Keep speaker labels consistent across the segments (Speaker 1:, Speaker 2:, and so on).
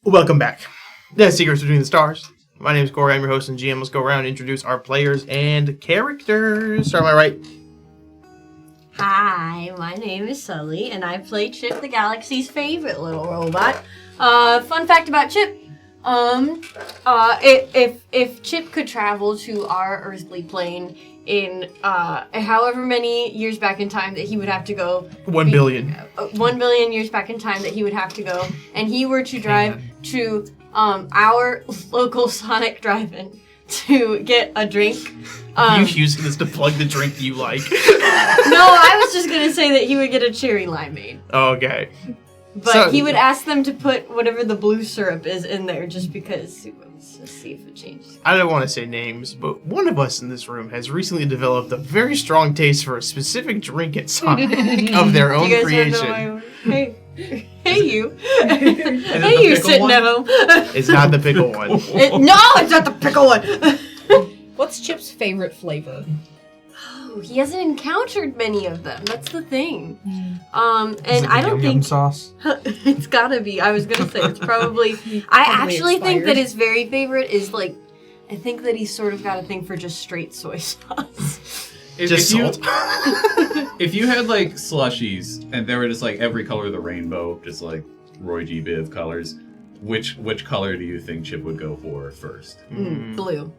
Speaker 1: Welcome back. The Secrets Between the Stars. My name is Corey. I'm your host and GM. Let's go around and introduce our players and characters. Start my right.
Speaker 2: Hi, my name is Sully, and I play Chip, the galaxy's favorite little robot. Fun fact about Chip. If Chip could travel to our earthly plane in however many years back in time that he would have to go
Speaker 1: 1 billion.
Speaker 2: 1 billion years back in time that he would have to go, and he were to drive to our local Sonic drive-in to get a drink.
Speaker 1: You using this to plug the drink you like?
Speaker 2: No, I was just gonna say that he would get a cherry limeade.
Speaker 1: Okay.
Speaker 2: But he would ask them to put whatever the blue syrup is in there just because he wants to see if it changes.
Speaker 1: I don't want to say names, but one of us in this room has recently developed a very strong taste for a specific drink at Sonic of their own creation.
Speaker 2: Hey you. Hey you sitting at home.
Speaker 1: It's not the pickle one.
Speaker 2: No, it's not the pickle one.
Speaker 3: What's Chip's favorite flavor?
Speaker 2: Oh, he hasn't encountered many of them. That's the thing. And I don't think
Speaker 4: sauce.
Speaker 2: It's gotta be. I was gonna say it's probably. I actually think that his very favorite is I think that he's sort of got a thing for just straight soy sauce.
Speaker 1: Just salt.
Speaker 5: If you had slushies and they were just every color of the rainbow, just like Roy G. Biv colors, which color do you think Chip would go for first?
Speaker 2: Blue.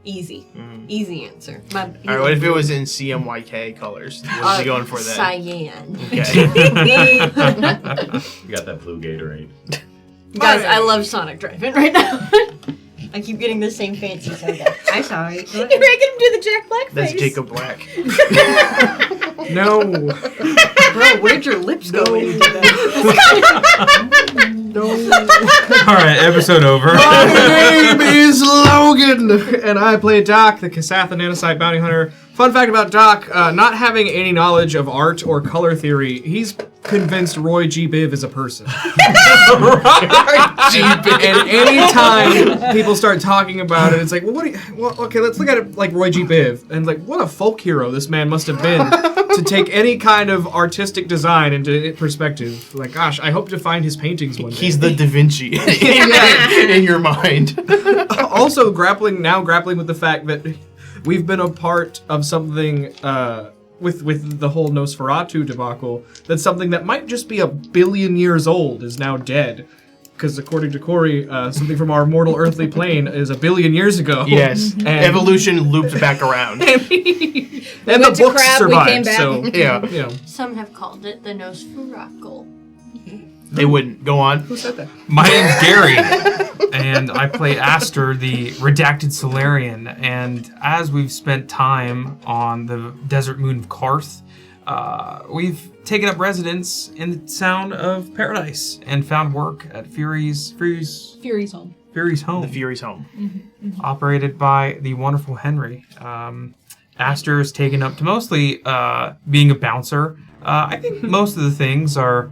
Speaker 2: Easy. Easy answer.
Speaker 1: Alright, what if it was in CMYK colors? What is he going for then?
Speaker 2: Cyan.
Speaker 1: Okay.
Speaker 5: You got that blue Gatorade.
Speaker 2: Guys, I love Sonic Drive-In right now. I keep getting the same fancy soda. I'm sorry.
Speaker 3: You're making him do the Jack Black face.
Speaker 1: That's Jacob Black.
Speaker 4: No.
Speaker 2: Bro, where'd your lips go when you did that?
Speaker 4: No. Alright, episode over.
Speaker 6: My name is Logan, and I play Doc, the Kasatha Nanosite Bounty Hunter. Fun fact about Doc, not having any knowledge of art or color theory, he's convinced Roy G. Biv is a person. And anytime people start talking about it, it's like, okay, let's look at it like Roy G. Biv. And what a folk hero this man must have been to take any kind of artistic design into perspective. Gosh, I hope to find his paintings one day.
Speaker 1: He's the Da Vinci in your mind.
Speaker 6: Also grappling with the fact that we've been a part of something with the whole Nosferatu debacle. That's something that might just be 1 billion years old is now dead. Because according to Corey, something from our mortal earthly plane is 1 billion years ago.
Speaker 1: Yes, and evolution looped back around.
Speaker 6: And the books survived, so
Speaker 1: yeah.
Speaker 2: Some have called it the Nosferatu.
Speaker 1: They wouldn't. Go on.
Speaker 6: Who said that?
Speaker 4: My name's Gary, and I play Aster, the redacted Solarian. And as we've spent time on the desert moon of Karth, we've taken up residence in the town of Paradise and found work at Fury's home. Fury's home.
Speaker 1: The Fury's home.
Speaker 4: Operated by the wonderful Henry. Aster is taken up to mostly being a bouncer. I think most of the things are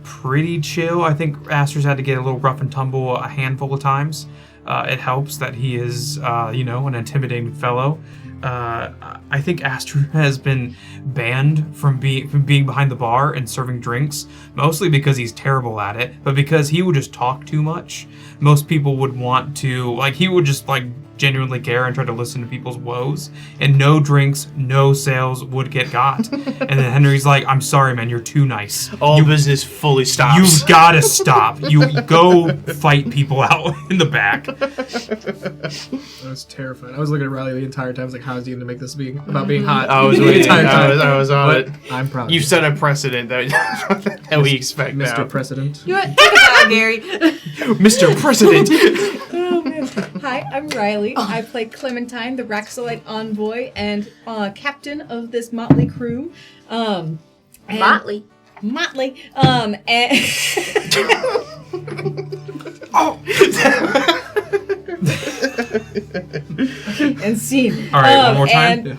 Speaker 4: pretty chill. I think Aster's had to get a little rough and tumble a handful of times. It helps that he is, an intimidating fellow. I think Aster has been banned from being behind the bar and serving drinks, mostly because he's terrible at it, but because he would just talk too much. Most people would want to, he would just, genuinely care and try to listen to people's woes, and no drinks, no sales would get got. And then Henry's like, I'm sorry, man, you're too nice.
Speaker 1: All business fully stops.
Speaker 4: You've got to stop. You go fight people out in the back.
Speaker 6: That's terrifying. I was looking at Riley the entire time. I was like, how is he going to make this about being hot?
Speaker 1: I was waiting. I was on it.
Speaker 6: I'm proud.
Speaker 1: You've set a precedent that we expect
Speaker 6: Mr.
Speaker 1: now.
Speaker 6: Precedent.
Speaker 2: You want think about it, Gary.
Speaker 1: Mr. President.
Speaker 3: Oh, man. Hi, I'm Riley. I play Clementine, the Raxolite envoy and captain of this motley crew.
Speaker 2: Motley.
Speaker 3: And and scene.
Speaker 4: All right, one more time.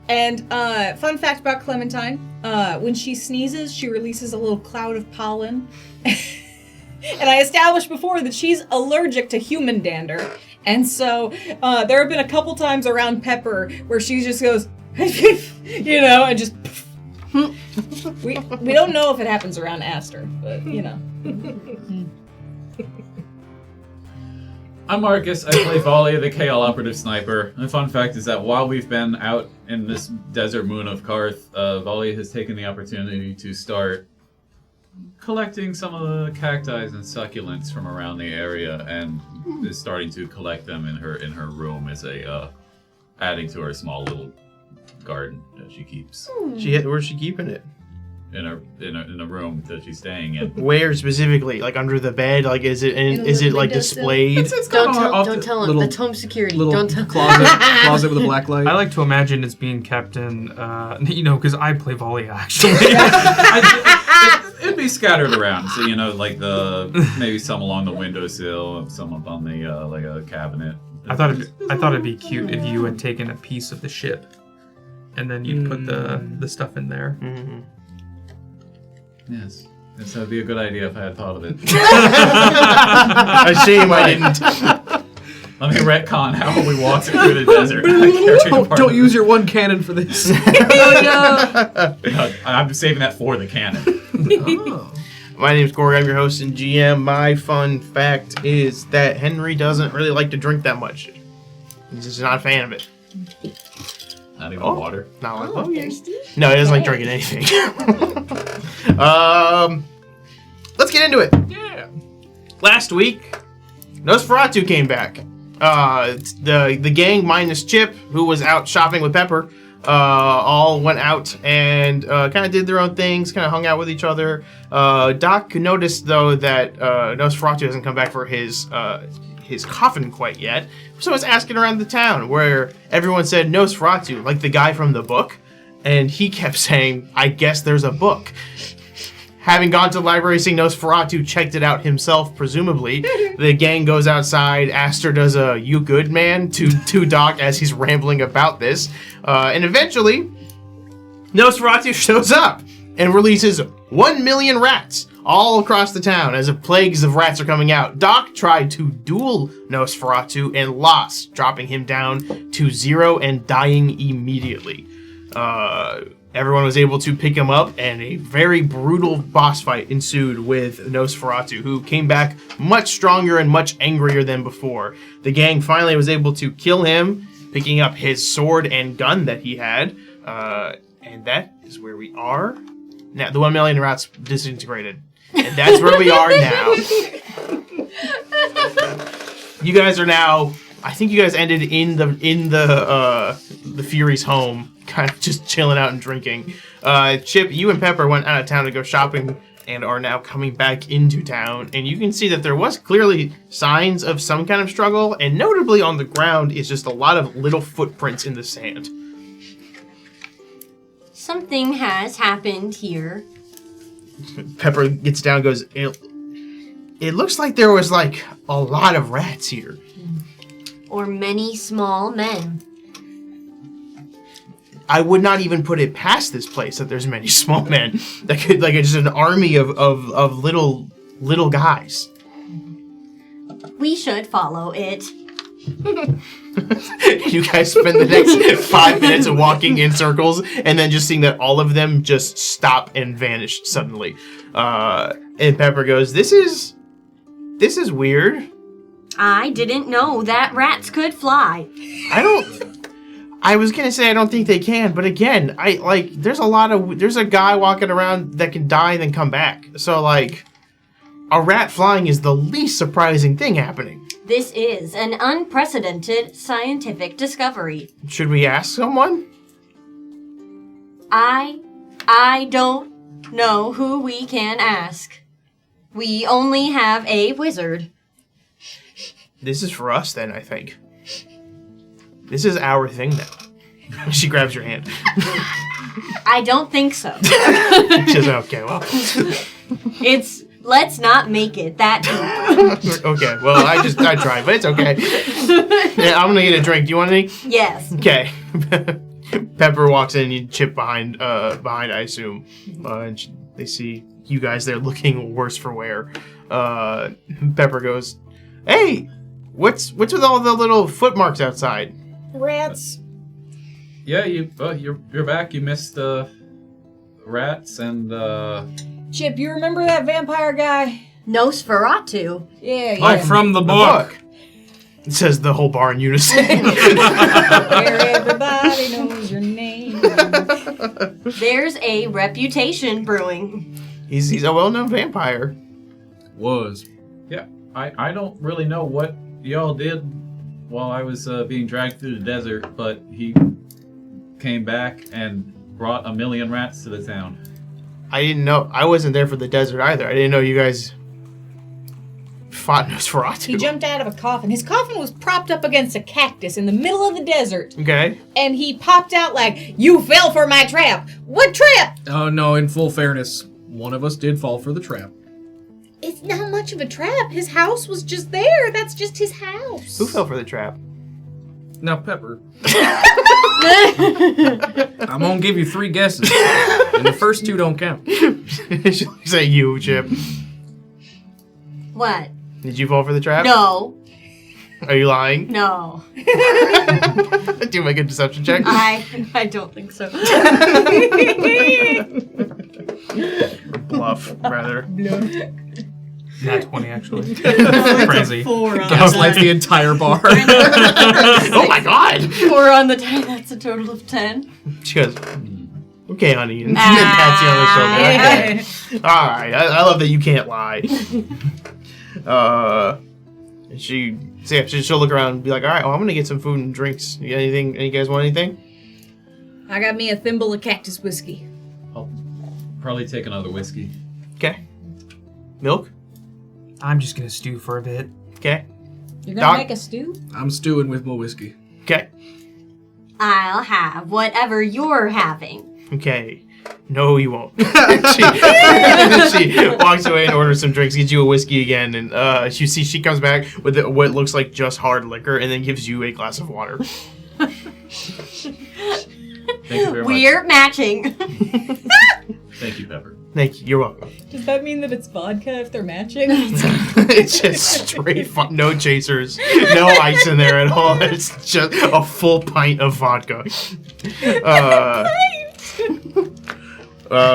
Speaker 3: And fun fact about Clementine: when she sneezes, she releases a little cloud of pollen. And I established before that she's allergic to human dander. And so there have been a couple times around Pepper where she just goes, and just We don't know if it happens around Aster, but you know.
Speaker 5: I'm Marcus. I play Volley, the KL operative sniper. And the fun fact is that while we've been out in this desert moon of Karth, Volley has taken the opportunity to start collecting some of the cacti and succulents from around the area, and is starting to collect them in her room as a adding to her small little garden that she keeps.
Speaker 1: Where's she keeping it?
Speaker 5: In a room that she's staying in.
Speaker 1: Where specifically? Like under the bed? Like is it
Speaker 3: In a
Speaker 1: is it
Speaker 3: little
Speaker 1: like
Speaker 3: windowsill.
Speaker 1: displayed?
Speaker 2: Don't tell him.
Speaker 6: little-
Speaker 2: That's home security.
Speaker 6: Little
Speaker 2: Don't tell
Speaker 6: closet with a black light.
Speaker 4: I like to imagine it's being kept in, because I play volley actually.
Speaker 5: It'd be scattered around, so like maybe some along the windowsill, some up on the like a cabinet.
Speaker 4: I thought it'd be cute if you had taken a piece of the ship, and then you'd put the stuff in there.
Speaker 1: Mm-hmm.
Speaker 5: Yes, this would be a good idea if I had thought of it.
Speaker 1: A shame I didn't.
Speaker 5: Let me retcon how we walked through the desert. I carried apart
Speaker 6: Don't use your one cannon for this.
Speaker 2: Oh no!
Speaker 5: No, I'm saving that for the cannon.
Speaker 6: Oh.
Speaker 1: My name's Corey, I'm your host and GM. My fun fact is that Henry doesn't really like to drink that much. He's just not a fan of it.
Speaker 5: Not even
Speaker 1: Oh.
Speaker 5: water.
Speaker 1: Not like
Speaker 2: Thirsty?
Speaker 1: No, he doesn't like drinking anything. Let's get into it. Yeah. Last week, Nosferatu came back. The gang minus Chip, who was out shopping with Pepper, all went out and kind of did their own things, kind of hung out with each other. Doc noticed, though, that Nosferatu hasn't come back for his coffin quite yet. So I was asking around the town where everyone said Nosferatu, like the guy from the book. And he kept saying, I guess there's a book. Having gone to the library, seeing Nosferatu, checked it out himself, presumably. The gang goes outside. Aster does a "you good man" to Doc as he's rambling about this. And eventually, Nosferatu shows up and releases 1 million rats all across the town as if plagues of rats are coming out. Doc tried to duel Nosferatu and lost, dropping him down to 0 and dying immediately. Everyone was able to pick him up, and a very brutal boss fight ensued with Nosferatu, who came back much stronger and much angrier than before. The gang finally was able to kill him, picking up his sword and gun that he had, and that is where we are now. The 1 million rats disintegrated, and that's where we are now. You guys are now. I think you guys ended in the Fury's home, kind of just chilling out and drinking. Chip, you and Pepper went out of town to go shopping and are now coming back into town. And you can see that there was clearly signs of some kind of struggle, and notably on the ground is just a lot of little footprints in the sand.
Speaker 2: Something has happened here.
Speaker 1: Pepper gets down and goes, it looks like there was like a lot of rats here.
Speaker 2: Or many small men.
Speaker 1: I would not even put it past this place that there's many small men. That could, like, it's just an army of little guys.
Speaker 2: We should follow it.
Speaker 1: You guys spend the next 5 minutes of walking in circles and then just seeing that all of them just stop and vanish suddenly. And Pepper goes, This is weird.
Speaker 2: I didn't know that rats could fly.
Speaker 1: I was gonna say I don't think they can, but again, there's a guy walking around that can die and then come back. So like, a rat flying is the least surprising thing happening.
Speaker 2: This is an unprecedented scientific discovery.
Speaker 1: Should we ask someone?
Speaker 2: I don't know who we can ask. We only have a wizard.
Speaker 1: This is for us then, I think. This is our thing now. She grabs your hand.
Speaker 2: I don't think so.
Speaker 1: She's okay, well.
Speaker 2: Let's not make it that deep.
Speaker 1: Okay, well, I tried, but it's okay. Yeah, I'm gonna get a drink. Do you want any?
Speaker 2: Yes.
Speaker 1: Okay. Pepper walks in and you Chip behind, I assume. And they see you guys there looking worse for wear. Pepper goes, Hey! What's with all the little footmarks outside?
Speaker 3: Rats.
Speaker 5: Yeah, you're back. You missed rats and
Speaker 3: Chip, you remember that vampire guy?
Speaker 2: Nosferatu.
Speaker 3: Yeah,
Speaker 6: Oh,
Speaker 3: yeah.
Speaker 6: from the book.
Speaker 1: It says the whole bar in unison.
Speaker 3: Where everybody knows your name.
Speaker 2: There's a reputation brewing.
Speaker 1: He's a well-known vampire.
Speaker 6: Was.
Speaker 5: yeah. I don't really know what y'all did while I was being dragged through the desert, but he came back and brought 1 million rats to the town.
Speaker 1: I didn't know. I wasn't there for the desert either. I didn't know you guys fought Nosferatu.
Speaker 3: He jumped out of a coffin. His coffin was propped up against a cactus in the middle of the desert.
Speaker 1: Okay.
Speaker 3: And he popped out like, "You fell for my trap." What trap?
Speaker 6: Oh, no, in full fairness, one of us did fall for the trap.
Speaker 3: It's not much of a trap. His house was just there. That's just his house.
Speaker 1: Who fell for the trap?
Speaker 6: Now, Pepper, I'm gonna give you 3 guesses, and the first 2 don't count.
Speaker 1: Is that you, Chip?
Speaker 2: What?
Speaker 1: Did you fall for the trap?
Speaker 2: No.
Speaker 1: Are you lying?
Speaker 2: No.
Speaker 1: Do you make a deception check?
Speaker 2: I don't think so.
Speaker 1: Or bluff, rather.
Speaker 4: Not 20, actually. Crazy.
Speaker 2: 4 on
Speaker 6: Gaslights the entire bar.
Speaker 1: Oh my god!
Speaker 2: 4 on the die. That's a total of 10.
Speaker 1: She goes, okay, honey. And pats you on the shoulder. Alright, I love that you can't lie. She'll look around and be like, alright, well, I'm gonna get some food and drinks. You got anything? You guys want anything?
Speaker 3: I got me a thimble of cactus whiskey.
Speaker 5: I'll probably take another whiskey.
Speaker 1: Okay. Milk?
Speaker 4: I'm just gonna stew for a bit.
Speaker 1: Okay.
Speaker 3: You're gonna
Speaker 1: Doc?
Speaker 3: make a stew?
Speaker 6: I'm stewing with my whiskey.
Speaker 1: Okay.
Speaker 2: I'll have whatever you're having.
Speaker 1: Okay. No, you won't. she walks away and orders some drinks, gets you a whiskey again, and you see she comes back with what looks like just hard liquor, and then gives you a glass of water.
Speaker 5: Thank you very
Speaker 2: We're matching.
Speaker 5: much. Thank you, Pepper.
Speaker 1: Thank you. You're welcome.
Speaker 3: Does that mean that it's vodka if they're matching?
Speaker 1: It's just straight no chasers, no ice in there at all. It's just a full pint of vodka.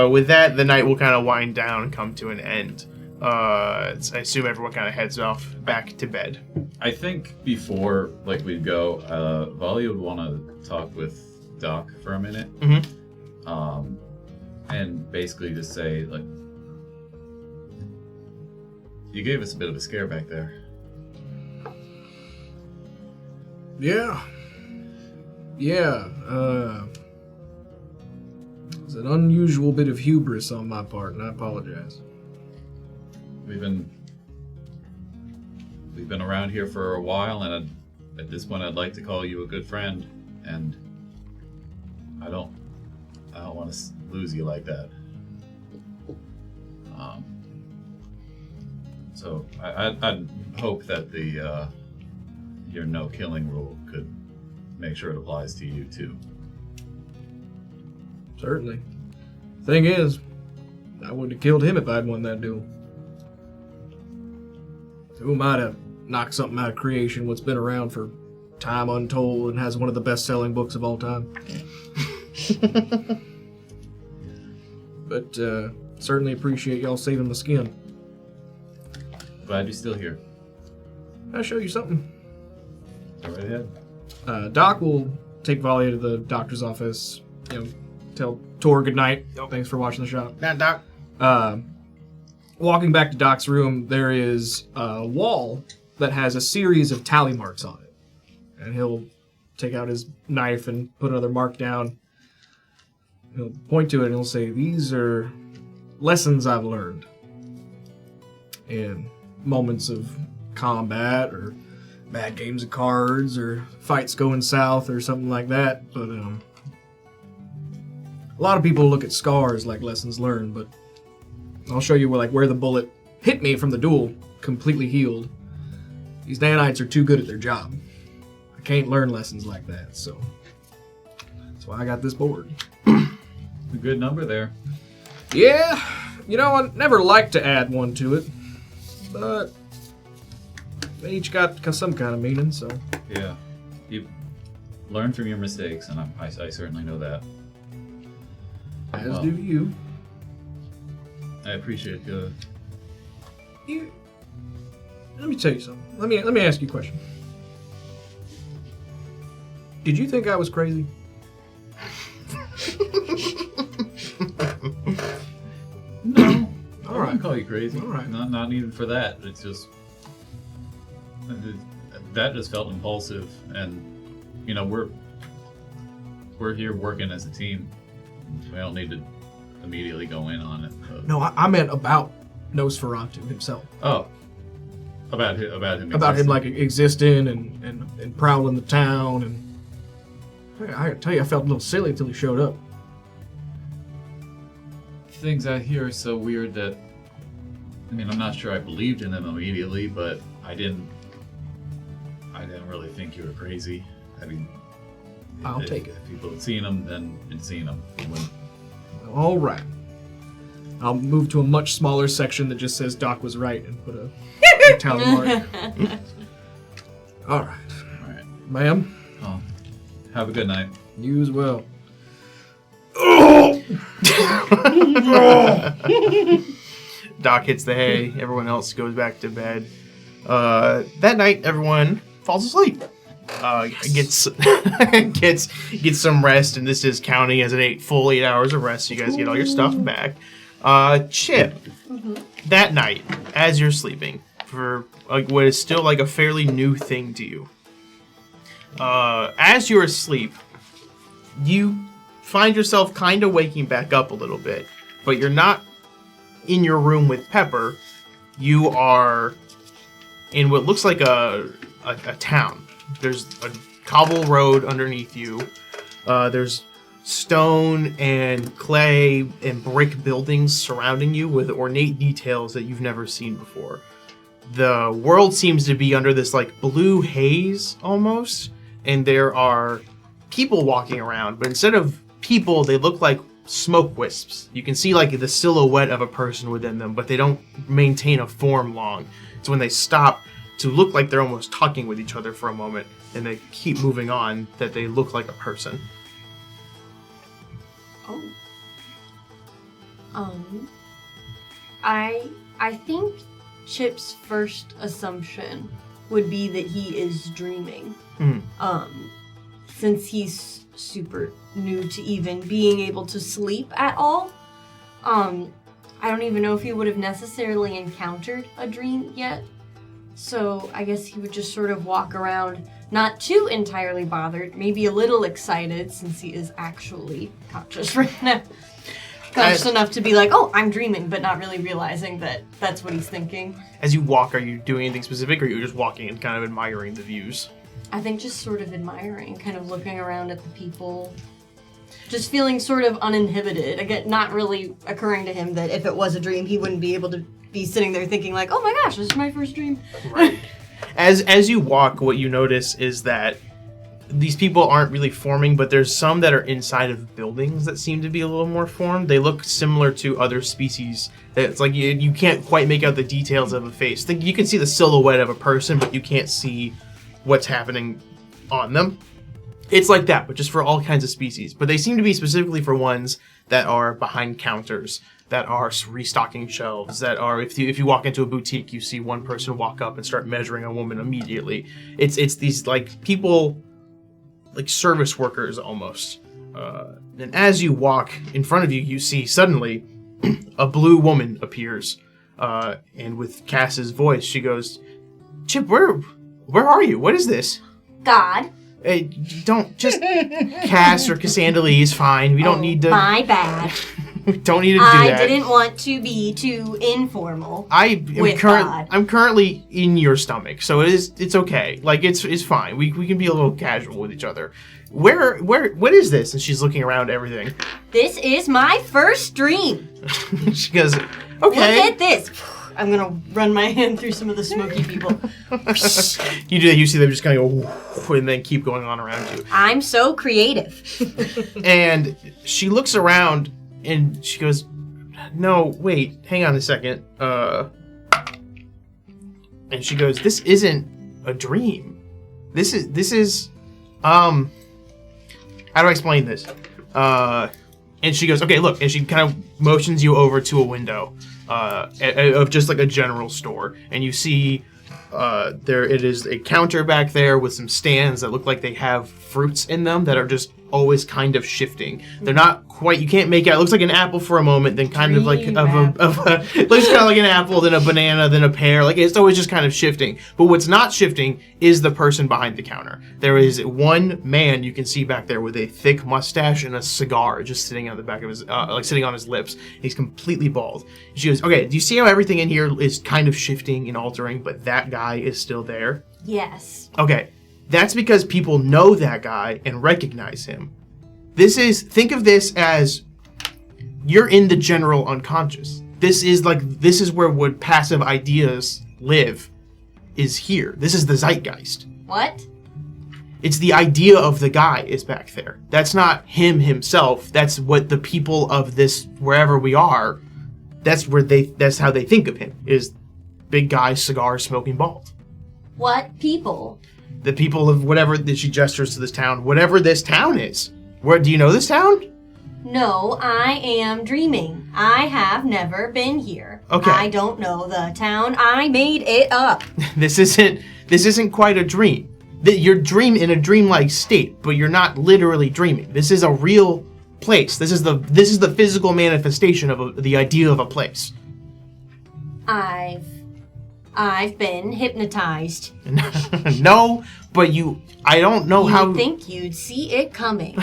Speaker 1: With that, the night will kind of wind down and come to an end. I assume everyone kind of heads off back to bed.
Speaker 5: I think before we go, Volley would want to talk with Doc for a minute.
Speaker 1: Mm-hmm.
Speaker 5: And basically just say, you gave us a bit of a scare back there.
Speaker 6: Yeah. Yeah, it's an unusual bit of hubris on my part, and I apologize.
Speaker 5: We've been around here for a while, and at this point I'd like to call you a good friend, and I don't want to lose you like that. So I'd hope that your no killing rule could make sure it applies to you too.
Speaker 6: Certainly. Thing is, I would have killed him if I'd won that duel. Who might have knocked something out of creation what's been around for time untold and has one of the best-selling books of all time. But certainly appreciate y'all saving the skin.
Speaker 5: Glad you're still here.
Speaker 6: I'll show you something.
Speaker 5: Go right ahead.
Speaker 6: Doc will take Volley to the doctor's office, tell Tor good night. Thanks for watching the shop.
Speaker 1: Not Doc.
Speaker 6: Walking back to Doc's room, there is a wall that has a series of tally marks on it. And he'll take out his knife and put another mark down. He'll point to it and he'll say, "These are lessons I've learned in moments of combat or bad games of cards or fights going south or something like that." But a lot of people look at scars like lessons learned, but I'll show you where the bullet hit me from the duel, completely healed. These nanites are too good at their job. I can't learn lessons like that, so that's why I got this board.
Speaker 5: A good number there.
Speaker 6: Yeah, I never like to add one to it, but they each got some kind of meaning, so.
Speaker 5: Yeah. You learn from your mistakes, and I certainly know that.
Speaker 6: As do you.
Speaker 5: I appreciate you.
Speaker 6: Let me tell you something. Let me ask you a question. Did you think I was crazy?
Speaker 5: No. I
Speaker 6: All right.
Speaker 5: wouldn't call you crazy.
Speaker 6: All right.
Speaker 5: Not even for that. It's just that just felt impulsive, and we're here working as a team. We don't need to immediately go in on it. But...
Speaker 6: No, I meant about Nosferatu himself.
Speaker 5: Oh, about him.
Speaker 6: About him like existing and prowling the town, and I gotta tell you, I felt a little silly until he showed up.
Speaker 5: Things out here are so weird that I'm not sure I believed in them immediately, but I didn't really think you were crazy.
Speaker 6: I'll take it.
Speaker 5: If people had seen them, then had seen them.
Speaker 6: All right. I'll move to a much smaller section that just says Doc was right and put a italic mark. All right.
Speaker 5: All right.
Speaker 6: Ma'am?
Speaker 5: Oh, have a good night.
Speaker 6: You as well.
Speaker 1: Doc hits the hay. Everyone else goes back to bed. That night, everyone falls asleep. Gets some rest, and this is counting as an full 8 hours of rest. So you guys get all your stuff back. Chip, that night, as you're sleeping, for what is still a fairly new thing to you, as you're asleep, you find yourself kind of waking back up a little bit, but you're not in your room with Pepper. You are in what looks like a town. There's a cobble road underneath you. There's stone and clay and brick buildings surrounding you with ornate details that you've never seen before. The world seems to be under this blue haze almost, and there are people walking around, but instead of people, they look like smoke wisps. You can see the silhouette of a person within them, but they don't maintain a form long. It's when they stop to look like they're almost talking with each other for a moment, and they keep moving on, that they look like a person.
Speaker 2: I think Chip's first assumption would be that he is dreaming. Since he's super new to even being able to sleep at all. I don't even know if he would have necessarily encountered a dream yet. So I guess he would just sort of walk around, not too entirely bothered, maybe a little excited since he is actually conscious right now. Conscious enough to be oh, I'm dreaming, but not really realizing that that's what he's thinking.
Speaker 1: As you walk, are you doing anything specific, or are you just walking and kind of admiring the views?
Speaker 2: I think just sort of admiring, kind of looking around at the people. Just feeling sort of uninhibited. Again, not really occurring to him that if it was a dream, he wouldn't be able to be sitting there thinking oh my gosh, this is my first dream.
Speaker 1: Right. As you walk, what you notice is that these people aren't really forming, but there's some that are inside of buildings that seem to be a little more formed. They look similar to other species. It's you can't quite make out the details of a face. You can see the silhouette of a person, but you can't see what's happening on them. It's like that, but just for all kinds of species. But they seem to be specifically for ones that are behind counters, that are restocking shelves, that are, if you walk into a boutique, you see one person walk up and start measuring a woman immediately. It's these people, service workers almost. And as you walk in front of you, you see suddenly a blue woman appears, and with Cass's voice, she goes, "Chip, where are you? What is this?"
Speaker 2: God.
Speaker 1: Hey, don't just Cass or Cassandra is fine. We don't need to.
Speaker 2: My bad.
Speaker 1: We don't need to do that.
Speaker 2: I didn't want to be too informal.
Speaker 1: I'm currently in your stomach, so it's okay. It's fine. We can be a little casual with each other. What is this? And she's looking around everything.
Speaker 2: This is my first dream.
Speaker 1: She goes, okay.
Speaker 2: Look at this. I'm gonna run my hand through some of the smoky people.
Speaker 1: You do that, you see them just kind of go, and then keep going on around you.
Speaker 2: I'm so creative.
Speaker 1: And she looks around, and she goes, "No, wait, hang on a second." And she goes, "This isn't a dream. This is, how do I explain this?" And she goes, "Okay, look," and she kind of motions you over to a window of just like a general store, and you see there it is a counter back there with some stands that look like they have fruits in them that are just always kind of shifting. They're not quite, you can't make out, it looks like an apple for a moment, then kind of like it looks kind of like an apple, then a banana, then a pear. Like it's always just kind of shifting. But what's not shifting is the person behind the counter. There is one man you can see back there with a thick mustache and a cigar just sitting on the back of his, like sitting on his lips. He's completely bald. She goes, okay, do you see how everything in here is kind of shifting and altering, but that guy is still there?
Speaker 2: Yes.
Speaker 1: Okay. That's because people know that guy and recognize him. Think of this as you're in the general unconscious. This is where would passive ideas live, is here. This is the zeitgeist.
Speaker 2: What?
Speaker 1: It's the idea of the guy is back there. That's not him himself. That's what the people of this, wherever we are, that's how they think of him, is big guy, cigar smoking, bald.
Speaker 2: What people?
Speaker 1: The people of whatever that she gestures to this town, whatever this town is. Where do you know this town?
Speaker 2: No, I am dreaming. I have never been here.
Speaker 1: Okay.
Speaker 2: I don't know the town. I made it up.
Speaker 1: This isn't quite a dream. You're dream in a dreamlike state, but you're not literally dreaming. This is a real place. This is the physical manifestation of the idea of a place.
Speaker 2: I've been hypnotized.
Speaker 1: No, but I don't know how.
Speaker 2: You'd think you'd see it coming.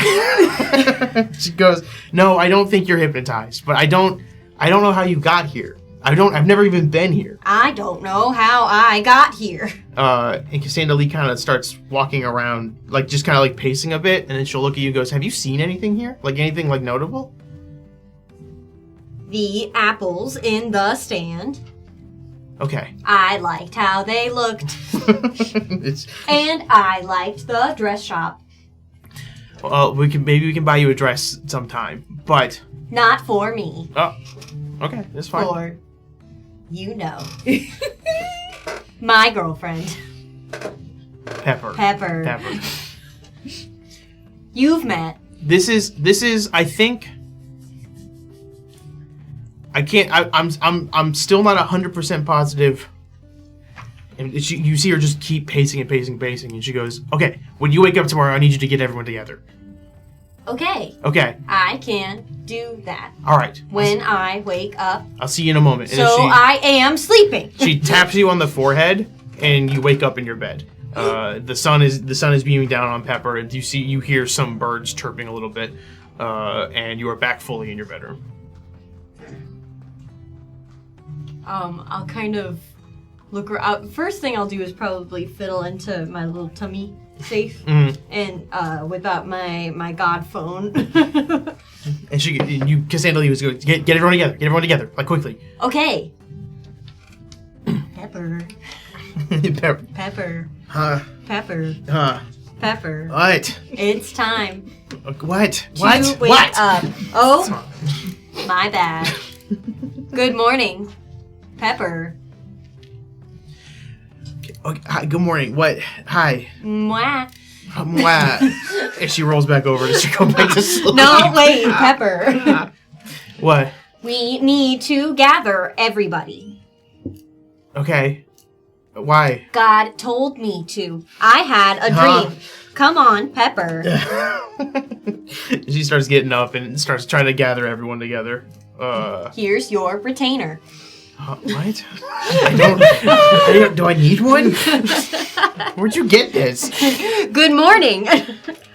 Speaker 1: She goes, no, I don't think you're hypnotized, but I don't know how you got here. I've never even been here.
Speaker 2: I don't know how I got here.
Speaker 1: And Cassandra Lee kind of starts walking around, like just kind of like pacing a bit, and then she'll look at you and goes, have you seen anything here? Like anything like notable?
Speaker 2: The apples in the stand.
Speaker 1: Okay.
Speaker 2: I liked how they looked. And I liked the dress shop.
Speaker 1: Maybe we can buy you a dress sometime, but
Speaker 2: Not for me.
Speaker 1: oh, okay, that's fine.
Speaker 2: For, you know. My girlfriend.
Speaker 1: Pepper.
Speaker 2: Pepper. You've met.
Speaker 1: This is I think I'm still not 100% positive. And you see her just keep pacing, and she goes, okay, when you wake up tomorrow, I need you to get everyone together.
Speaker 2: Okay.
Speaker 1: Okay.
Speaker 2: I can do that.
Speaker 1: All right.
Speaker 2: When I wake up.
Speaker 1: I'll see you in a moment. And
Speaker 2: So I am sleeping.
Speaker 1: she taps you on the forehead, and you wake up in your bed. The sun is beaming down on Pepper, and you hear some birds chirping a little bit, and you are back fully in your bedroom.
Speaker 2: I'll kind of look around. First thing I'll do is probably fiddle into my little tummy safe and whip out my god phone.
Speaker 1: And Cassandra Lee was going, get everyone together, like quickly.
Speaker 2: Okay. Pepper.
Speaker 1: Pepper.
Speaker 2: Pepper. Pepper. Pepper.
Speaker 1: What?
Speaker 2: It's time.
Speaker 1: What?
Speaker 2: To
Speaker 1: What?
Speaker 2: wake
Speaker 1: What?
Speaker 2: up. Oh, my bad. Good morning, Pepper.
Speaker 1: Okay, hi, good morning. What? Hi.
Speaker 2: Mwah.
Speaker 1: Mwah. And she rolls back over to go back to sleep.
Speaker 2: No, wait, Pepper.
Speaker 1: What?
Speaker 2: We need to gather everybody.
Speaker 1: Okay. Why?
Speaker 2: God told me to. I had a dream. Come on, Pepper.
Speaker 1: She starts getting up and starts trying to gather everyone together.
Speaker 2: Here's your retainer.
Speaker 1: What? Do I need one? Where'd you get this?
Speaker 2: Good morning.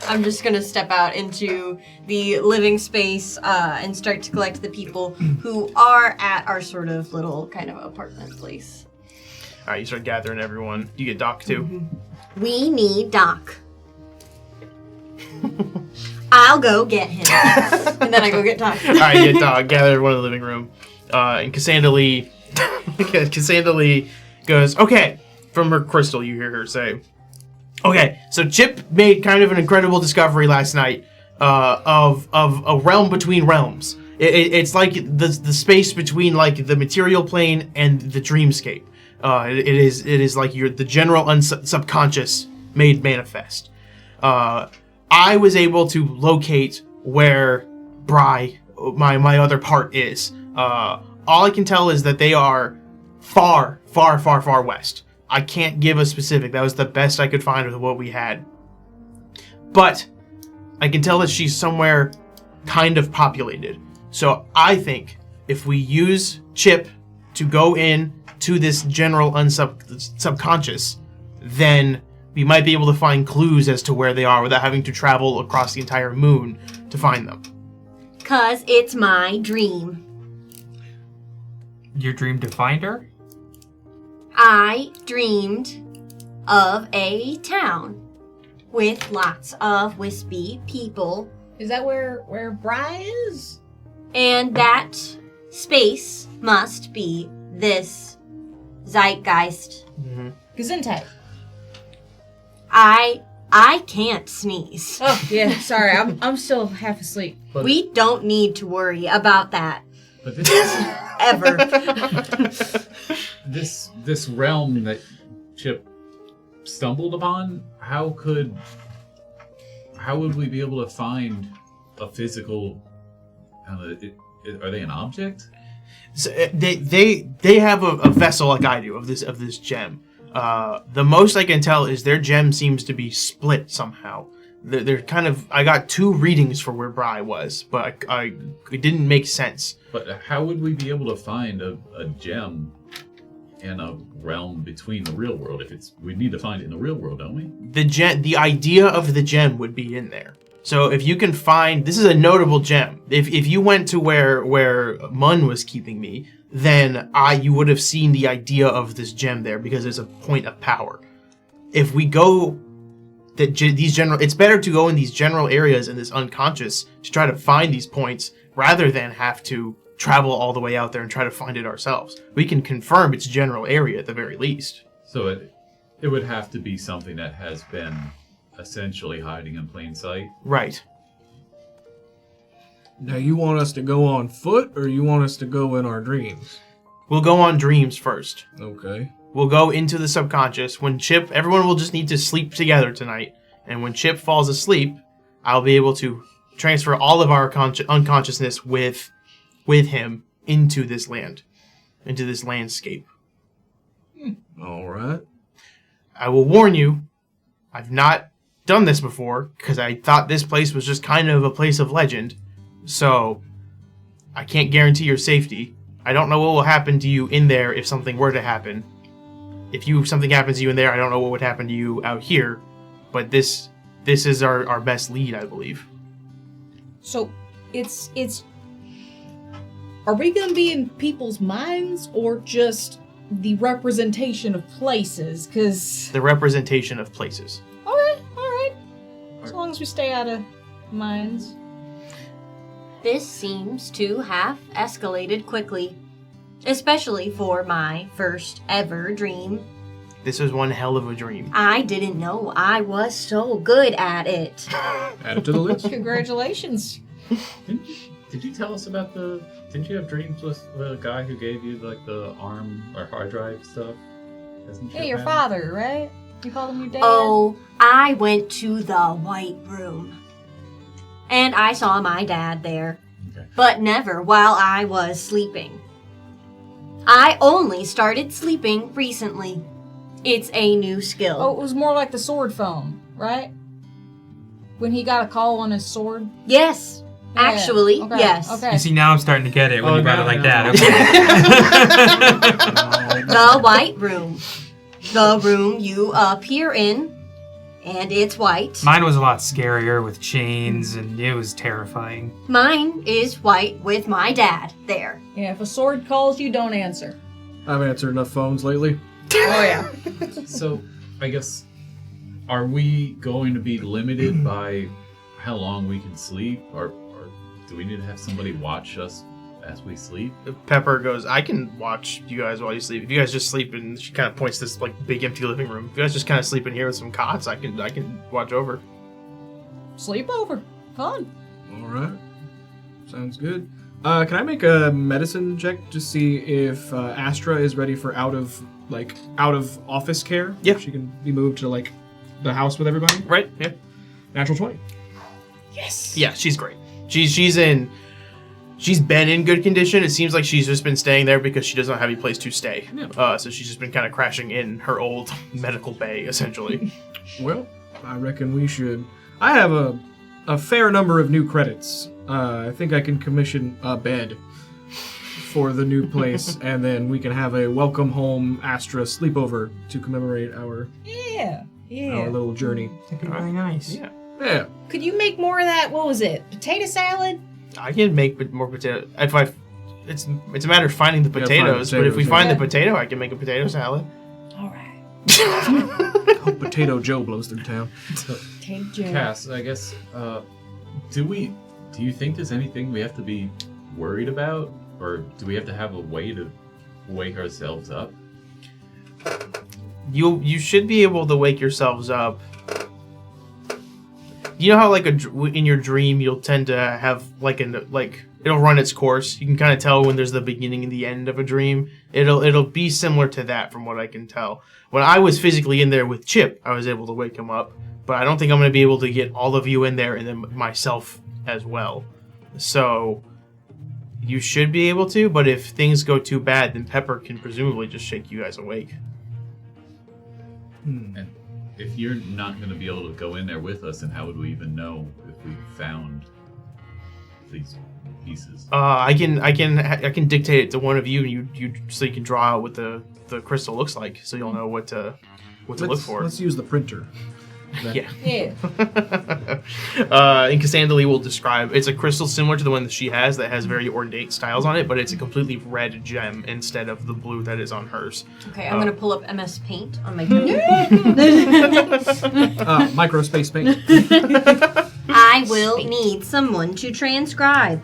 Speaker 2: I'm just gonna step out into the living space and start to collect the people who are at our sort of little kind of apartment place.
Speaker 1: All right, you start gathering everyone. You get Doc too.
Speaker 2: Mm-hmm. We need Doc. I'll go get him. And then I go get Doc.
Speaker 1: All right, you get Doc. Gather everyone in the living room. And Cassandra Lee goes, okay. From her crystal, you hear her say, okay, so Chip made kind of an incredible discovery last night of a realm between realms. It's like the space between like the material plane and the dreamscape. It is like the general subconscious made manifest. I was able to locate where Bry my other part is. All I can tell is that they are far, far, far, far west. I can't give a specific. That was the best I could find with what we had. But I can tell that she's somewhere kind of populated. So I think if we use Chip to go in to this general subconscious, then we might be able to find clues as to where they are without having to travel across the entire moon to find them.
Speaker 2: 'Cause it's my dream.
Speaker 4: Your dream to find her?
Speaker 2: I dreamed of a town with lots of wispy people,
Speaker 3: Is that where Bry is?
Speaker 2: and that space must be this zeitgeist.
Speaker 3: Gesundheit.
Speaker 2: I can't sneeze.
Speaker 3: Oh yeah, sorry, I'm still half asleep.
Speaker 5: But,
Speaker 2: We don't need to worry about that
Speaker 5: but this is,
Speaker 2: ever.
Speaker 5: this realm that Chip stumbled upon, how would we be able to find a physical? Are they an object?
Speaker 1: So, they have a vessel like I do of this gem. The most I can tell is their gem seems to be split somehow. They're kind of. I got 2 readings for where Bry was, but it didn't make sense.
Speaker 5: But how would we be able to find a gem in a realm between the real world? We need to find it in the real world, don't we?
Speaker 1: The idea of the gem would be in there. So if you can find, this is a notable gem. If you went to where Mun was keeping me, then you would have seen the idea of this gem there because there's a point of power. If we go it's better to go in these general areas in this unconscious to try to find these points rather than have to travel all the way out there and try to find it ourselves. We can confirm its general area at the very least.
Speaker 5: So it would have to be something that has been essentially hiding in plain sight.
Speaker 1: Right.
Speaker 6: Now, you want us to go on foot, or you want us to go in our dreams?
Speaker 1: We'll go on dreams first.
Speaker 6: Okay.
Speaker 1: We'll go into the subconscious. Everyone will just need to sleep together tonight. And when Chip falls asleep, I'll be able to transfer all of our unconsciousness with him into this land, into this landscape.
Speaker 6: All right.
Speaker 1: I will warn you, I've not done this before because I thought this place was just kind of a place of legend. So I can't guarantee your safety. I don't know what will happen to you in there if something were to happen. If something happens to you in there, I don't know what would happen to you out here. But this is our best lead, I believe.
Speaker 3: So it's are we gonna be in people's minds or just the representation of places? Cause
Speaker 1: The representation of places.
Speaker 3: all right. As long as we stay out of minds.
Speaker 2: This seems to have escalated quickly, especially for my first ever dream.
Speaker 1: This was one hell of a dream.
Speaker 2: I didn't know I was so good at it.
Speaker 6: Add it to the list.
Speaker 3: Congratulations.
Speaker 5: Did you tell us about didn't you have dreams with the guy who gave you like the ARM or hard drive stuff? Hasn't
Speaker 3: Hey, your
Speaker 5: friend?
Speaker 3: father, right? You called him your dad?
Speaker 2: Oh, I went to the White Room. And I saw my dad there.
Speaker 5: Okay.
Speaker 2: But never while I was sleeping. I only started sleeping recently. It's a new skill.
Speaker 3: Oh, it was more like the sword phone, right? When he got a call on his sword?
Speaker 2: Yes.
Speaker 3: Yeah.
Speaker 2: Actually,
Speaker 3: Okay,
Speaker 2: yes.
Speaker 3: Okay.
Speaker 4: You see, now I'm starting to get it when
Speaker 5: Oh,
Speaker 4: you brought it
Speaker 5: now-
Speaker 4: like
Speaker 5: now.
Speaker 4: that. Okay.
Speaker 2: The White Room. The room you appear in, and it's white.
Speaker 4: Mine was a lot scarier with chains, and it was terrifying.
Speaker 2: Mine is white with my dad there.
Speaker 3: Yeah, if a sword calls you, don't answer.
Speaker 6: I've answered enough phones lately.
Speaker 3: Oh, yeah.
Speaker 5: So, I guess, are we going to be limited by how long we can sleep, or do we need to have somebody watch us as we sleep?
Speaker 1: Pepper goes, I can watch you guys while you sleep. If you guys just sleep in, she kind of points to this like big empty living room. If you guys just kind of sleep in here with some cots, I can watch over.
Speaker 3: Sleepover. Fun.
Speaker 6: All right. Sounds good. Can I make a medicine check to see if Astra is ready for out of office care?
Speaker 1: Yeah.
Speaker 6: If she can be moved to like the house with everybody.
Speaker 1: Right? Yeah.
Speaker 6: Natural 20.
Speaker 3: Yes.
Speaker 1: Yeah, she's great. She's in she's been in good condition. It seems like she's just been staying there because she doesn't have any place to stay.
Speaker 6: Yeah.
Speaker 1: So she's just been kind of crashing in her old medical bay, essentially.
Speaker 6: Well, I reckon we should. I have a fair number of new credits. I think I can commission a bed for the new place, and then we can have a welcome home Astra sleepover to commemorate our little journey.
Speaker 4: That'd be very nice.
Speaker 1: Yeah.
Speaker 6: Yeah.
Speaker 3: Could you make more of that? What was it? Potato salad?
Speaker 1: I can make more potato. It's a matter of finding the
Speaker 6: gotta find
Speaker 1: potatoes. But if we
Speaker 6: potatoes,
Speaker 1: find
Speaker 3: yeah.
Speaker 1: the potato, I can make a potato salad.
Speaker 3: All right.
Speaker 6: Hope Potato Joe blows through town.
Speaker 3: Potato Joe.
Speaker 5: Cass, I guess, do you think there's anything we have to be worried about? Or do we have to have a way to wake ourselves up?
Speaker 1: You should be able to wake yourselves up. You know how in your dream you'll tend to have it'll run its course. You can kind of tell when there's the beginning and the end of a dream. It'll be similar to that from what I can tell. When I was physically in there with Chip, I was able to wake him up, but I don't think I'm going to be able to get all of you in there and then myself as well. So you should be able to, but if things go too bad, then Pepper can presumably just shake you guys awake.
Speaker 5: And if you're not going to be able to go in there with us, then how would we even know if we found these pieces?
Speaker 1: I can dictate it to one of you, so you can draw out what the crystal looks like, so you'll know what to look for.
Speaker 6: Let's use the printer.
Speaker 1: Yeah.
Speaker 3: Yeah.
Speaker 1: And Cassandra will describe. It's a crystal similar to the one that she has that has very ornate styles on it, but it's a completely red gem instead of the blue that is on hers.
Speaker 2: Okay, I'm gonna pull up MS Paint on my computer.
Speaker 6: Microspace paint.
Speaker 2: I will need someone to transcribe.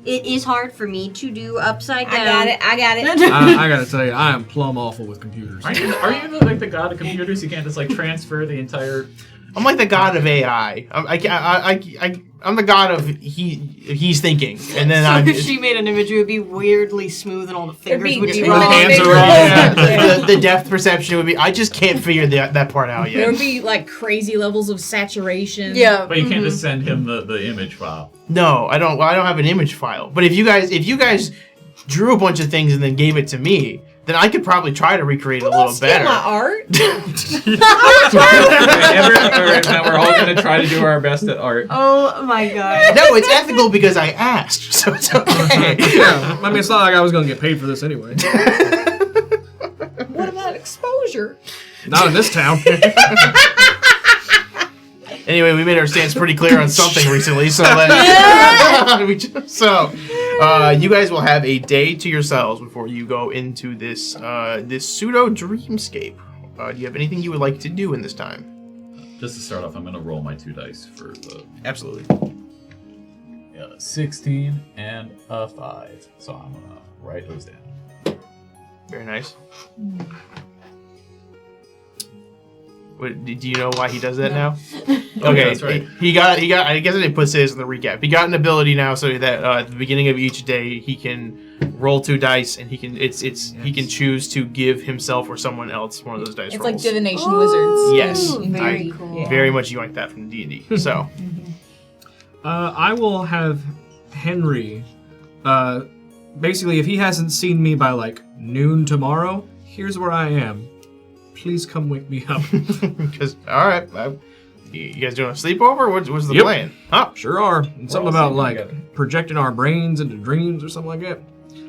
Speaker 2: It is hard for me to do upside down.
Speaker 3: I got it.
Speaker 6: I gotta tell you, I am plum awful with computers.
Speaker 5: Are you like the god of computers? You can't just like transfer the entire...
Speaker 1: I'm like the god of AI. I'm the god of he's thinking, and then
Speaker 2: So if she made an image, it would be weirdly smooth, and all the fingers would be
Speaker 3: just
Speaker 2: wrong.
Speaker 3: really
Speaker 1: hands
Speaker 3: big
Speaker 1: are wrong.
Speaker 3: hands.
Speaker 1: Yeah. The depth perception would be. I just can't figure that part out
Speaker 3: There
Speaker 1: yet.
Speaker 3: would be like crazy levels of saturation.
Speaker 2: Yeah.
Speaker 5: But you can't just send him the image file.
Speaker 1: No, I don't. Well, I don't have an image file. But if you guys drew a bunch of things and then gave it to me, then I could probably try to recreate it a little
Speaker 3: Steal
Speaker 1: better.
Speaker 3: my art.
Speaker 5: Now we're all going to try to do our best at art.
Speaker 2: Oh my god.
Speaker 1: No, it's ethical because I asked, so it's okay.
Speaker 6: Yeah, I mean, it's not like I was gonna get paid for this anyway.
Speaker 3: What about exposure?
Speaker 6: Not in this town.
Speaker 1: Anyway, we made our stance pretty clear on something recently, so you guys will have a day to yourselves before you go into this this pseudo dreamscape. Do you have anything you would like to do in this time?
Speaker 5: Just to start off, I'm going to roll my 2 dice for the
Speaker 1: Absolutely.
Speaker 5: 16 and a 5. So I'm going to write those down.
Speaker 1: Very nice. What, do you know why he does that now? Okay,
Speaker 5: that's right.
Speaker 1: He got. I guess I didn't put this in the recap. He got an ability now, so that at the beginning of each day he can roll 2 dice, and he can. He can choose to give himself or someone else one of those dice
Speaker 3: It's
Speaker 1: rolls.
Speaker 3: like divination wizards.
Speaker 1: Yes,
Speaker 2: Very
Speaker 1: I
Speaker 2: cool.
Speaker 1: very much like that from D&D. So
Speaker 6: I will have Henry. Basically, if he hasn't seen me by like noon tomorrow, here's where I am. Please come wake me up.
Speaker 1: because all right, you guys doing a sleepover? What's the
Speaker 6: Yep.
Speaker 1: plan? Huh?
Speaker 6: Sure are. And something
Speaker 5: all
Speaker 6: about
Speaker 5: sleeping
Speaker 6: like
Speaker 5: together.
Speaker 6: projecting our brains into dreams or something like that.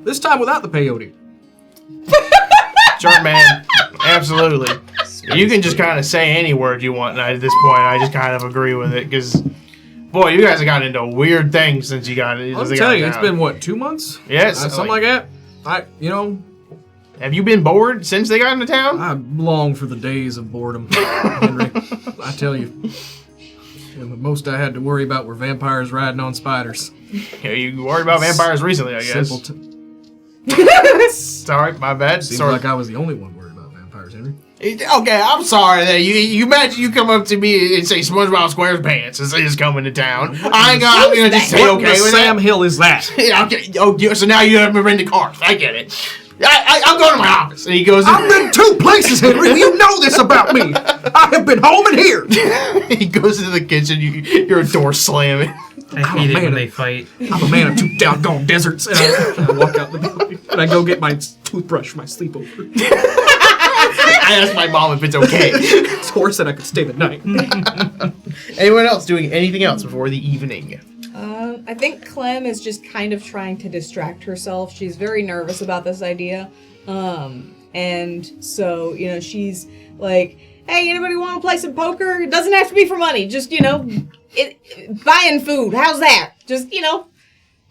Speaker 6: This time without the peyote.
Speaker 1: Sure, man. Absolutely. You can just kind of say any word you want, and at this point, I just kind of agree with it because, boy, you guys have gotten into weird things since you got it.
Speaker 6: I'll tell you, it's been what, 2 months?
Speaker 1: Yes,
Speaker 6: Something like that.
Speaker 1: Have you been bored since they got into town?
Speaker 6: I long for the days of boredom, Henry. I tell you. And the most I had to worry about were vampires riding on spiders.
Speaker 1: Yeah, you worried about vampires recently, I guess.
Speaker 6: Simple.
Speaker 1: Sorry, my bad.
Speaker 6: Seems
Speaker 1: Sorry.
Speaker 6: like I was the only one worried about vampires, Henry.
Speaker 1: Okay, I'm sorry that you imagine you come up to me and say SpongeBob SquarePants as he's coming to town. I'm gonna just say
Speaker 6: What
Speaker 1: okay
Speaker 6: the
Speaker 1: with
Speaker 6: Sam
Speaker 1: that.
Speaker 6: Hill is that?
Speaker 1: Yeah, okay. Oh, so now you haven't been to cars. I get it. I'm going to my office. And he goes.
Speaker 6: I've been 2 places, Henry. You know this about me. I have been home and here.
Speaker 1: He goes into the kitchen. Your door slamming.
Speaker 4: I hate it when they fight.
Speaker 6: I'm a man of 2 doggone deserts. And I walk out the building and I go get my toothbrush for my sleepover.
Speaker 1: I asked my mom if it's okay.
Speaker 6: Tor said I could stay the night.
Speaker 1: Anyone else doing anything else before the evening?
Speaker 3: I think Clem is just kind of trying to distract herself. She's very nervous about this idea. And so, you know, she's like, hey, anybody want to play some poker? It doesn't have to be for money. Just, you know, buying food. How's that? Just, you know,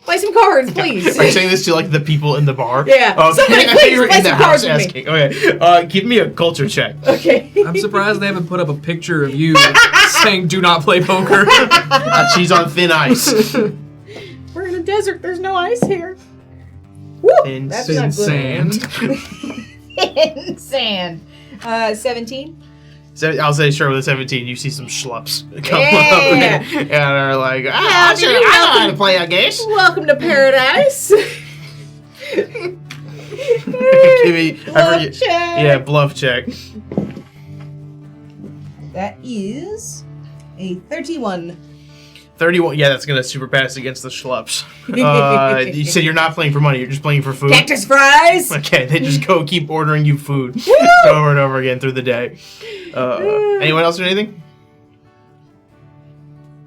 Speaker 3: play some cards, please.
Speaker 1: Are you saying this to like the people in the bar?
Speaker 3: Yeah. Somebody
Speaker 1: I
Speaker 3: please
Speaker 1: you were
Speaker 3: play
Speaker 1: in the
Speaker 3: some
Speaker 1: house
Speaker 3: cards with me.
Speaker 1: asking. Okay. Give me a culture check.
Speaker 3: Okay.
Speaker 6: I'm surprised they haven't put up a picture of you saying do not play poker.
Speaker 1: She's on thin ice.
Speaker 3: We're in a desert. There's no ice here. Woo!
Speaker 1: Thin
Speaker 3: That's
Speaker 6: Thin
Speaker 3: not good.
Speaker 6: sand.
Speaker 3: Thin sand. 17.
Speaker 1: So I'll say sure with a 17, you see some schlups come
Speaker 3: Yeah.
Speaker 1: up and are like,
Speaker 3: Yeah,
Speaker 1: sure,
Speaker 3: dude,
Speaker 1: I know how
Speaker 3: welcome.
Speaker 1: to play, I guess.
Speaker 3: Welcome to paradise.
Speaker 1: Give me,
Speaker 3: Bluff check.
Speaker 1: yeah, bluff check.
Speaker 3: That is a 31.
Speaker 1: 31, yeah, that's gonna super pass against the schlups. You said you're not playing for money, you're just playing for food.
Speaker 3: Cactus fries.
Speaker 1: Okay, they just go keep ordering you food over and over again through the day. Anyone else do anything?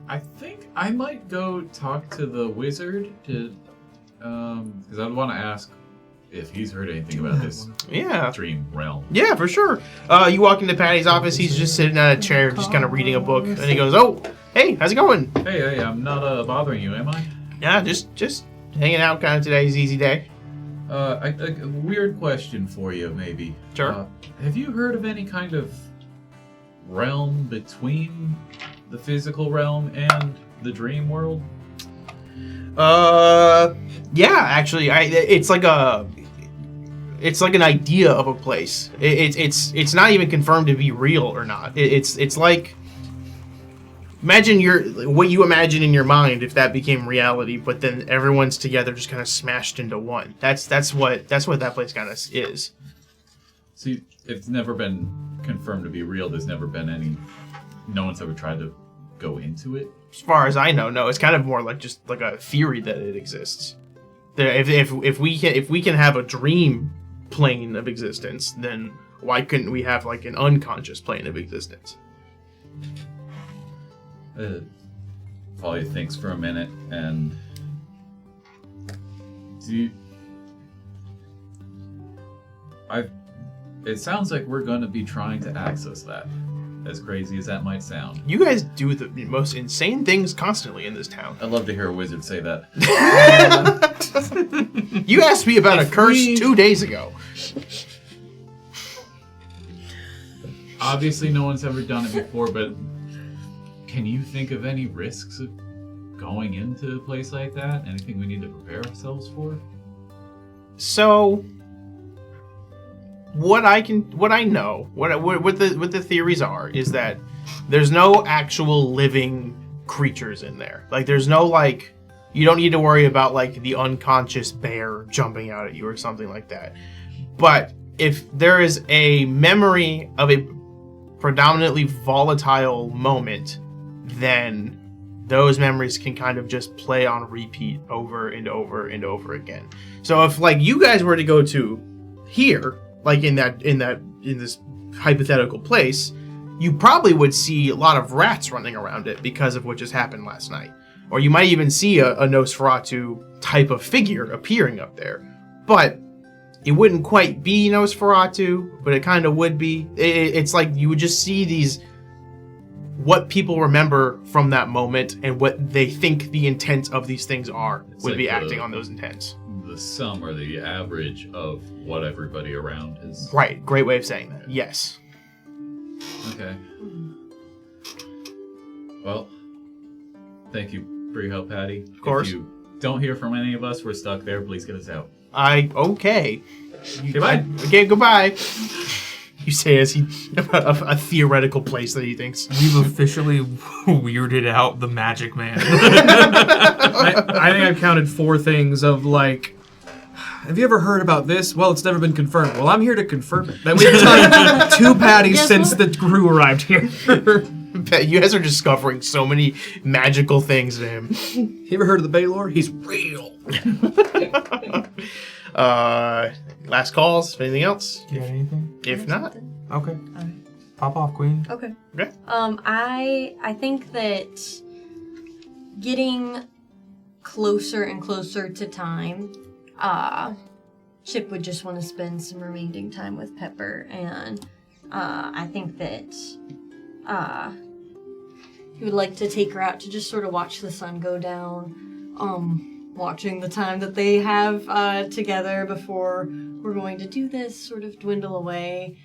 Speaker 5: I think I might go talk to the wizard to, because I'd want to ask if he's heard anything about this
Speaker 1: Yeah.
Speaker 5: dream realm.
Speaker 1: Yeah, for sure. You walk into Patty's office, he's just sitting at a chair, just kind of reading a book, and he goes, oh, hey, how's it going?
Speaker 5: Hey, I'm not bothering you, am I?
Speaker 1: Yeah, just hanging out kind of today's easy day.
Speaker 5: A weird question for you, maybe.
Speaker 1: Sure.
Speaker 5: Have you heard of any kind of realm between the physical realm and the dream world?
Speaker 1: Yeah, actually, it's like an idea of a place. It's not even confirmed to be real or not. It's like, imagine what you imagine in your mind if that became reality, but then everyone's together, just kind of smashed into one. That's what that place kind of is.
Speaker 5: So it's never been confirmed to be real. There's never been no one's ever tried to go into it.
Speaker 1: As far as I know, no. It's kind of more like just like a theory that it exists. If we can have a dream plane of existence, then why couldn't we have like an unconscious plane of existence?
Speaker 5: Polly thinks for a minute, and it sounds like we're going to be trying to access that, as crazy as that might sound.
Speaker 1: You guys do the most insane things constantly in this town.
Speaker 5: I'd love to hear a wizard say that.
Speaker 1: You asked me about a curse 2 days ago.
Speaker 5: Obviously, no one's ever done it before, but can you think of any risks of going into a place like that? Anything we need to prepare ourselves for?
Speaker 1: So, what I know, what the theories are, is that there's no actual living creatures in there. Like, there's no, like, you don't need to worry about, like, the unconscious bear jumping out at you or something like that. But if there is a memory of a predominantly volatile moment, then those memories can kind of just play on repeat over and over and over again. So if, like, you guys were to go to here, like in this hypothetical place, you probably would see a lot of rats running around it because of what just happened last night. Or you might even see a Nosferatu type of figure appearing up there. But it wouldn't quite be Nosferatu, but it kind of would be. It's like you would just see these, what people remember from that moment and what they think the intent of these things are would
Speaker 5: like
Speaker 1: be acting on those intents.
Speaker 5: The sum or the average of what everybody around is.
Speaker 1: Right, great way of saying that. Yes.
Speaker 5: Okay. Well, thank you for your help, Patty. Of
Speaker 1: course.
Speaker 5: If you don't hear from any of us, we're stuck there. Please get us out.
Speaker 1: Okay.
Speaker 5: Goodbye.
Speaker 1: Okay, goodbye. You say as he a theoretical place that he thinks.
Speaker 4: We've officially weirded out the magic man.
Speaker 6: I think I've counted 4 things of like, have you ever heard about this? Well, it's never been confirmed. Well, I'm here to confirm it. That we've done 2 patties since the crew arrived here.
Speaker 1: You guys are discovering so many magical things to him.
Speaker 6: You ever heard of the Baylor? He's real.
Speaker 1: Last calls. Anything else?
Speaker 4: Do you have anything?
Speaker 1: If not,
Speaker 4: Okay. Pop off, Queen.
Speaker 2: Okay.
Speaker 1: okay.
Speaker 2: I think that getting closer and closer to time, Chip would just want to spend some remaining time with Pepper, and I think that he would like to take her out to just sort of watch the sun go down, watching the time that they have together before we're going to do this sort of dwindle away.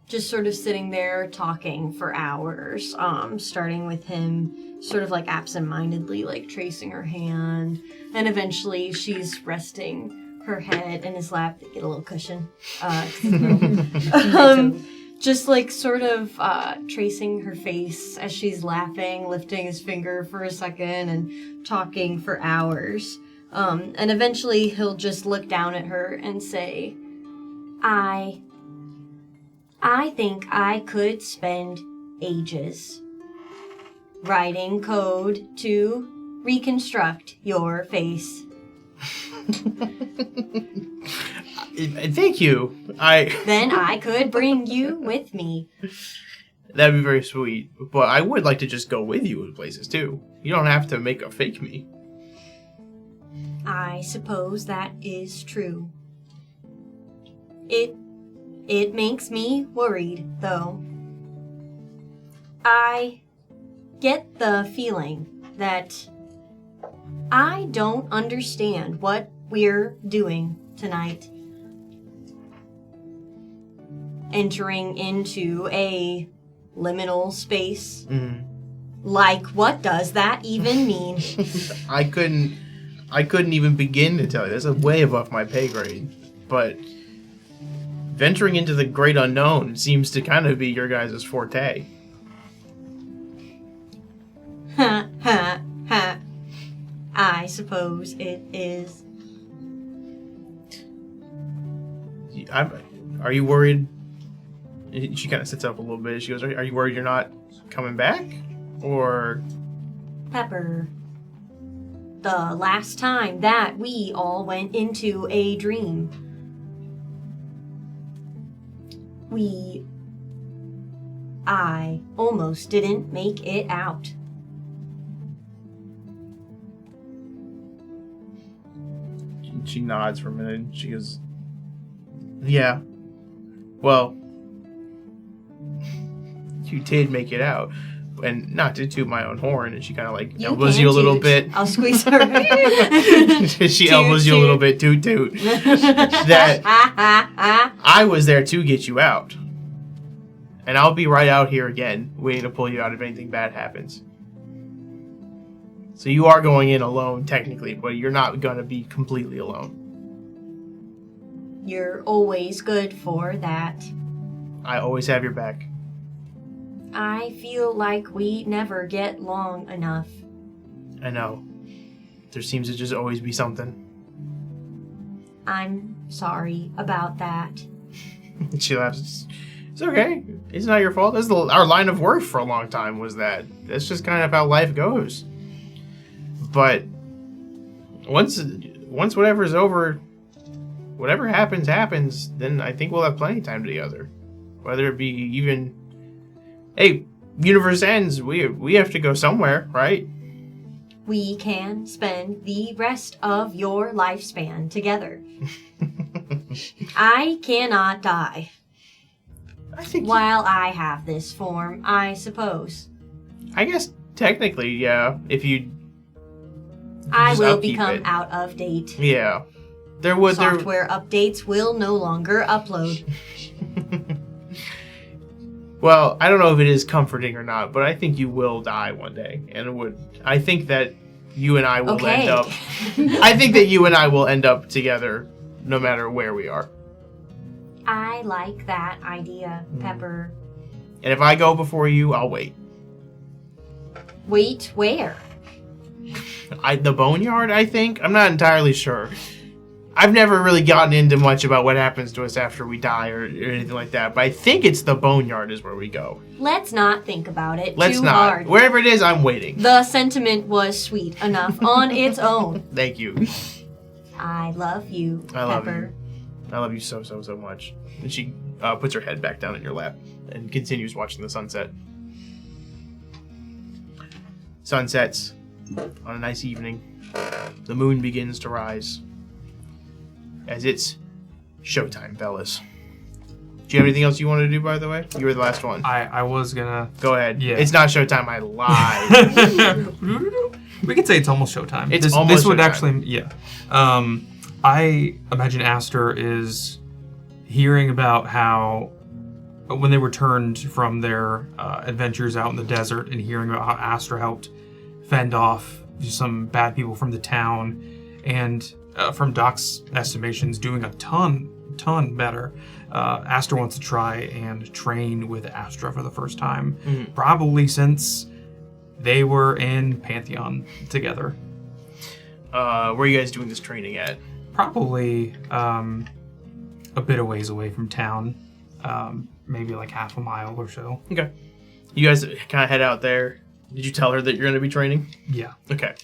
Speaker 2: Just sort of sitting there talking for hours, starting with him sort of like absentmindedly like tracing her hand, and eventually she's resting her head in his lap to get a little cushion. Just like sort of tracing her face as she's laughing, lifting his finger for a second and talking for hours. And eventually he'll just look down at her and say, I think I could spend ages writing code to reconstruct your face.
Speaker 1: Thank you.
Speaker 2: Then I could bring you with me.
Speaker 1: That'd be very sweet. But I would like to just go with you to places too. You don't have to make a fake me.
Speaker 2: I suppose that is true. It makes me worried, though. I get the feeling that I don't understand what we're doing tonight. Entering into a liminal space.
Speaker 1: Mm.
Speaker 2: Like, what does that even mean?
Speaker 1: I couldn't even begin to tell you. That's way above my pay grade. But venturing into the great unknown seems to kind of be your guys' forte.
Speaker 2: Ha, ha, ha. I suppose it is.
Speaker 1: Are you worried? She kind of sits up a little bit. She goes, are you worried you're not coming back? Or...
Speaker 2: Pepper. The last time that we all went into a dream, I almost didn't make it out.
Speaker 1: She nods for a minute and she goes, yeah. Well, you did make it out. And not to toot my own horn, and she kind of like elbows you a little bit.
Speaker 2: I'll squeeze her.
Speaker 1: She elbows you a little bit, toot toot. That I was there to get you out. And I'll be right out here again, waiting to pull you out if anything bad happens. So you are going in alone, technically, but you're not going to be completely alone.
Speaker 2: You're always good for that.
Speaker 1: I always have your back.
Speaker 2: I feel like we never get long enough.
Speaker 1: I know. There seems to just always be something.
Speaker 2: I'm sorry about that.
Speaker 1: She laughs. It's okay. It's not your fault. That's our line of work for a long time was that. That's just kind of how life goes. But once whatever's over, whatever happens, then I think we'll have plenty of time together. Whether it be even... Hey, universe ends. We have to go somewhere, right?
Speaker 2: We can spend the rest of your lifespan together. I cannot die.
Speaker 1: I think.
Speaker 2: While I have this form, I suppose.
Speaker 1: I guess technically, yeah. If you.
Speaker 2: I will
Speaker 1: upkeep
Speaker 2: become
Speaker 1: it.
Speaker 2: out of date.
Speaker 1: Yeah, there would
Speaker 2: Software updates will no longer upload.
Speaker 1: Well, I don't know if it is comforting or not, but I think you will die one day, and it would. I think that you and I will end up. I think that you and I will end up together, no matter where we are.
Speaker 2: I like that idea, Pepper.
Speaker 1: And if I go before you, I'll wait.
Speaker 2: Wait, where?
Speaker 1: The boneyard, I think. I'm not entirely sure. I've never really gotten into much about what happens to us after we die or anything like that, but I think it's the boneyard is where we go.
Speaker 2: Let's not think about it
Speaker 1: Let's
Speaker 2: too
Speaker 1: not.
Speaker 2: hard.
Speaker 1: Wherever it is, I'm waiting.
Speaker 2: The sentiment was sweet enough on its own.
Speaker 1: Thank you.
Speaker 2: I love you,
Speaker 1: I love
Speaker 2: Pepper.
Speaker 1: you. I love you so much. And she puts her head back down in your lap and continues watching the sunset. Sun sets on a nice evening. The moon begins to rise. As it's showtime, fellas. Do you have anything else you want to do, by the way? You were the last one.
Speaker 4: I was gonna.
Speaker 1: Go ahead.
Speaker 4: Yeah.
Speaker 1: It's not showtime, I lied.
Speaker 4: We could say it's almost showtime.
Speaker 1: It's
Speaker 4: this,
Speaker 1: almost
Speaker 4: this would
Speaker 1: showtime.
Speaker 4: actually, yeah. I imagine Aster is hearing about how when they returned from their adventures out in the desert and hearing about how Aster helped fend off some bad people from the town, and from Doc's estimations, doing a ton better. Aster wants to try and train with Astra for the first time, probably since they were in Pantheon together.
Speaker 1: Where are you guys doing this training at?
Speaker 4: Probably a bit of ways away from town, maybe like half a mile or so.
Speaker 1: Okay. You guys kind of head out there. Did you tell her that you're going to be training?
Speaker 4: Yeah.
Speaker 1: Okay.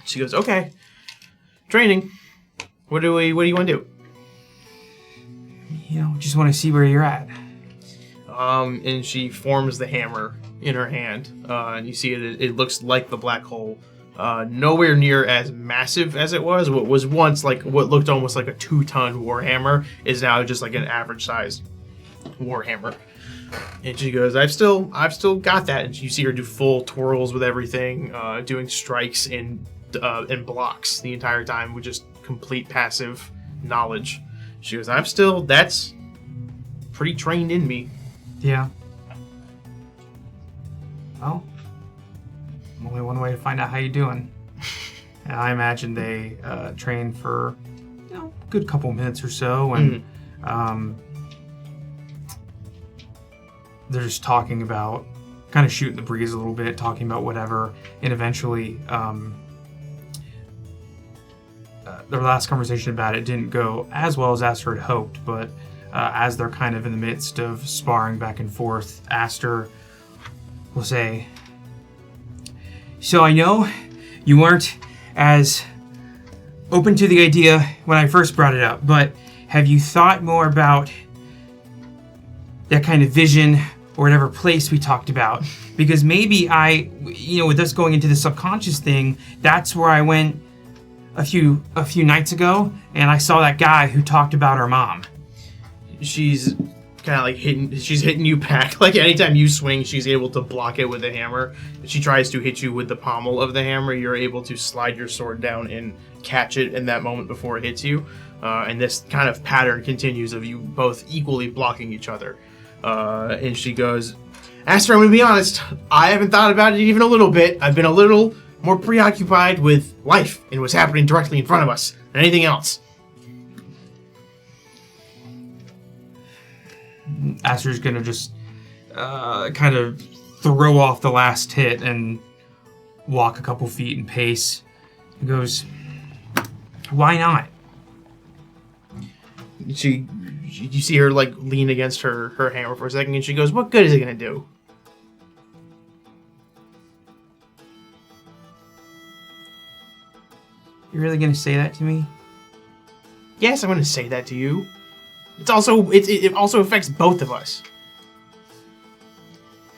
Speaker 1: She goes, okay. Training. What do you want to do?
Speaker 4: You know, just want to see where you're at.
Speaker 1: And she forms the hammer in her hand. And you see it looks like the black hole. Nowhere near as massive as it was. What was once like what looked almost like a 2-ton warhammer is now just like an average sized warhammer. And she goes, I've still got that. And you see her do full twirls with everything, doing strikes in blocks the entire time with just complete passive knowledge. She goes, that's pretty trained in me.
Speaker 4: Yeah. Well, only one way to find out how you're doing. And I imagine they train for a good couple minutes or so, and they're just talking about, kind of shooting the breeze a little bit, talking about whatever, and eventually their last conversation about it didn't go as well as Aster had hoped, but as they're kind of in the midst of sparring back and forth, Aster will say, so I know you weren't as open to the idea when I first brought it up, but have you thought more about that kind of vision or whatever place we talked about? Because maybe with us going into the subconscious thing, that's where I went a few nights ago, and I saw that guy who talked about our mom.
Speaker 1: She's kind of like hitting you back. Like anytime you swing, she's able to block it with a hammer. If she tries to hit you with the pommel of the hammer, you're able to slide your sword down and catch it in that moment before it hits you. And this kind of pattern continues of you both equally blocking each other. And she goes, Aster, I'm going to be honest, I haven't thought about it even a little bit. I've been a little more preoccupied with life and what's happening directly in front of us than anything else.
Speaker 4: Aster's going to just kind of throw off the last hit and walk a couple feet and pace. He goes, why not?
Speaker 1: You see her like lean against her hammer for a second, and she goes, what good is it going to do?
Speaker 4: You're really going to say that to me?
Speaker 1: Yes, I'm going to say that to you. It also affects both of us.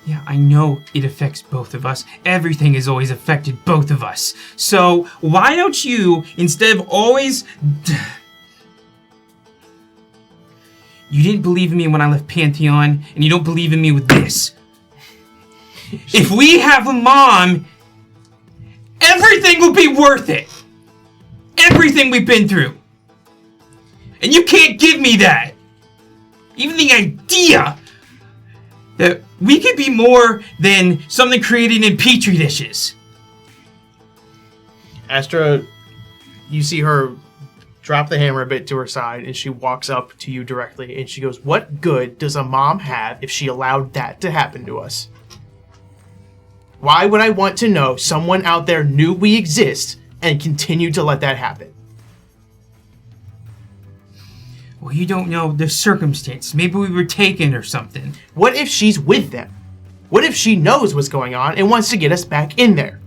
Speaker 4: Yeah, I know it affects both of us. Everything has always affected both of us. So why don't you, instead of always... You didn't believe in me when I left Pantheon, and you don't believe in me with this. If we have a mom, everything will be worth it. Everything we've been through. And you can't give me that. Even the idea that we could be more than something created in petri dishes.
Speaker 1: Astra, you see her drop the hammer a bit to her side, and she walks up to you directly, and she goes, what good does a mom have if she allowed that to happen to us? Why would I want to know someone out there knew we exist and continued to let that happen?
Speaker 4: Well, you don't know the circumstance. Maybe we were taken or something.
Speaker 1: What if she's with them? What if she knows what's going on and wants to get us back in there?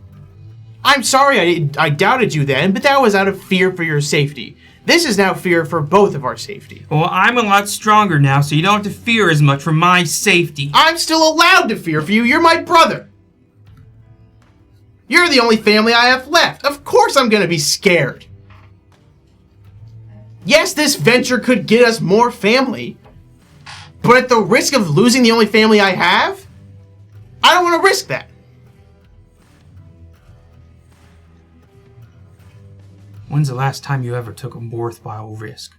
Speaker 1: I'm sorry I doubted you then, but that was out of fear for your safety. This is now fear for both of our safety.
Speaker 4: Well, I'm a lot stronger now, so you don't have to fear as much for my safety.
Speaker 1: I'm still allowed to fear for you. You're my brother. You're the only family I have left. Of course I'm going to be scared. Yes, this venture could get us more family, but at the risk of losing the only family I have, I don't want to risk that.
Speaker 4: When's the last time you ever took a worthwhile risk?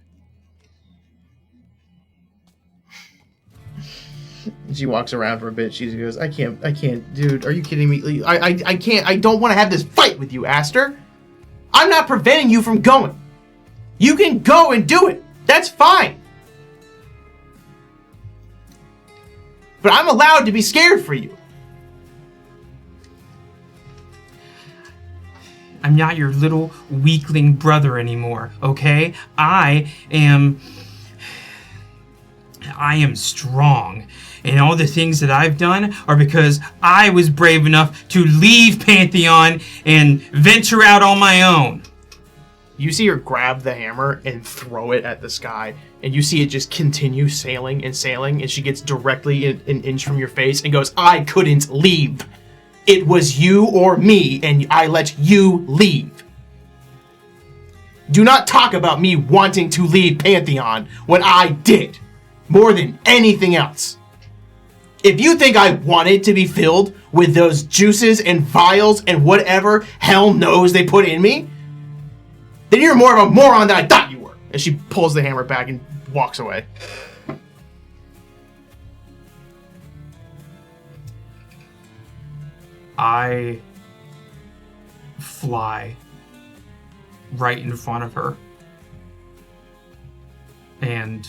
Speaker 1: She walks around for a bit. She goes, I can't, dude, are you kidding me? I can't, I don't want to have this fight with you, Aster. I'm not preventing you from going. You can go and do it. That's fine. But I'm allowed to be scared for you.
Speaker 4: I'm not your little weakling brother anymore, okay? I am strong. And all the things that I've done are because I was brave enough to leave Pantheon and venture out on my own.
Speaker 1: You see her grab the hammer and throw it at the sky, and you see it just continue sailing and sailing, and she gets directly an inch from your face and goes, I couldn't leave. It was you or me, and I let you leave. Do not talk about me wanting to leave Pantheon when I did, more than anything else. If you think I wanted to be filled with those juices and vials and whatever hell knows they put in me, then you're more of a moron than I thought you were. And she pulls the hammer back and walks away.
Speaker 4: I fly right in front of her. And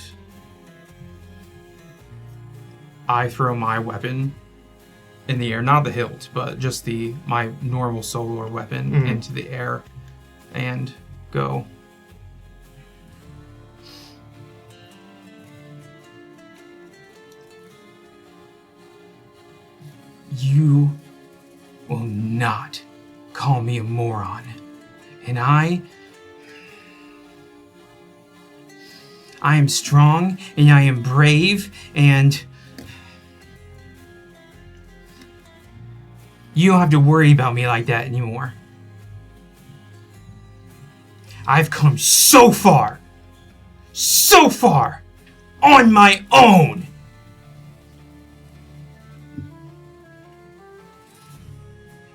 Speaker 4: I throw my weapon in the air, not the hilt, but just my normal solar weapon into the air and go. You will not call me a moron. And I am strong and I am brave, and you don't have to worry about me like that anymore. I've come so far on my own.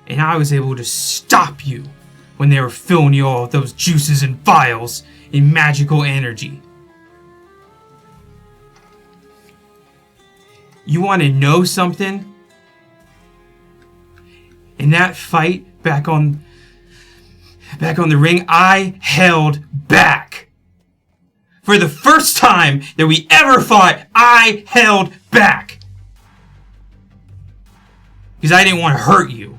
Speaker 4: And I was able to stop you when they were filling you all with those juices and vials and magical energy. You want to know something? In that fight back on the ring, I held back. For the first time that we ever fought, I held back. Because I didn't want to hurt you.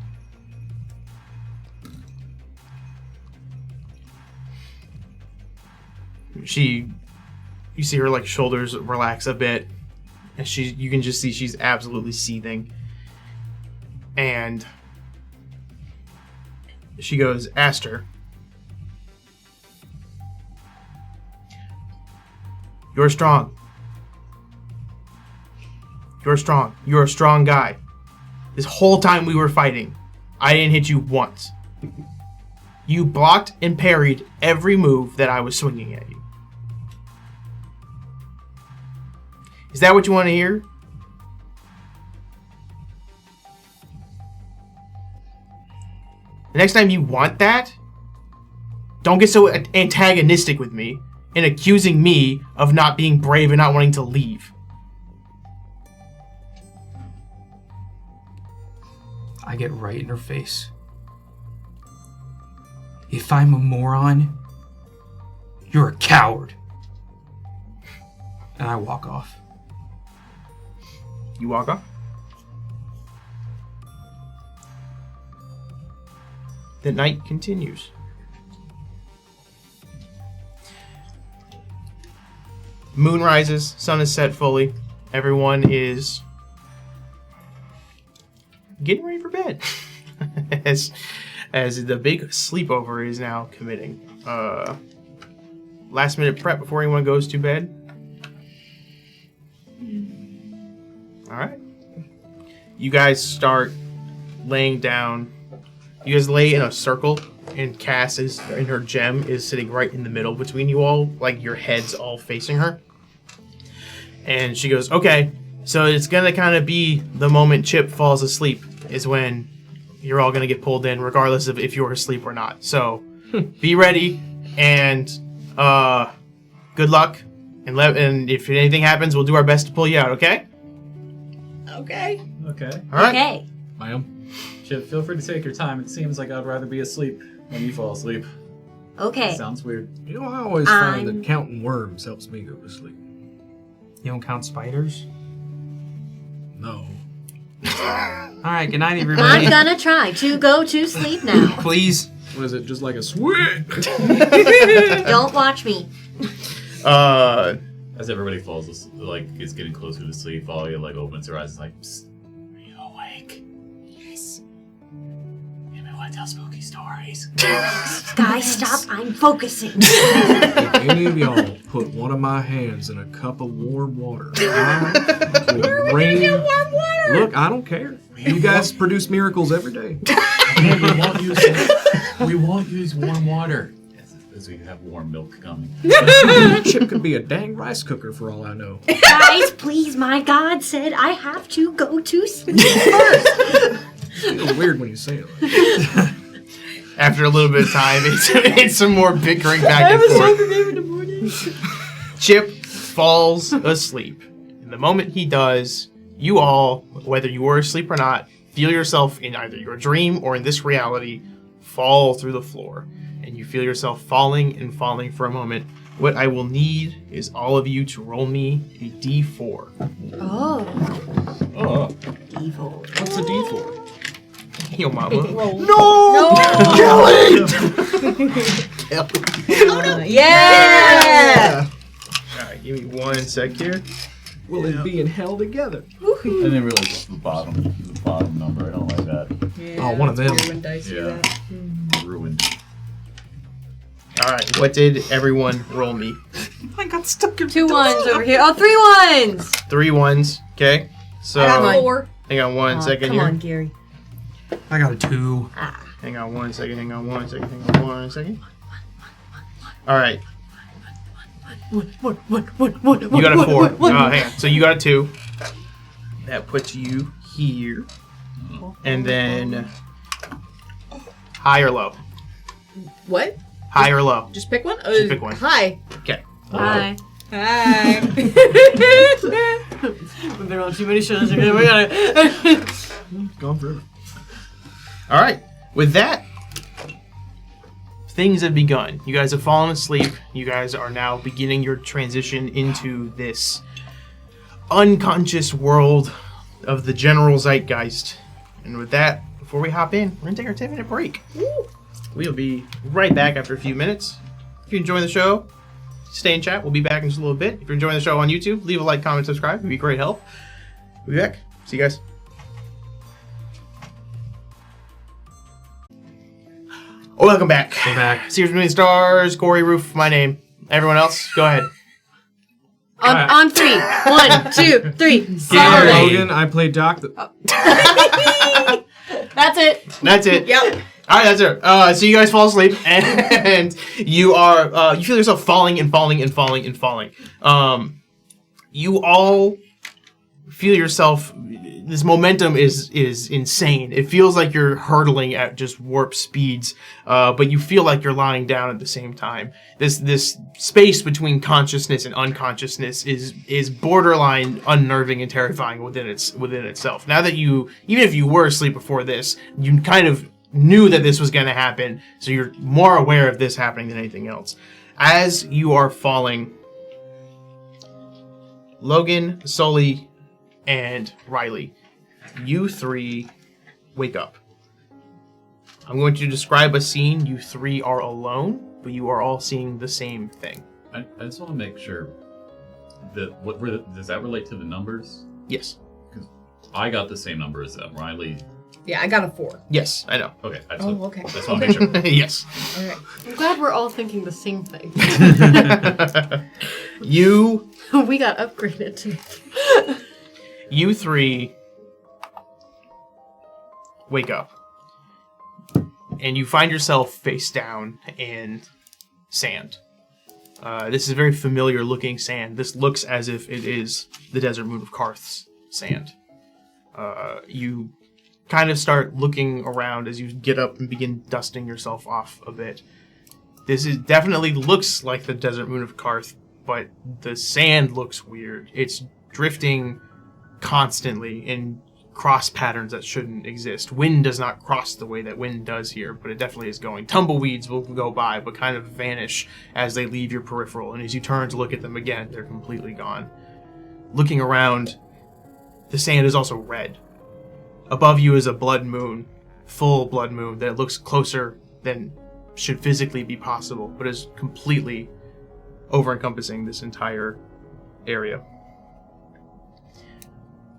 Speaker 1: You see her shoulders relax a bit, and you can just see she's absolutely seething. And she goes, Aster, you're strong. You're strong. You're a strong guy. This whole time we were fighting, I didn't hit you once. You blocked and parried every move that I was swinging at you. Is that what you want to hear? The next time you want that, don't get so antagonistic with me and accusing me of not being brave and not wanting to leave.
Speaker 4: I get right in her face. If I'm a moron, you're a coward. And I walk off.
Speaker 1: You walk off? The night continues. Moon rises, sun is set fully. Everyone is getting ready for bed. as the big sleepover is now committing. Last minute prep before anyone goes to bed. Alright. You guys start laying down. You guys lay in a circle, and Cass is, and her gem is sitting right in the middle between you all, like your heads all facing her. And she goes, okay, so it's gonna kind of be the moment Chip falls asleep is when you're all gonna get pulled in, regardless of if you're asleep or not. So be ready, and good luck, and if anything happens, we'll do our best to pull you out, okay?
Speaker 3: Okay.
Speaker 5: Okay.
Speaker 1: All right.
Speaker 2: Okay.
Speaker 6: Ma'am.
Speaker 5: Chip, feel free to take your time. It seems like I'd rather be asleep when you fall asleep.
Speaker 2: Okay.
Speaker 5: Sounds weird.
Speaker 6: You know, I always find
Speaker 2: I'm-
Speaker 6: that counting worms helps me go to sleep.
Speaker 4: You don't count spiders?
Speaker 6: No.
Speaker 4: Alright, good night,
Speaker 2: I'm
Speaker 4: everybody.
Speaker 2: gonna try to go to sleep now.
Speaker 4: Please.
Speaker 6: What is it, just like a sweat?
Speaker 2: Don't watch me.
Speaker 5: As everybody falls asleep, like is getting closer to sleep, Valia like opens her eyes and is like, psst, are you awake?
Speaker 2: Yes.
Speaker 5: Maybe want to tell spooky stories.
Speaker 2: Guys, stop. I'm focusing.
Speaker 6: If any of y'all put one of my hands in a cup of warm water, I will rain. Look, I don't care. You guys produce miracles every day.
Speaker 5: We won't use warm water. As we have warm milk coming.
Speaker 6: Chip could be a dang rice cooker for all I know.
Speaker 2: Guys, please, my God said I have to go to sleep first.
Speaker 6: It's a little weird when you say it. Like
Speaker 1: After a little bit of time, it's some more bickering back and forth. Chip falls asleep. And the moment he does, you all, whether you were asleep or not, feel yourself in either your dream or in this reality fall through the floor. And you feel yourself falling and falling for a moment. What I will need is all of you to roll me a d4.
Speaker 2: Oh.
Speaker 5: Oh.
Speaker 6: what's a D4?
Speaker 1: Yo, mama.
Speaker 2: No! Yeah!
Speaker 1: Alright, give me 1 sec here.
Speaker 6: Will it be in hell together?
Speaker 5: I didn't realize it's the bottom number. I don't like that.
Speaker 3: Yeah,
Speaker 6: Oh, one of
Speaker 3: that's
Speaker 6: them.
Speaker 3: weird when dice do
Speaker 5: Yeah.
Speaker 3: that.
Speaker 5: Ruined.
Speaker 1: Alright, what did everyone roll me?
Speaker 4: I got stuck in
Speaker 2: 2 ones over here. Oh, 3 ones!
Speaker 1: 3 1s, okay? So,
Speaker 3: I got 4.
Speaker 1: hang on 1 second
Speaker 2: Come
Speaker 1: here.
Speaker 2: on, Gary.
Speaker 4: I got a 2.
Speaker 1: Hang on 1 second, hang on 1 second, hang on 1 second. Alright.
Speaker 2: What?
Speaker 1: You got a 4. Hang on. So you got a 2. That puts you here. And then high or low?
Speaker 3: What?
Speaker 1: High or low?
Speaker 3: Just pick one?
Speaker 1: Just pick one.
Speaker 3: Hi.
Speaker 1: Okay.
Speaker 2: Hi.
Speaker 3: Hi.
Speaker 2: We've been on too many shows. We gotta.
Speaker 6: Gone forever.
Speaker 1: Alright. With that, things have begun. You guys have fallen asleep. You guys are now beginning your transition into this unconscious world of the general zeitgeist. And with that, before we hop in, we're going to take our 10-minute break. We'll be right back after a few minutes. If you're enjoying the show, stay in chat. We'll be back in just a little bit. If you're enjoying the show on YouTube, leave a like, comment, subscribe. It would be great help. We'll be back. See you guys. Oh, welcome back.
Speaker 4: We're back.
Speaker 1: Sears Between the Stars, Corey Roof, my name. Everyone else, go ahead.
Speaker 2: On 3. 1, 2, 3.
Speaker 4: Gary.
Speaker 2: Sorry.
Speaker 6: Logan, I play Doc.
Speaker 2: That's it.
Speaker 1: That's it.
Speaker 3: Yep.
Speaker 1: All right, that's it. So you guys fall asleep, and you are you feel yourself falling and falling and falling and falling. You all feel yourself. This momentum is insane. It feels like you're hurtling at just warp speeds, but you feel like you're lying down at the same time. This space between consciousness and unconsciousness is borderline unnerving and terrifying within itself. Now that even if you were asleep before this, you kind of knew that this was going to happen, so you're more aware of this happening than anything else. As you are falling, Logan, Sully, and Riley, you three wake up. I'm going to describe a scene. You three are alone, but you are all seeing the same thing.
Speaker 5: I just want to make sure. does that relate to the numbers?
Speaker 1: Yes.
Speaker 5: I got the same number as them. Riley.
Speaker 3: Yeah, I got a 4.
Speaker 1: Yes, I know.
Speaker 5: Okay.
Speaker 3: Okay.
Speaker 5: I just want to make sure.
Speaker 1: Yes.
Speaker 3: All right.
Speaker 2: I'm glad we're all thinking the same thing.
Speaker 1: You
Speaker 2: We got upgraded to.
Speaker 1: You three wake up, and you find yourself face down in sand. This is very familiar looking sand. This looks as if it is the Desert Moon of Karth's sand. You kind of start looking around as you get up and begin dusting yourself off a bit. This is definitely looks like the Desert Moon of Karth, but the sand looks weird. It's drifting constantly in cross patterns that shouldn't exist. Wind does not cross the way that wind does here, but it definitely is going. Tumbleweeds will go by, but kind of vanish as they leave your peripheral, and as you turn to look at them again, they're completely gone. Looking around, the sand is also red. Above you is a blood moon, full blood moon, that looks closer than should physically be possible, but is completely over-encompassing this entire area.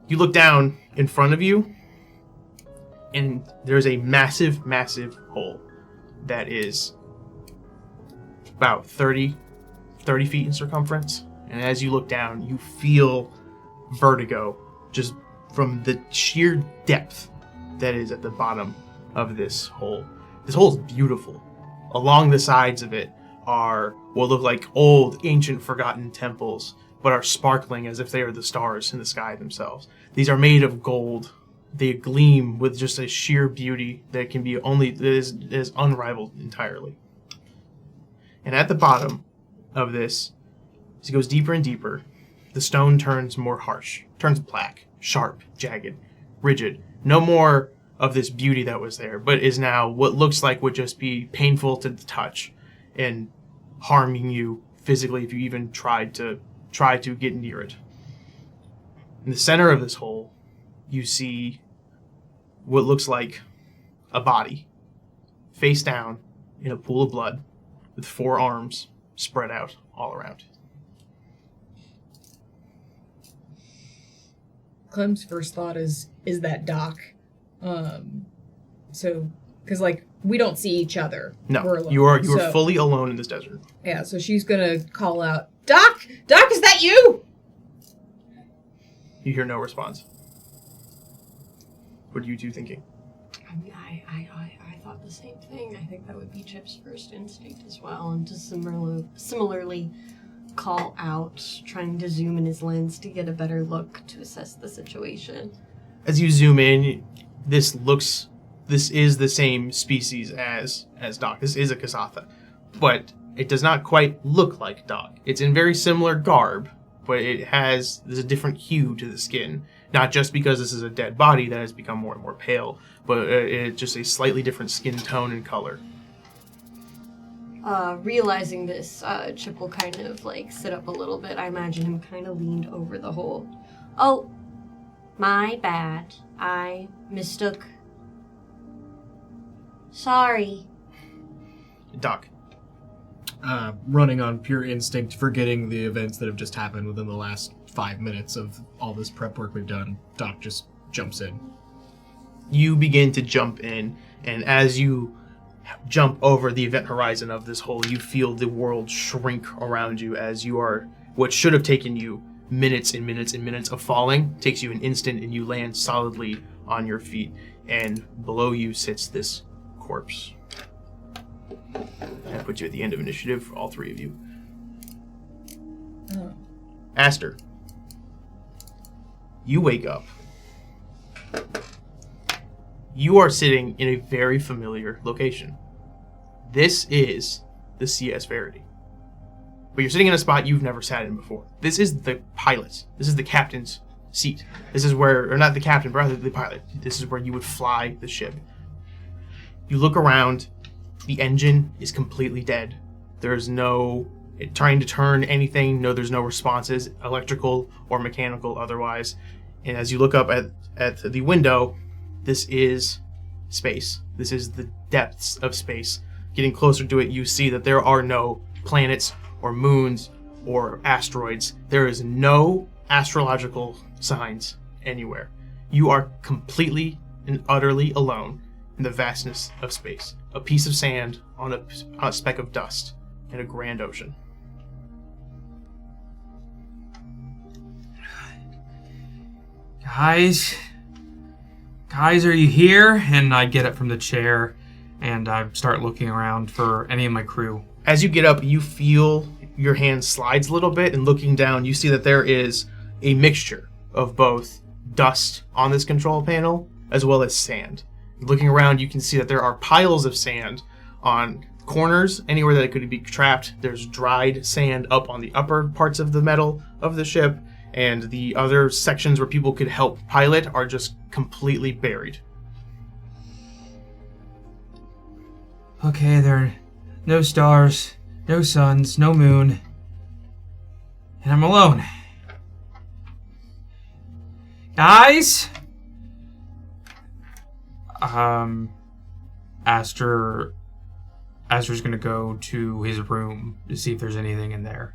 Speaker 1: You look down in front of you, and there's a massive, massive hole that is about 30 feet in circumference. And as you look down, you feel vertigo just from the sheer depth that is at the bottom of this hole. This hole is beautiful. Along the sides of it are what look like old, ancient, forgotten temples, but are sparkling as if they are the stars in the sky themselves. These are made of gold. They gleam with just a sheer beauty that can be that is unrivaled entirely. And at the bottom of this, as it goes deeper and deeper, the stone turns more harsh, turns black, sharp, jagged, rigid. No more of this beauty that was there, but is now what looks like would just be painful to the touch and harming you physically if you even try to get near it. In the center of this hole, you see what looks like a body, face down in a pool of blood, with 4 arms spread out all around.
Speaker 3: Clem's first thought is that Doc? Because we don't see each other.
Speaker 1: No,
Speaker 3: we're alone.
Speaker 1: you are fully alone in this desert.
Speaker 3: Yeah, so she's gonna call out, Doc, is that you?
Speaker 1: You hear no response. What are you two thinking?
Speaker 2: I mean, I thought the same thing. I think that would be Chip's first instinct as well, and to similarly call out, trying to zoom in his lens to get a better look to assess the situation.
Speaker 1: As you zoom in, this is the same species as Doc. This is a Kasatha, but it does not quite look like Doc. It's in very similar garb, but there's a different hue to the skin. Not just because this is a dead body that has become more and more pale, but it's just a slightly different skin tone and color.
Speaker 2: Realizing this, Chip will kind of sit up a little bit. I imagine him kind of leaned over the hole. Oh, my bad. I mistook. Sorry.
Speaker 1: Doc.
Speaker 6: Running on pure instinct, forgetting the events that have just happened within the last 5 minutes of all this prep work we've done, Doc just jumps in.
Speaker 1: You begin to jump in, and as you jump over the event horizon of this hole, you feel the world shrink around you as you are, what should have taken you minutes and minutes and minutes of falling, takes you an instant, and you land solidly on your feet, and below you sits this corpse. That puts you at the end of initiative for all 3 of you.
Speaker 3: Oh.
Speaker 1: Aster, you wake up. You are sitting in a very familiar location. This is the CS Verity. But you're sitting in a spot you've never sat in before. This is the pilot. This is the captain's seat. This is where, or not the captain, but rather the pilot. This is where you would fly the ship. You look around. The engine is completely dead. There's no trying to turn anything. No, there's no responses, electrical or mechanical otherwise. And as you look up at the window, this is space. This is the depths of space. Getting closer to it, you see that there are no planets or moons or asteroids. There is no astrological signs anywhere. You are completely and utterly alone in the vastness of space. A piece of sand on a speck of dust in a grand ocean.
Speaker 4: Guys, are you here? And I get up from the chair and I start looking around for any of my crew.
Speaker 1: As you get up, you feel your hand slides a little bit, and looking down, you see that there is a mixture of both dust on this control panel as well as sand. Looking around, you can see that there are piles of sand on corners, anywhere that it could be trapped. There's dried sand up on the upper parts of the metal of the ship, and the other sections where people could help pilot are just completely buried.
Speaker 4: Okay, there are no stars, no suns, no moon, and I'm alone. Guys? Aster's gonna go to his room to see if there's anything in there.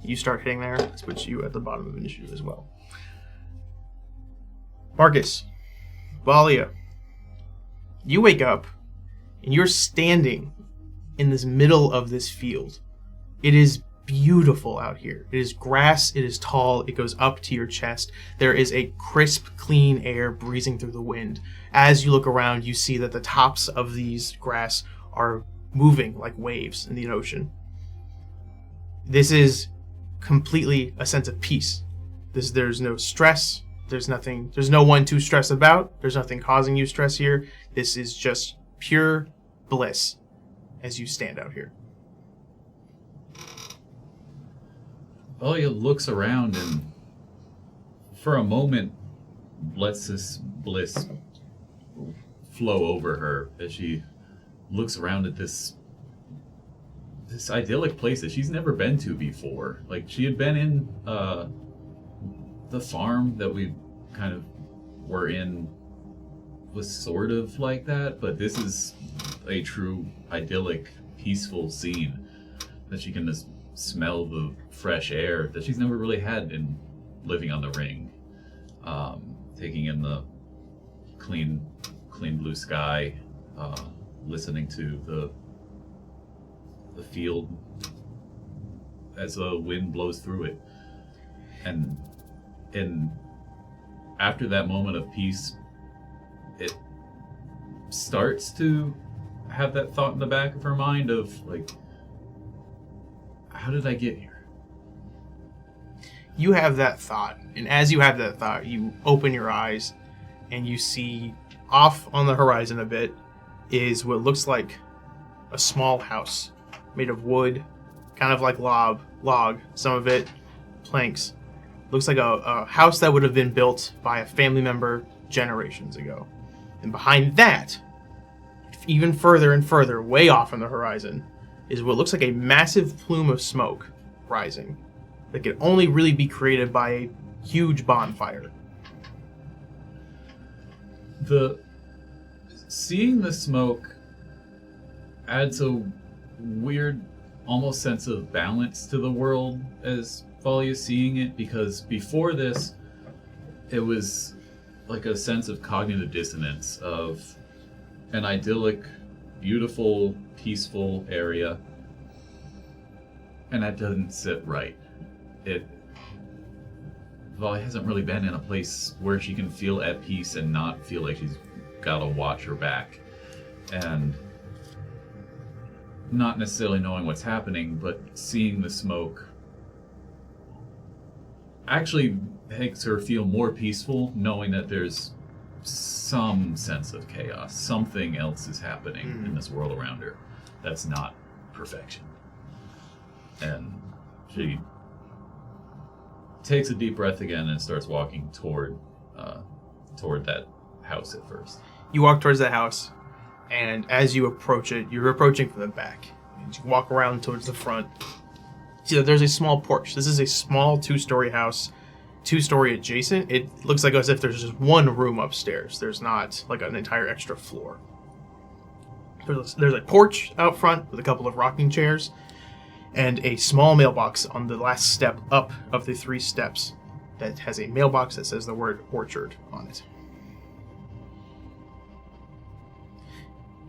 Speaker 1: You start hitting there. This puts you at the bottom of initiative as well. Marcus, Valia, you wake up and you're standing in this middle of this field. It is beautiful out here. It is grass, it is tall, it goes up to your chest. There is a crisp, clean air breezing through the wind. As you look around, you see that the tops of these grass are moving like waves in the ocean. This is completely a sense of peace. There's no stress, there's no one to stress about, there's nothing causing you stress here. This is just pure bliss as you stand out here.
Speaker 5: Valia looks around and for a moment lets this bliss flow over her as she looks around at this idyllic place that she's never been to before. Like, she had been in the farm that we kind of were in was sort of like that, but this is a true idyllic, peaceful scene that she can just smell the fresh air that she's never really had in living on the ring. Taking in the clean blue sky, listening to the field as the wind blows through it. And after that moment of peace, it starts to have that thought in the back of her mind of, like, how did I get here?
Speaker 1: You have that thought, and as you have that thought, you open your eyes and you see off on the horizon a bit is what looks like a small house made of wood, kind of like log, some of it planks. Looks like a house that would have been built by a family member generations ago. And behind that, even further and further, way off on the horizon, is what looks like a massive plume of smoke rising that can only really be created by a huge bonfire.
Speaker 5: Seeing the smoke adds a weird, almost sense of balance to the world as Valia's seeing it, because before this, it was like a sense of cognitive dissonance of an idyllic, beautiful, peaceful area, and that doesn't sit right. Valia hasn't really been in a place where she can feel at peace and not feel like she's got to watch her back. And not necessarily knowing what's happening, but seeing the smoke actually makes her feel more peaceful, knowing that there's some sense of chaos. Something else is happening in this world around her that's not perfection. And she takes a deep breath again and starts walking toward that house at first.
Speaker 1: You walk towards that house, and as you approach it, you're approaching from the back. And you walk around towards the front. See that there's a small porch. This is a small 2-story house, 2-story adjacent. It looks like as if there's just one room upstairs. There's not like an entire extra floor. There's a porch out front with a couple of rocking chairs. and a small mailbox on the last step up of the 3 steps that has a mailbox that says the word orchard on it.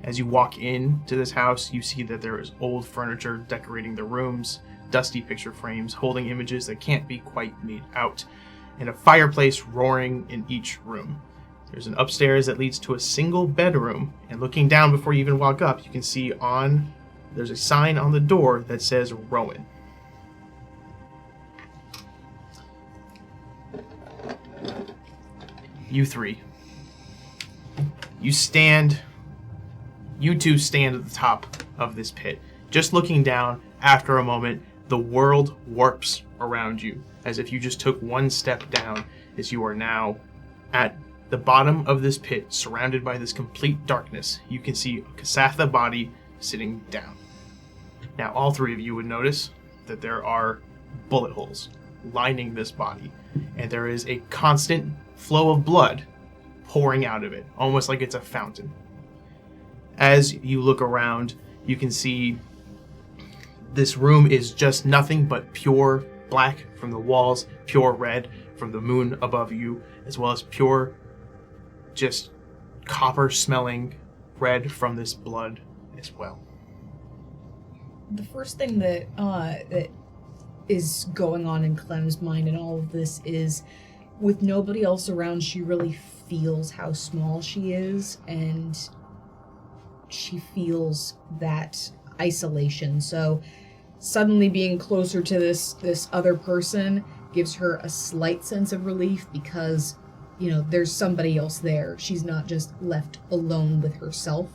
Speaker 1: As you walk into this house, you see that there is old furniture decorating the rooms, dusty picture frames holding images that can't be quite made out, and a fireplace roaring in each room. There's an upstairs that leads to a single bedroom, and looking down before you even walk up, you can see there's a sign on the door that says Rowan. You 3. You 2 stand at the top of this pit. Just looking down, after a moment, the world warps around you, as if you just took one step down, as you are now at the bottom of this pit, surrounded by this complete darkness. You can see a Kasatha body sitting down. Now, all 3 of you would notice that there are bullet holes lining this body, and there is a constant flow of blood pouring out of it, almost like it's a fountain. As you look around, you can see this room is just nothing but pure black from the walls, pure red from the moon above you, as well as pure, just copper-smelling red from this blood as well.
Speaker 3: The first thing that is going on in Clem's mind in all of this is, with nobody else around, she really feels how small she is, and she feels that isolation. So suddenly being closer to this other person gives her a slight sense of relief, because, there's somebody else there. She's not just left alone with herself.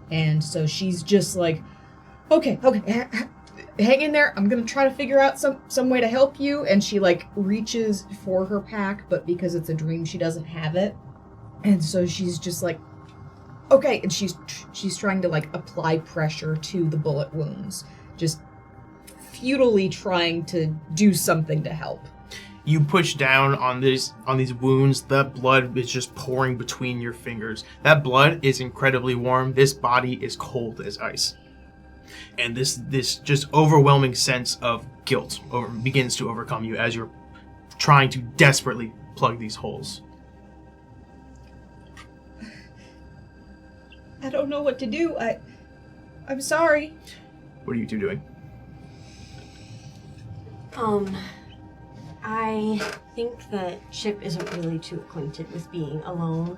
Speaker 3: And so she's just like, okay, hang in there. I'm gonna try to figure out some way to help you. And she reaches for her pack, but because it's a dream, she doesn't have it. And so she's just like, okay, and she's trying to apply pressure to the bullet wounds, just futilely trying to do something to help.
Speaker 1: You push down on these wounds. The blood is just pouring between your fingers. That blood is incredibly warm. This body is cold as ice. And this just overwhelming sense of guilt begins to overcome you as you're trying to desperately plug these holes.
Speaker 3: I don't know what to do. I'm sorry.
Speaker 1: What are you 2 doing?
Speaker 2: I think that Chip isn't really too acquainted with being alone.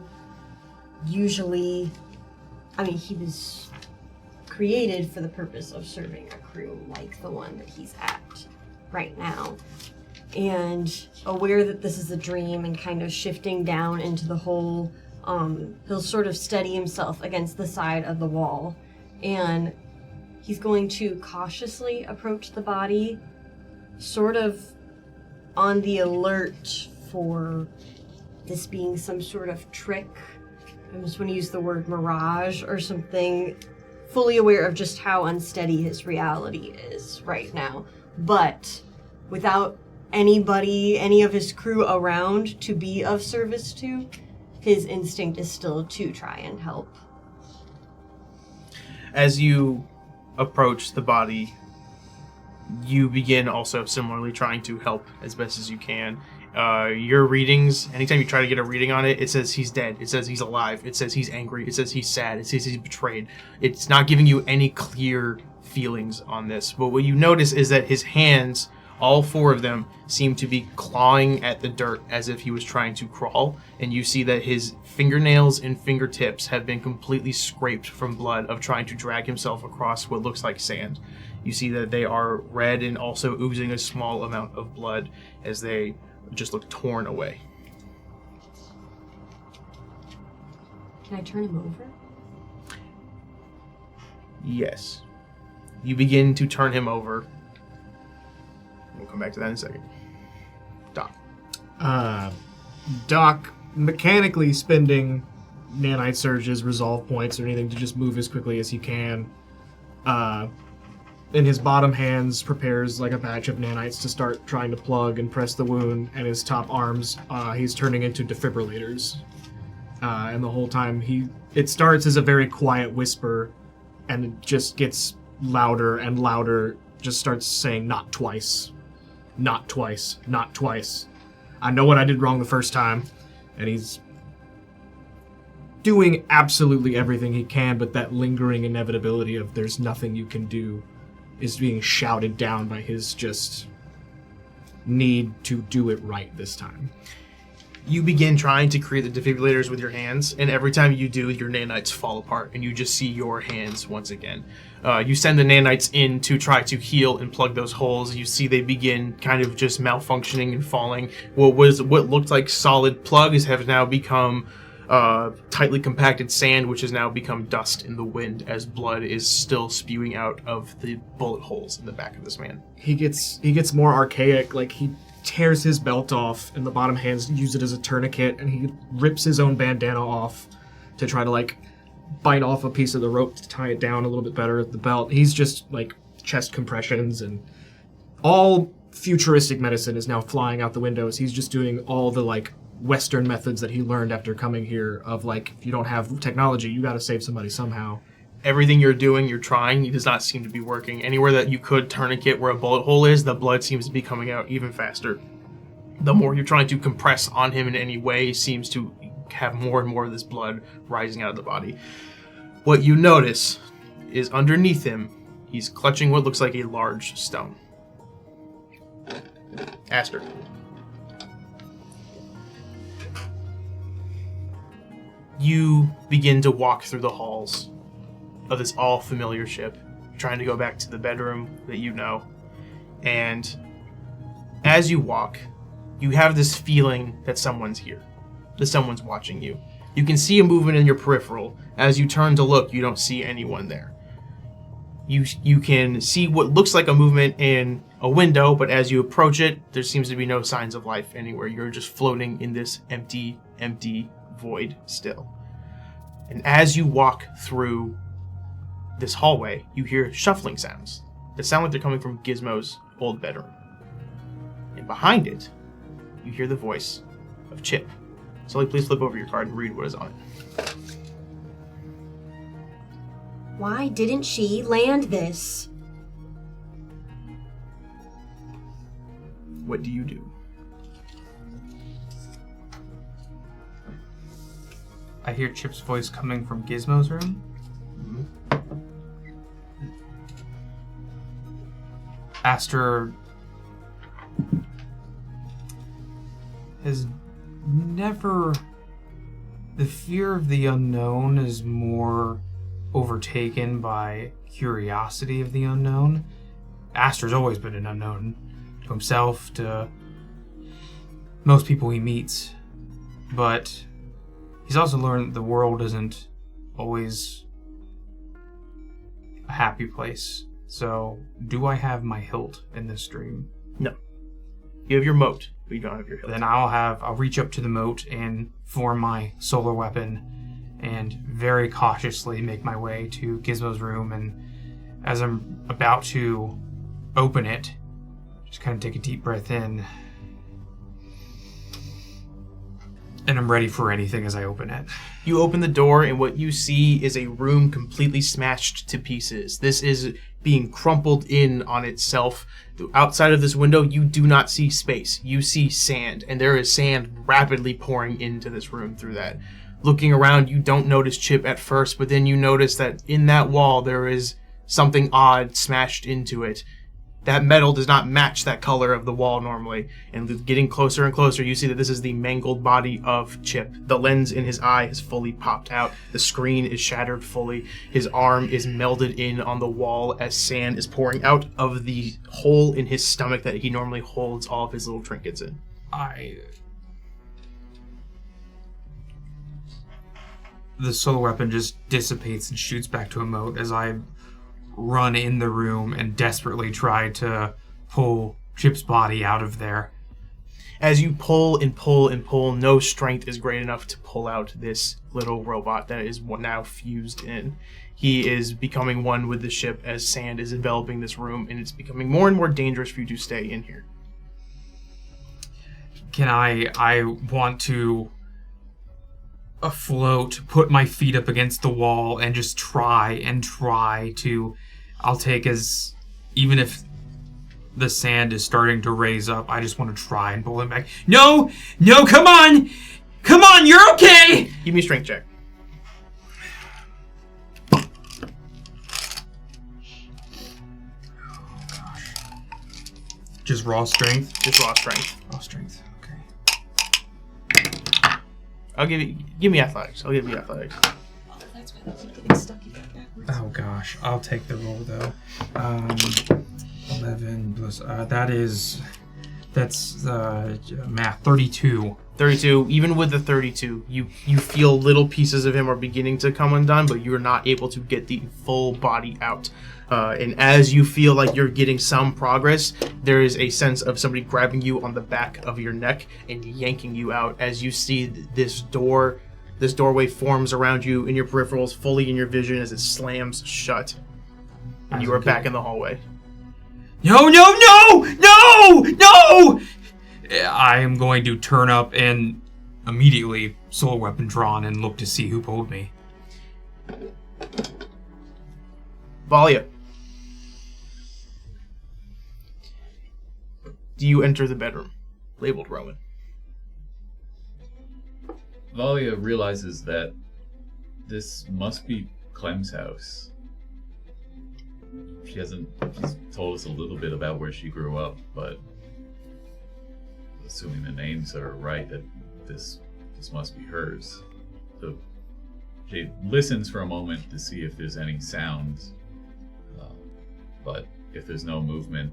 Speaker 2: Usually, he was created for the purpose of serving a crew like the one that he's at right now. And aware that this is a dream and kind of shifting down into the hole, he'll sort of steady himself against the side of the wall, and he's going to cautiously approach the body, sort of on the alert for this being some sort of trick. I just want to use the word mirage or something, fully aware of just how unsteady his reality is right now. But without any of his crew around to be of service to, his instinct is still to try and help.
Speaker 1: As you approach the body, you begin also similarly trying to help as best as you can. Your readings, anytime you try to get a reading on it, it says he's dead, it says he's alive, it says he's angry, it says he's sad, it says he's betrayed. It's not giving you any clear feelings on this. But what you notice is that his hands, all 4 of them, seem to be clawing at the dirt as if he was trying to crawl, and you see that his fingernails and fingertips have been completely scraped from blood of trying to drag himself across what looks like sand. You see that they are red and also oozing a small amount of blood as they just look torn away.
Speaker 2: Can I turn him over?
Speaker 1: Yes. You begin to turn him over. We'll come back to that in a second. Doc.
Speaker 6: Doc, mechanically spending nanite surges, resolve points, or anything to just move as quickly as he can. In his bottom hands, prepares a batch of nanites to start trying to plug and press the wound, and his top arms, he's turning into defibrillators. And the whole time, it starts as a very quiet whisper, and it just gets louder and louder just starts saying, "Not twice. Not twice. Not twice. I know what I did wrong the first time." And he's doing absolutely everything he can, but that lingering inevitability of there's nothing you can do is being shouted down by his just need to do it right this time.
Speaker 1: You begin trying to create the defibrillators with your hands, and every time you do, your nanites fall apart, and you just see your hands once again. You send the nanites in to try to heal and plug those holes. You see they begin kind of just malfunctioning and falling. What looked like solid plugs have now become tightly compacted sand, which has now become dust in the wind as blood is still spewing out of the bullet holes in the back of this man.
Speaker 6: He gets more archaic, like he tears his belt off and the bottom hands use it as a tourniquet, and he rips his own bandana off to try to like bite off a piece of the rope to tie it down a little bit better at the belt. He's just like chest compressions, and all futuristic medicine is now flying out the windows. He's just doing all the like Western methods that he learned after coming here of like, if you don't have technology, you got to save somebody somehow.
Speaker 1: Everything you're doing, you're trying, it does not seem to be working. Anywhere that you could tourniquet where a bullet hole is, the blood seems to be coming out even faster. The more you're trying to compress on him in any way seems to have more and more of this blood rising out of the body. What you notice is underneath him, he's clutching what looks like a large stone. Aster. You begin to walk through the halls of this all-familiar ship, trying to go back to the bedroom that you know. And as you walk, you have this feeling that someone's here, that someone's watching you. You can see a movement in your peripheral. As you turn to look, you don't see anyone there. You can see what looks like a movement in a window, but as you approach it, there seems to be no signs of life anywhere. You're just floating in this empty void still. And as you walk through this hallway, you hear shuffling sounds that sound like they're coming from Gizmo's old bedroom. And behind it, you hear the voice of Chip. Sully, please flip over your card and read what is on it.
Speaker 2: Why didn't she land this?
Speaker 1: What do you do?
Speaker 4: I hear Chip's voice coming from Gizmo's room. Aster has never... The fear of the unknown is more overtaken by curiosity of the unknown. Aster's always been an unknown to himself, to most people he meets. But he's also learned that the world isn't always a happy place. So, do I have my hilt in this dream?
Speaker 1: No. You have your moat, but you don't have your hilt.
Speaker 4: Then I'll reach up to the moat and form my solar weapon and very cautiously make my way to Gizmo's room. And as I'm about to open it, just kind of take a deep breath in. And I'm ready for anything as I open it.
Speaker 1: You open the door, and what you see is a room completely smashed to pieces. This is being crumpled in on itself. Outside of this window, you do not see space. You see sand, and there is sand rapidly pouring into this room through that. Looking around, you don't notice Chip at first, but then you notice that in that wall there is something odd smashed into it. That metal does not match that color of the wall normally. And getting closer and closer, you see that this is the mangled body of Chip. The lens in his eye has fully popped out. The screen is shattered fully. His arm is melded in on the wall as sand is pouring out of the hole in his stomach that he normally holds all of his little trinkets in.
Speaker 4: The solar weapon just dissipates and shoots back to a moat as I run in the room and desperately try to pull Chip's body out of there.
Speaker 1: As you pull and pull and pull, no strength is great enough to pull out this little robot that is now fused in. He is becoming one with the ship as sand is enveloping this room, and it's becoming more and more dangerous for you to stay in here.
Speaker 4: I want to afloat, put my feet up against the wall, and just try to... I'll take as... Even if the sand is starting to raise up. I just want to try and pull him back. No, come on, you're okay.
Speaker 1: Give me a strength check.
Speaker 4: Just raw strength.
Speaker 1: Just raw strength.
Speaker 4: Raw strength. Okay.
Speaker 1: Give me athletics. I'll give you athletics.
Speaker 3: That's why that's getting stuck in backwards.
Speaker 4: Oh gosh, I'll take the roll though. 11 plus that's math. 32.
Speaker 1: 32. Even with the 32, you feel little pieces of him are beginning to come undone, but you are not able to get the full body out. And as you feel like you're getting some progress, there is a sense of somebody grabbing you on the back of your neck and yanking you out as you see this doorway forms around you in your peripherals, fully in your vision as it slams shut. And you are back in the hallway.
Speaker 4: No! I am going to turn up and immediately soul weapon drawn and look to see who pulled me.
Speaker 1: Valia. Do you enter the bedroom? Labeled Roman.
Speaker 5: Valia realizes that this must be Clem's house. She's told us a little bit about where she grew up, but assuming the names are right, that this must be hers. So she listens for a moment to see if there's any sounds, but if there's no movement,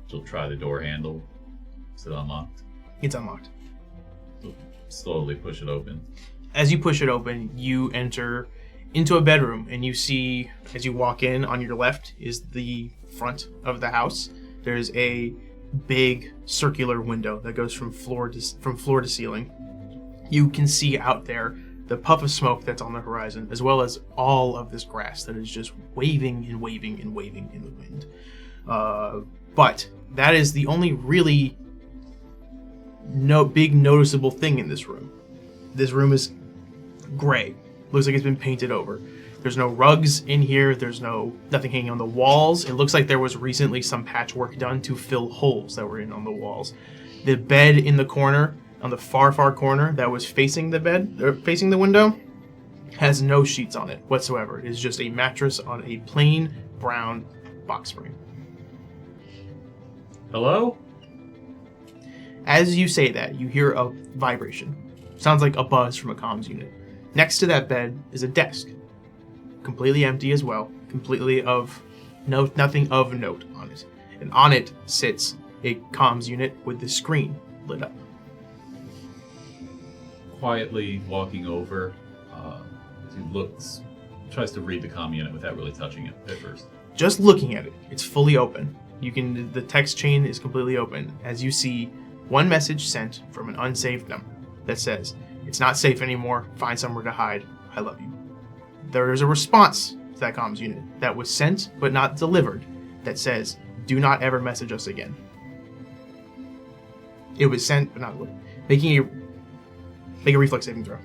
Speaker 5: she'll try the door handle. Is it unlocked?
Speaker 1: It's unlocked.
Speaker 5: She'll slowly push it open.
Speaker 1: As you push it open, you enter into a bedroom, and you see, as you walk in, on your left is the front of the house. There's a big circular window that goes from floor to ceiling. You can see out there the puff of smoke that's on the horizon, as well as all of this grass that is just waving and waving and waving in the wind. But that is the only really big noticeable thing in this room. This room is gray. Looks like it's been painted over. There's no rugs in here. There's nothing hanging on the walls. It looks like there was recently some patchwork done to fill holes that were on the walls. The bed in the corner, on the far corner that was facing the bed, or facing the window, has no sheets on it whatsoever. It is just a mattress on a plain brown box spring.
Speaker 5: Hello?
Speaker 1: As you say that, you hear a vibration. Sounds like a buzz from a comms unit. Next to that bed is a desk. Completely empty as well. Completely nothing of note on it. And on it sits a comms unit with the screen lit up.
Speaker 5: Quietly walking over, he tries to read the comm unit without really touching it at first.
Speaker 1: Just looking at it, it's fully open. The text chain is completely open as you see one message sent from an unsaved number that says, "It's not safe anymore. Find somewhere to hide. I love you." There is a response to that comms unit that was sent but not delivered that says, "Do not ever message us again." It was sent but not delivered. Make a reflex saving throw.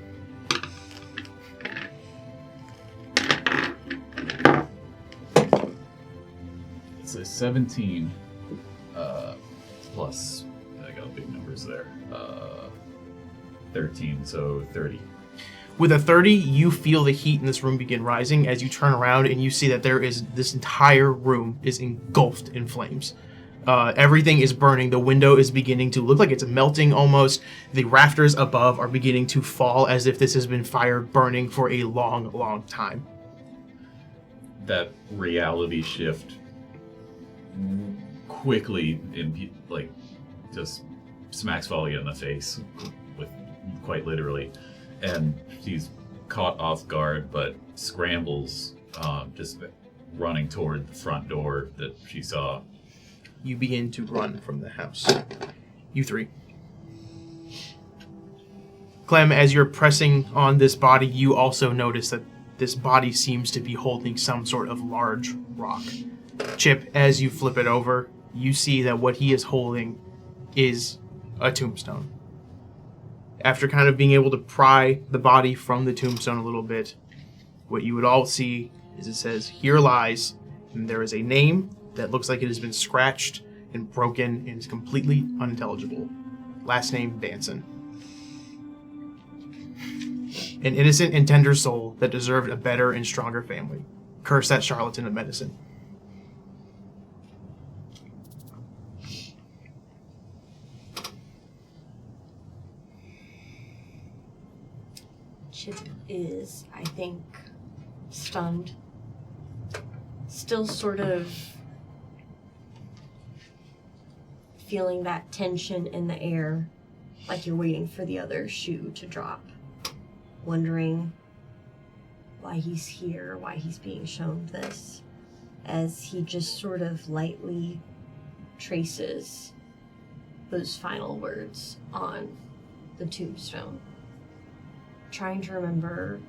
Speaker 5: It's a 17 plus, I got big numbers there, 13, so 30.
Speaker 1: With a 30, you feel the heat in this room begin rising as you turn around and you see that this entire room is engulfed in flames. Everything is burning. The window is beginning to look like it's melting almost. The rafters above are beginning to fall as if this has been fire burning for a long, long time.
Speaker 5: That reality shift quickly, just smacks Valia in the face, with quite literally. And she's caught off guard, but scrambles, just running toward the front door that she saw.
Speaker 1: You begin to run from the house. You three. Clem, as you're pressing on this body, you also notice that this body seems to be holding some sort of large rock. Chip, as you flip it over, you see that what he is holding is a tombstone. After kind of being able to pry the body from the tombstone a little bit, what you would all see is it says, "Here lies," and there is a name that looks like it has been scratched and broken and is completely unintelligible. Last name Danson. An innocent and tender soul that deserved a better and stronger family. Curse that charlatan of medicine.
Speaker 2: Chip is, I think, stunned. Still sort of feeling that tension in the air, like you're waiting for the other shoe to drop. Wondering why he's here, why he's being shown this, as he just sort of lightly traces those final words on the tombstone. Trying to remember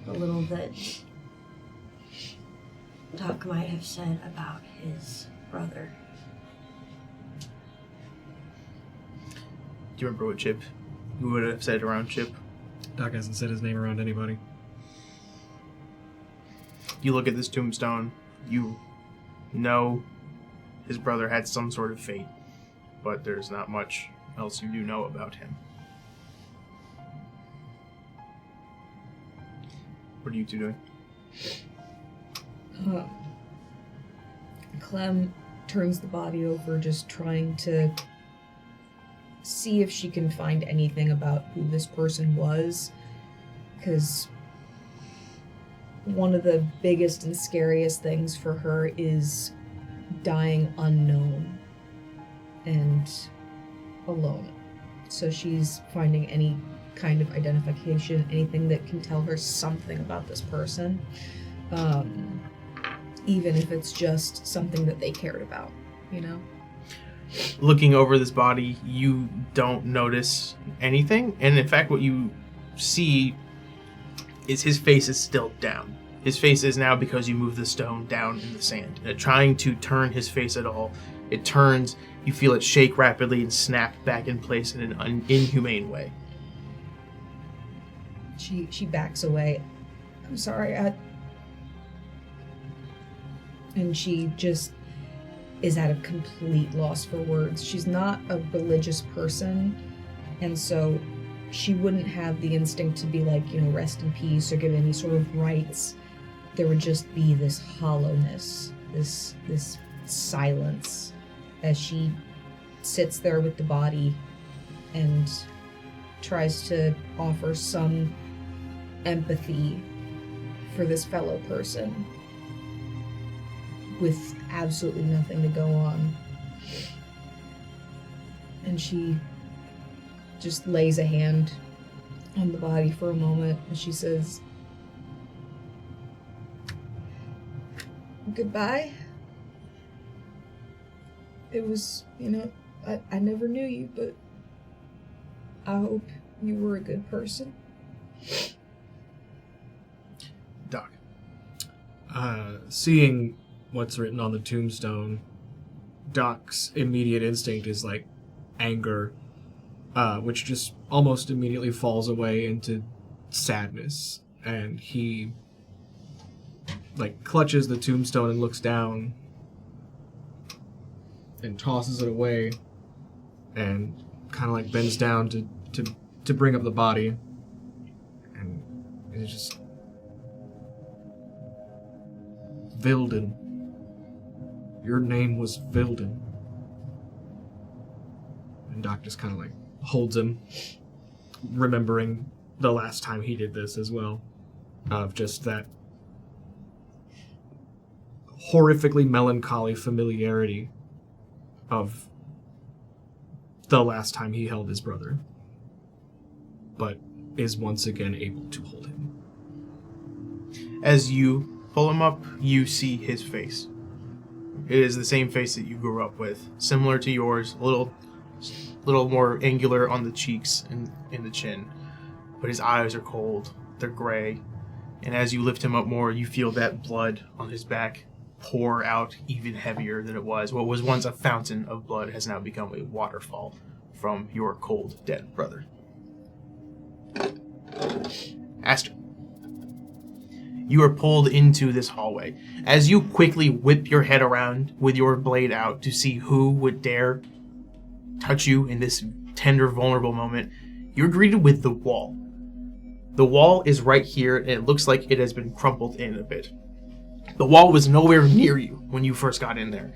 Speaker 2: a little that Doc might have said about his brother.
Speaker 1: Do you remember what Chip? Who would have said it around Chip?
Speaker 6: Doc hasn't said his name around anybody.
Speaker 1: You look at this tombstone, you know his brother had some sort of fate, but there's not much else you do know about him. What are you two doing?
Speaker 3: Clem turns the body over, just trying to see if she can find anything about who this person was, because one of the biggest and scariest things for her is dying unknown and alone. So she's finding any kind of identification, anything that can tell her something about this person, even if it's just something that they cared about, you know?
Speaker 1: Looking over this body, you don't notice anything, and in fact what you see is his face is still down. His face is now because you move the stone down in the sand. Trying to turn his face at all, it turns, you feel it shake rapidly and snap back in place in an inhumane way.
Speaker 3: She backs away. I'm sorry, and she just is at a complete loss for words. She's not a religious person, and so she wouldn't have the instinct to be like, you know, rest in peace or give any sort of rites. There would just be this hollowness, this silence as she sits there with the body and tries to offer some empathy for this fellow person with absolutely nothing to go on. And she just lays a hand on the body for a moment and she says, "Goodbye. It was, you know, I never knew you, but I hope you were a good person."
Speaker 1: Doc.
Speaker 6: Seeing what's written on the tombstone, Doc's immediate instinct is like anger, which just almost immediately falls away into sadness, and he like clutches the tombstone and looks down and tosses it away and kind of like bends down to bring up the body, and it's just Vilden. Your name was Vilden. And Doc just kind of like holds him, remembering the last time he did this as well, of just that horrifically melancholy familiarity of the last time he held his brother, but is once again able to hold him.
Speaker 1: As you pull him up, you see his face. It is the same face that you grew up with, similar to yours, a little more angular on the cheeks and in the chin, but his eyes are cold, they're gray, and as you lift him up more, you feel that blood on his back pour out even heavier than it was. What was once a fountain of blood has now become a waterfall from your cold, dead brother. Aster. You are pulled into this hallway. As you quickly whip your head around with your blade out to see who would dare touch you in this tender, vulnerable moment, you're greeted with the wall. The wall is right here, and it looks like it has been crumpled in a bit. The wall was nowhere near you when you first got in there.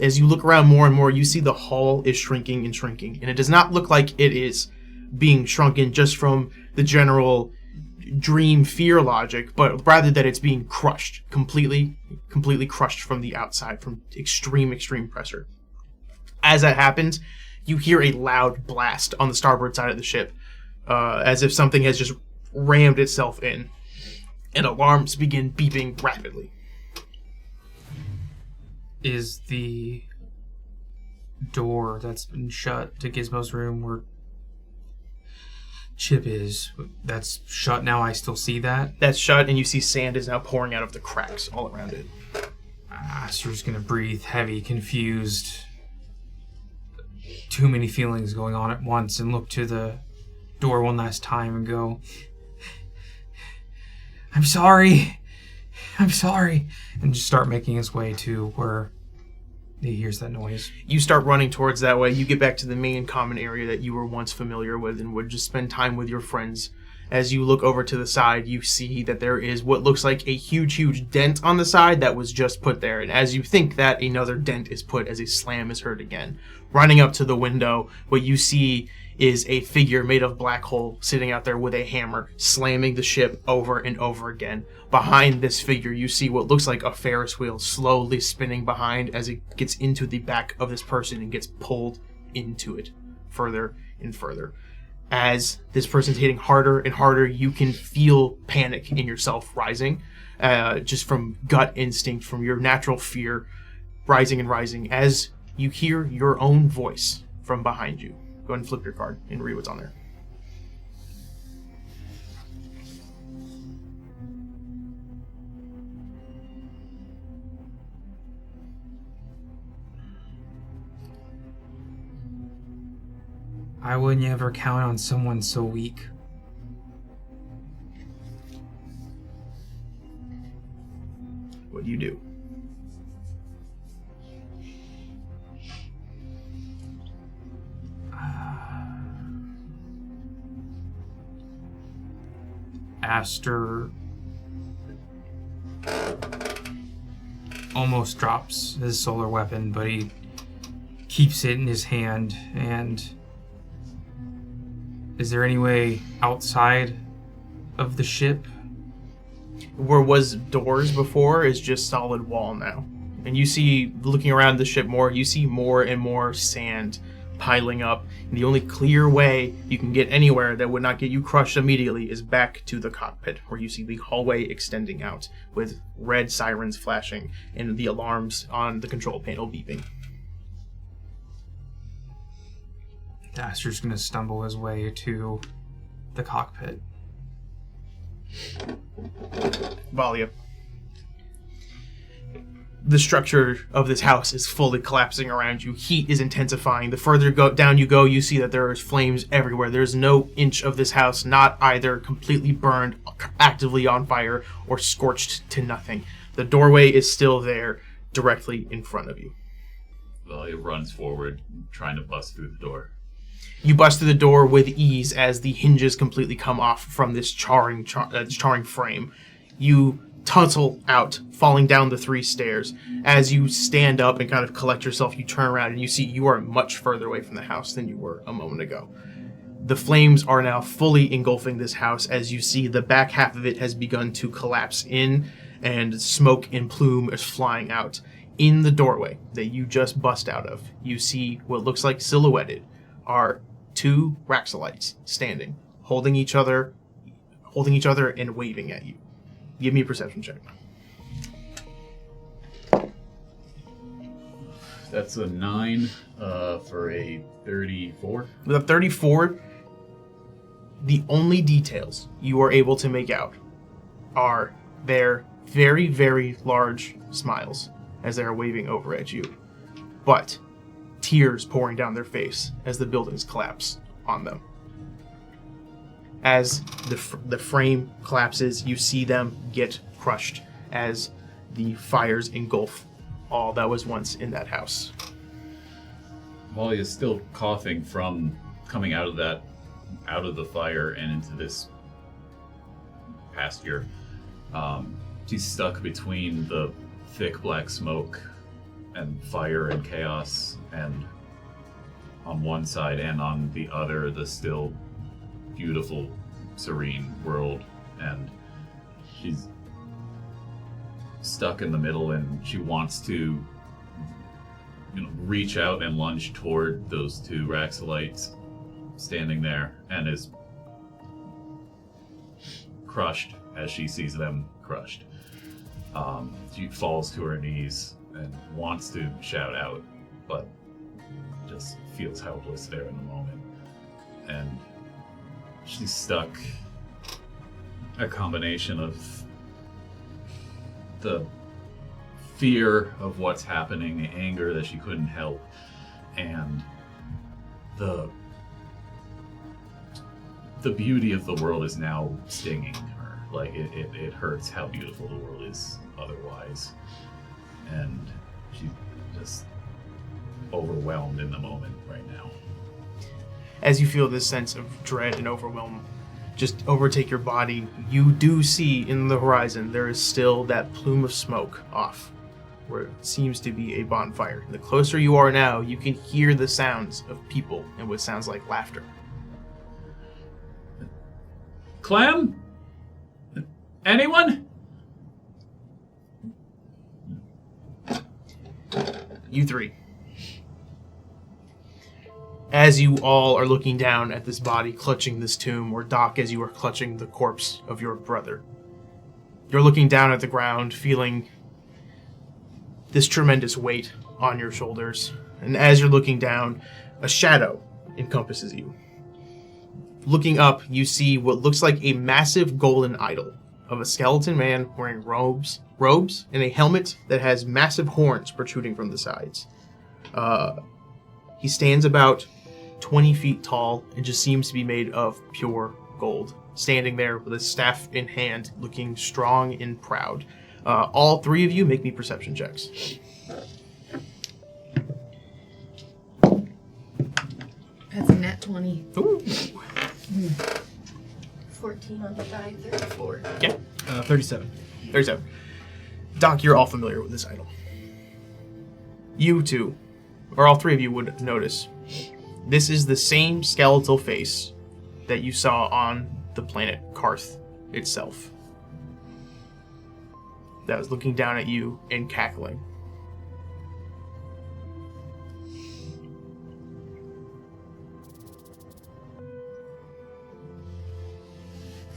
Speaker 1: As you look around more and more, you see the hall is shrinking and shrinking, and it does not look like it is being shrunken just from the general dream fear logic, but rather that it's being crushed, completely crushed from the outside, from extreme pressure. As that happens, you hear a loud blast on the starboard side of the ship, as if something has just rammed itself in, and alarms begin beeping rapidly.
Speaker 4: Is the door that's been shut to Gizmo's room where Chip is, that's shut now? I still see that?
Speaker 1: That's shut, and you see sand is now pouring out of the cracks all around it.
Speaker 4: So you're just gonna breathe heavy, confused, too many feelings going on at once, and look to the door one last time and go, I'm sorry, and just start making his way to where he hears that noise.
Speaker 1: You start running towards that way. You get back to the main common area that you were once familiar with and would just spend time with your friends. As you look over to the side, you see that there is what looks like a huge dent on the side that was just put there. And as you think that, another dent is put as a slam is heard again. Running up to the window, what you see is a figure made of black hole sitting out there with a hammer, slamming the ship over and over again. Behind this figure, you see what looks like a Ferris wheel slowly spinning behind as it gets into the back of this person and gets pulled into it further and further. As this person's hitting harder and harder, you can feel panic in yourself rising, just from gut instinct, from your natural fear, rising and rising, as you hear your own voice from behind you. Go ahead and flip your card and read what's on there.
Speaker 4: I would never count on someone so weak.
Speaker 1: What do you do?
Speaker 4: Aster almost drops his solar weapon, but he keeps it in his hand. And is there any way outside of the ship?
Speaker 1: Where was doors before is just solid wall now. And you see, looking around the ship more, you see more and more sand piling up. And the only clear way you can get anywhere that would not get you crushed immediately is back to the cockpit, where you see the hallway extending out with red sirens flashing and the alarms on the control panel beeping.
Speaker 4: Aster's gonna stumble his way to the cockpit.
Speaker 1: Valia. The structure of this house is fully collapsing around you. Heat is intensifying. The further down you go, you see that there is flames everywhere. There's no inch of this house not either completely burned, actively on fire, or scorched to nothing. The doorway is still there, directly in front of you.
Speaker 5: Valia runs forward, trying to bust through the door.
Speaker 1: You bust through the door with ease as the hinges completely come off from this charring frame. You tussle out, falling down the 3 stairs. As you stand up and kind of collect yourself, you turn around and you see you are much further away from the house than you were a moment ago. The flames are now fully engulfing this house as you see the back half of it has begun to collapse in, and smoke and plume is flying out. In the doorway that you just bust out of, you see what looks like silhouetted are 2 Raxalites standing, holding each other and waving at you. Give me a perception check.
Speaker 5: That's a 9 for a 34.
Speaker 1: With a 34, the only details you are able to make out are their very, very large smiles as they are waving over at you, but tears pouring down their face as the buildings collapse on them. As the frame collapses, you see them get crushed as the fires engulf all that was once in that house.
Speaker 5: Molly is still coughing from coming out of the fire and into this pasture. She's stuck between the thick black smoke and fire and chaos, and on one side and on the other, the still beautiful, serene world, and she's stuck in the middle, and she wants to reach out and lunge toward those two Raxalites standing there, and is crushed as she sees them crushed. She falls to her knees and wants to shout out, but just feels helpless there in the moment. And she's stuck. A combination of the fear of what's happening, the anger that she couldn't help, and the beauty of the world is now stinging her. Like, it hurts how beautiful the world is otherwise. And she's just overwhelmed in the moment right now.
Speaker 1: As you feel this sense of dread and overwhelm just overtake your body, you do see in the horizon there is still that plume of smoke off where it seems to be a bonfire. The closer you are now, you can hear the sounds of people and what sounds like laughter.
Speaker 5: Clem? Anyone?
Speaker 1: You three. As you all are looking down at this body clutching this tomb, or Doc as you are clutching the corpse of your brother, you're looking down at the ground, feeling this tremendous weight on your shoulders. And as you're looking down, a shadow encompasses you. Looking up, you see what looks like a massive golden idol of a skeleton man wearing robes, and a helmet that has massive horns protruding from the sides. He stands about 20 feet tall and just seems to be made of pure gold, standing there with a staff in hand, looking strong and proud. All three of you make me perception checks.
Speaker 3: That's a nat 20.
Speaker 1: Ooh.
Speaker 2: 14 on the die, 34.
Speaker 1: Yeah.
Speaker 6: 37.
Speaker 1: 37. Doc, you're all familiar with this idol. You two, or all three of you, would notice this is the same skeletal face that you saw on the planet Karth itself. That was looking down at you and cackling.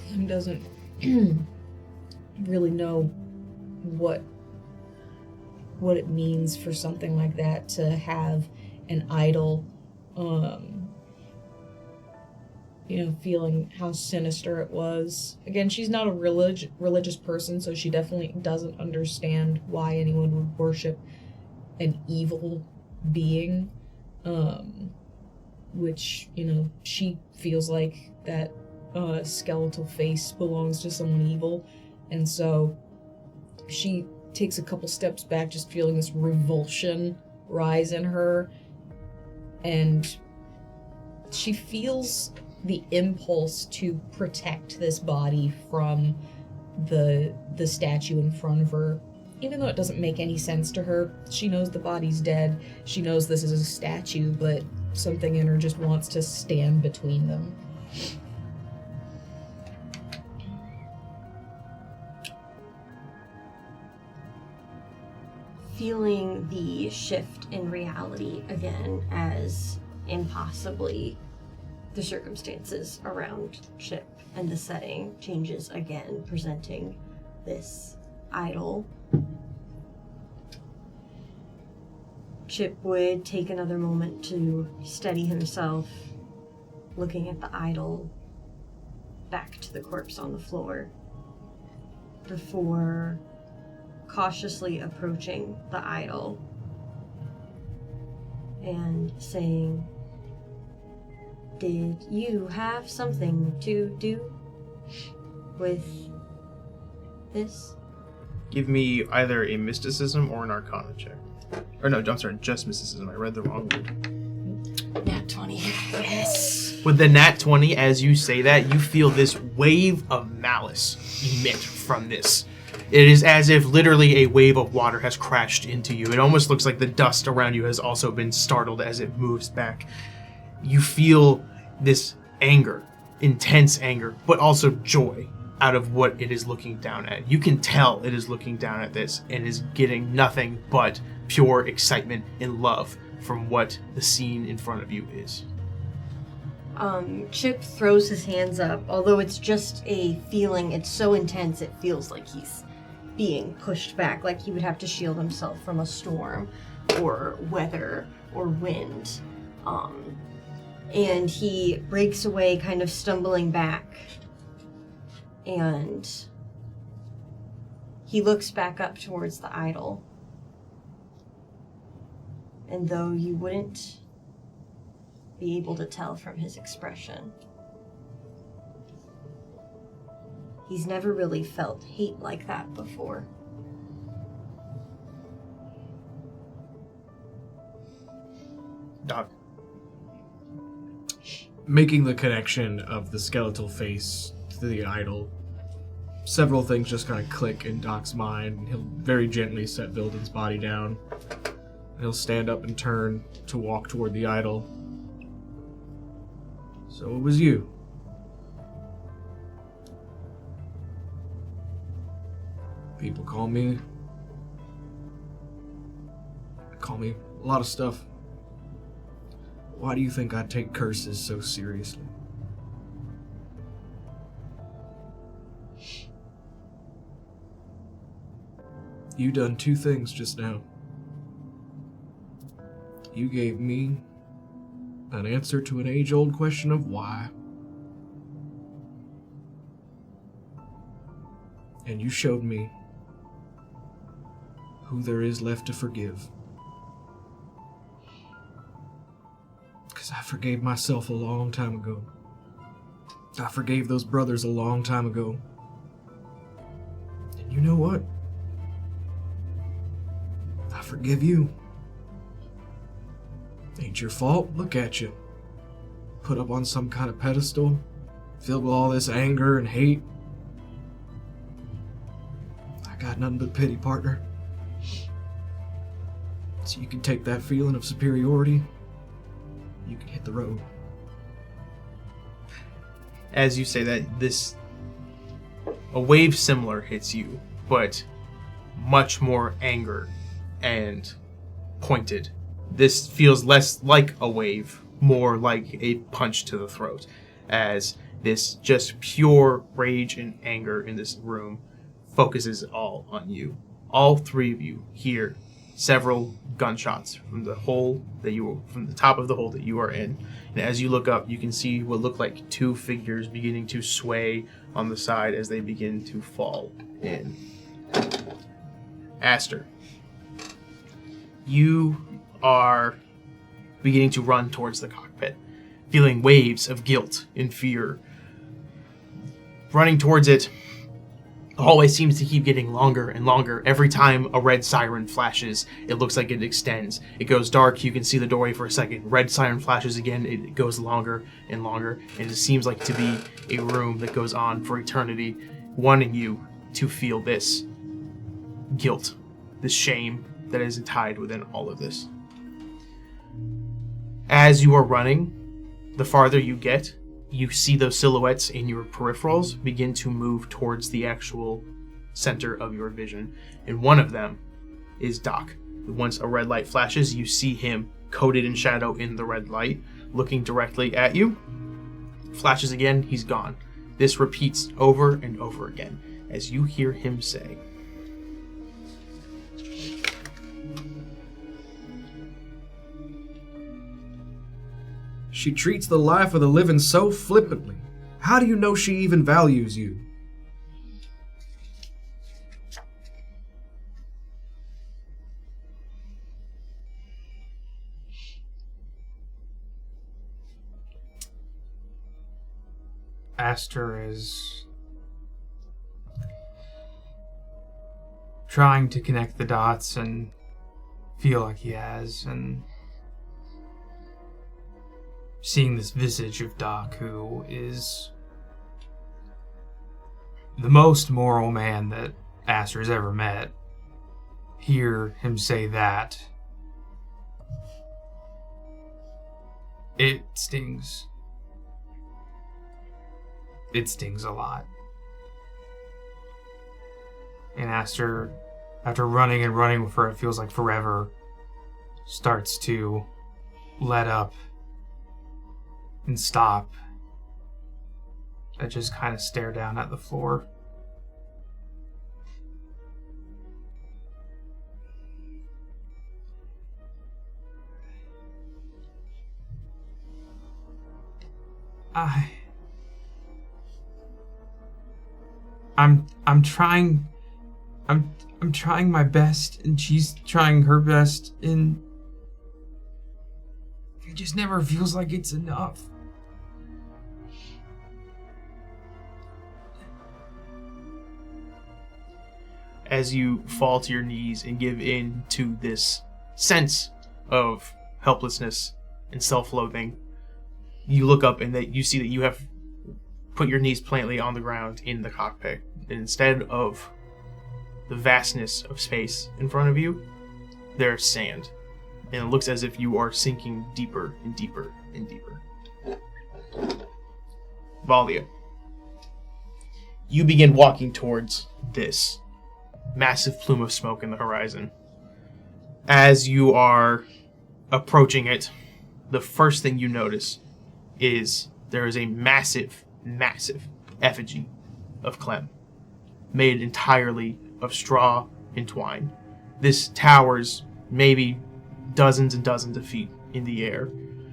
Speaker 3: Clem doesn't really know what it means for something like that to have an idol, feeling how sinister it was. Again, she's not a religious person, so she definitely doesn't understand why anyone would worship an evil being, which, she feels like that skeletal face belongs to someone evil, and so she takes a couple steps back, just feeling this revulsion rise in her, and she feels the impulse to protect this body from the statue in front of her. Even though it doesn't make any sense to her, she knows the body's dead, she knows this is a statue, but something in her just wants to stand between them.
Speaker 2: Feeling the shift in reality again as impossibly the circumstances around Chip and the setting changes again, presenting this idol. Chip would take another moment to steady himself, looking at the idol, back to the corpse on the floor, before cautiously approaching the idol and saying, Did you have something to do with this?
Speaker 1: Give me either a mysticism or an arcana check. Or no, I'm sorry, just mysticism. I read the wrong one.
Speaker 2: Nat 20. Yes.
Speaker 1: With the nat 20, as you say that, you feel this wave of malice emit from this. It is as if literally a wave of water has crashed into you. It almost looks like the dust around you has also been startled as it moves back. You feel this anger, intense anger, but also joy out of what it is looking down at. You can tell it is looking down at this and is getting nothing but pure excitement and love from what the scene in front of you is.
Speaker 2: Chip throws his hands up. Although it's just a feeling, it's so intense it feels like he's being pushed back, like he would have to shield himself from a storm or weather or wind. And he breaks away, kind of stumbling back. And he looks back up towards the idol. And though you wouldn't be able to tell from his expression, he's never really felt hate like that before.
Speaker 1: Doc.
Speaker 6: Making the connection of the skeletal face to the idol, several things just kind of click in Doc's mind, and he'll very gently set Vilden's body down. He'll stand up and turn to walk toward the idol. So it was you. People call me a lot of stuff. Why do you think I take curses so seriously? You done two things just now. You gave me an answer to an age-old question of why. And you showed me who there is left to forgive. Because I forgave myself a long time ago. I forgave those brothers a long time ago. And you know what? I forgive you. Ain't your fault. Look at you. Put up on some kind of pedestal, filled with all this anger and hate. I got nothing but pity, partner. So you can take that feeling of superiority, you can hit the road.
Speaker 1: As you say that, a wave similar hits you, but much more anger and pointed. This feels less like a wave, more like a punch to the throat, as this just pure rage and anger in this room focuses all on you. All three of you hear several gunshots from the top of the hole that you are in. And as you look up, you can see what look like two figures beginning to sway on the side as they begin to fall in. Aster, you are beginning to run towards the cockpit, feeling waves of guilt and fear. Running towards it, the hallway seems to keep getting longer and longer. Every time a red siren flashes, it looks like it extends. It goes dark, you can see the doorway for a second. Red siren flashes again, it goes longer and longer, and it seems like to be a room that goes on for eternity, wanting you to feel this guilt, this shame that is tied within all of this. As you are running, the farther you get, you see those silhouettes in your peripherals begin to move towards the actual center of your vision. And one of them is Doc. Once a red light flashes, you see him coated in shadow in the red light, looking directly at you. Flashes again, he's gone. This repeats over and over again as you hear him say,
Speaker 6: She treats the life of the living so flippantly. How do you know she even values you?
Speaker 4: Aster is trying to connect the dots and feel like he has, and seeing this visage of Doc, who is the most moral man that Aster has ever met, hear him say that, it stings. It stings a lot. And Aster, after running and running for it feels like forever, starts to let up and stop and just kind of stare down at the floor. I'm trying my best, and she's trying her best, and it just never feels like it's enough.
Speaker 1: As you fall to your knees and give in to this sense of helplessness and self-loathing, you look up and that you see that you have put your knees plantly on the ground in the cockpit. And instead of the vastness of space in front of you, there's sand. And it looks as if you are sinking deeper and deeper and deeper. Valia, you begin walking towards this massive plume of smoke in the horizon. As you are approaching it, the first thing you notice is there is a massive, massive effigy of Clem, made entirely of straw and twine. This towers maybe dozens and dozens of feet in the air.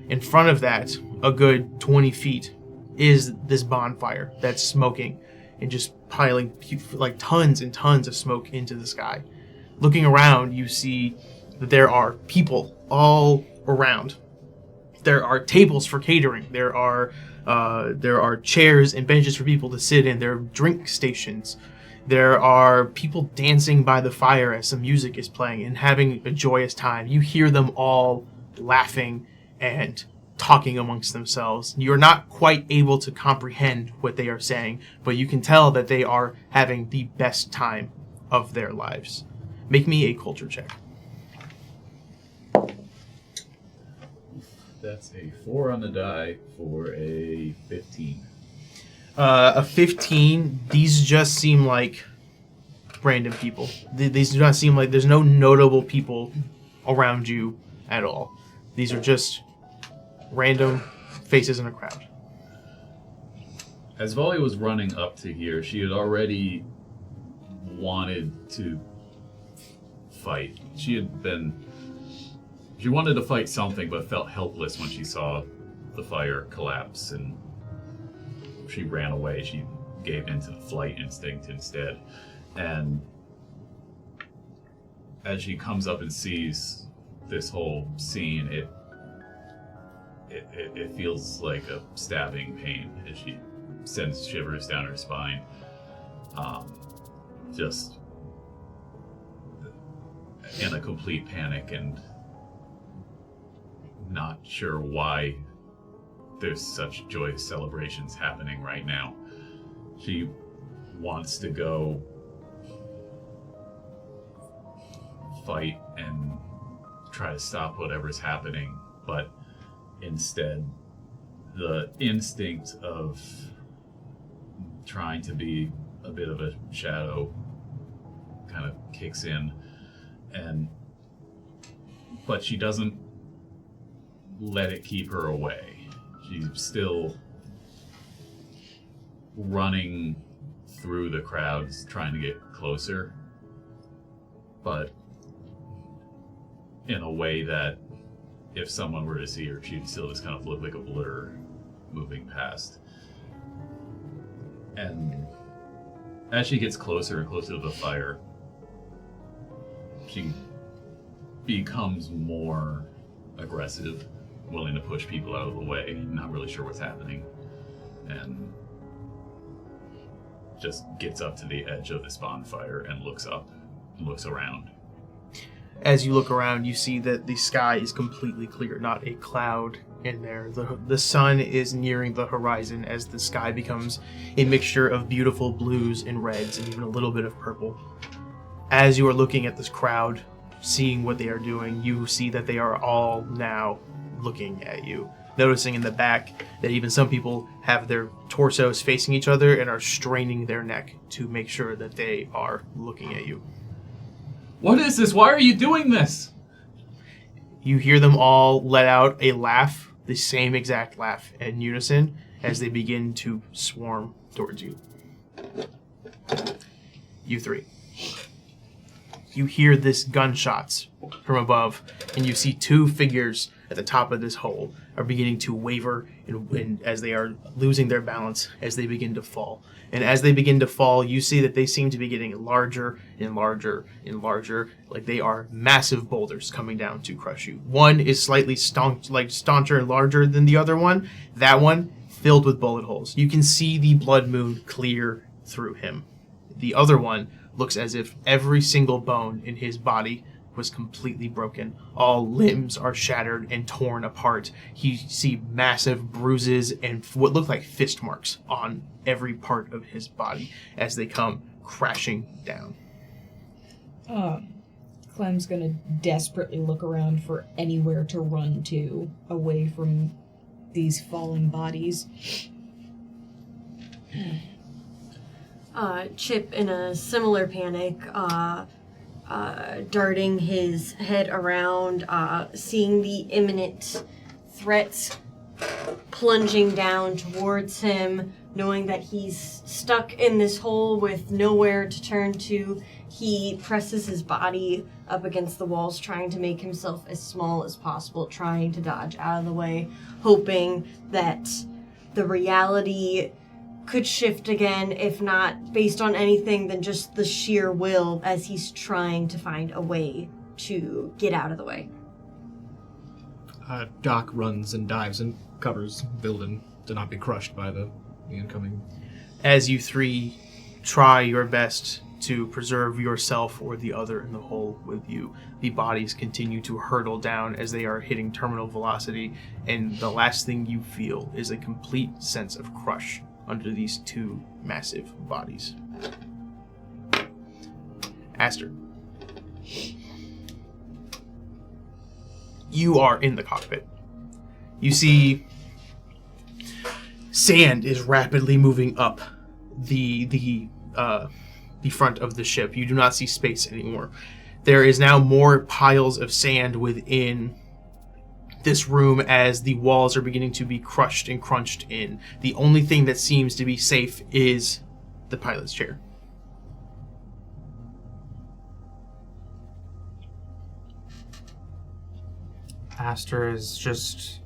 Speaker 1: In front of that, a good 20 feet, is this bonfire that's smoking and just piling like tons and tons of smoke into the sky. Looking around, you see that there are people all around. There are tables for catering. There are chairs and benches for people to sit in. There are drink stations. There are people dancing by the fire as some music is playing and having a joyous time. You hear them all laughing and talking amongst themselves. You're not quite able to comprehend what they are saying, but you can tell that they are having the best time of their lives. Make me a culture check.
Speaker 5: That's a 4 on the die for a 15.
Speaker 1: A 15, these just seem like random people. These do not seem like there's no notable people around you at all. These are just random faces in a crowd.
Speaker 5: As Volley was running up to here, she had already wanted to fight. She wanted to fight something, but felt helpless when she saw the fire collapse, and she ran away. She gave into the flight instinct instead. And as she comes up and sees this whole scene, it feels like a stabbing pain as she sends shivers down her spine. Just in a complete panic and not sure why there's such joyous celebrations happening right now. She wants to go fight and try to stop whatever's happening, but instead the instinct of trying to be a bit of a shadow kind of kicks in, but she doesn't let it keep her away. She's still running through the crowds, trying to get closer, but in a way that if someone were to see her, she'd still just kind of look like a blur moving past. And as she gets closer and closer to the fire, she becomes more aggressive, willing to push people out of the way, not really sure what's happening. And just gets up to the edge of this bonfire and looks up, looks around.
Speaker 1: As you look around, you see that the sky is completely clear, not a cloud in there. The sun is nearing the horizon as the sky becomes a mixture of beautiful blues and reds and even a little bit of purple. As you are looking at this crowd, seeing what they are doing, you see that they are all now looking at you. Noticing in the back that even some people have their torsos facing each other and are straining their neck to make sure that they are looking at you.
Speaker 5: What is this? Why are you doing this?
Speaker 1: You hear them all let out a laugh, the same exact laugh in unison as they begin to swarm towards you. You three. You hear this gunshots from above, and you see two figures at the top of this hole are beginning to waver and as they are losing their balance as they begin to fall. And as they begin to fall, you see that they seem to be getting larger and larger and larger, like they are massive boulders coming down to crush you. One is slightly stauncher and larger than the other one. That one filled with bullet holes. You can see the blood moon clear through him. The other one looks as if every single bone in his body was completely broken. All limbs are shattered and torn apart. You see massive bruises and what look like fist marks on every part of his body as they come crashing down.
Speaker 3: Clem's gonna desperately look around for anywhere to run to away from these falling bodies.
Speaker 2: Chip, in a similar panic, darting his head around, seeing the imminent threats plunging down towards him, knowing that he's stuck in this hole with nowhere to turn to, he presses his body up against the walls, trying to make himself as small as possible, trying to dodge out of the way, hoping that the reality could shift again, if not based on anything than just the sheer will as he's trying to find a way to get out of the way.
Speaker 6: Doc runs and dives and covers Vilden to not be crushed by the incoming.
Speaker 1: As you three try your best to preserve yourself or the other in the hole with you, the bodies continue to hurtle down as they are hitting terminal velocity, and the last thing you feel is a complete sense of crush under these two massive bodies. Aster, you are in the cockpit. You see sand is rapidly moving up the front of the ship. You do not see space anymore. There is now more piles of sand within this room as the walls are beginning to be crushed and crunched in. The only thing that seems to be safe is the pilot's chair.
Speaker 4: Aster is just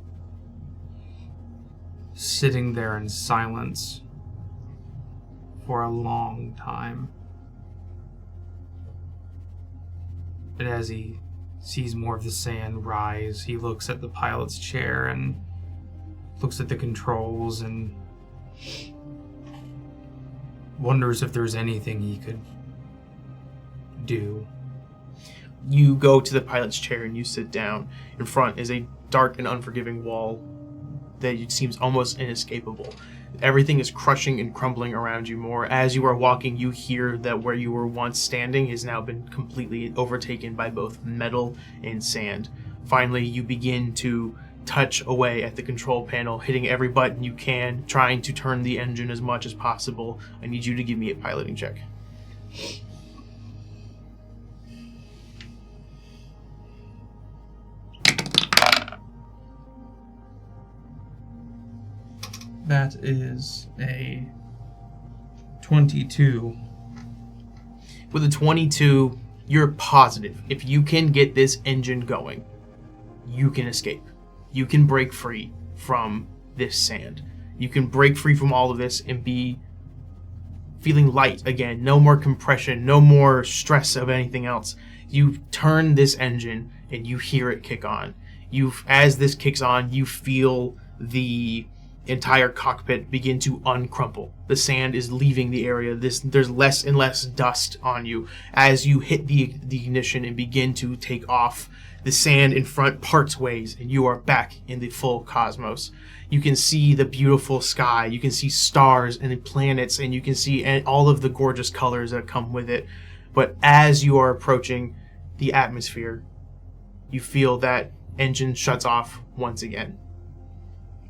Speaker 4: sitting there in silence for a long time. And as he sees more of the sand rise, he looks at the pilot's chair and looks at the controls and wonders if there's anything he could do.
Speaker 1: You go to the pilot's chair and you sit down. In front is a dark and unforgiving wall that seems almost inescapable. Everything is crushing and crumbling around you more. As you are walking, you hear that where you were once standing has now been completely overtaken by both metal and sand. Finally, you begin to touch away at the control panel, hitting every button you can, trying to turn the engine as much as possible. I need you to give me a piloting check.
Speaker 4: That is a 22.
Speaker 1: With a 22, you're positive if you can get this engine going, you can escape. You can break free from this sand. You can break free from all of this and be feeling light again. No more compression, no more stress of anything else. You turn this engine and you hear it kick on. As this kicks on, you feel the entire cockpit begin to uncrumple. The sand is leaving the area. There's less and less dust on you. As you hit the ignition and begin to take off, the sand in front parts ways, and you are back in the full cosmos. You can see the beautiful sky. You can see stars and planets, and you can see all of the gorgeous colors that come with it. But as you are approaching the atmosphere, you feel that engine shuts off once again.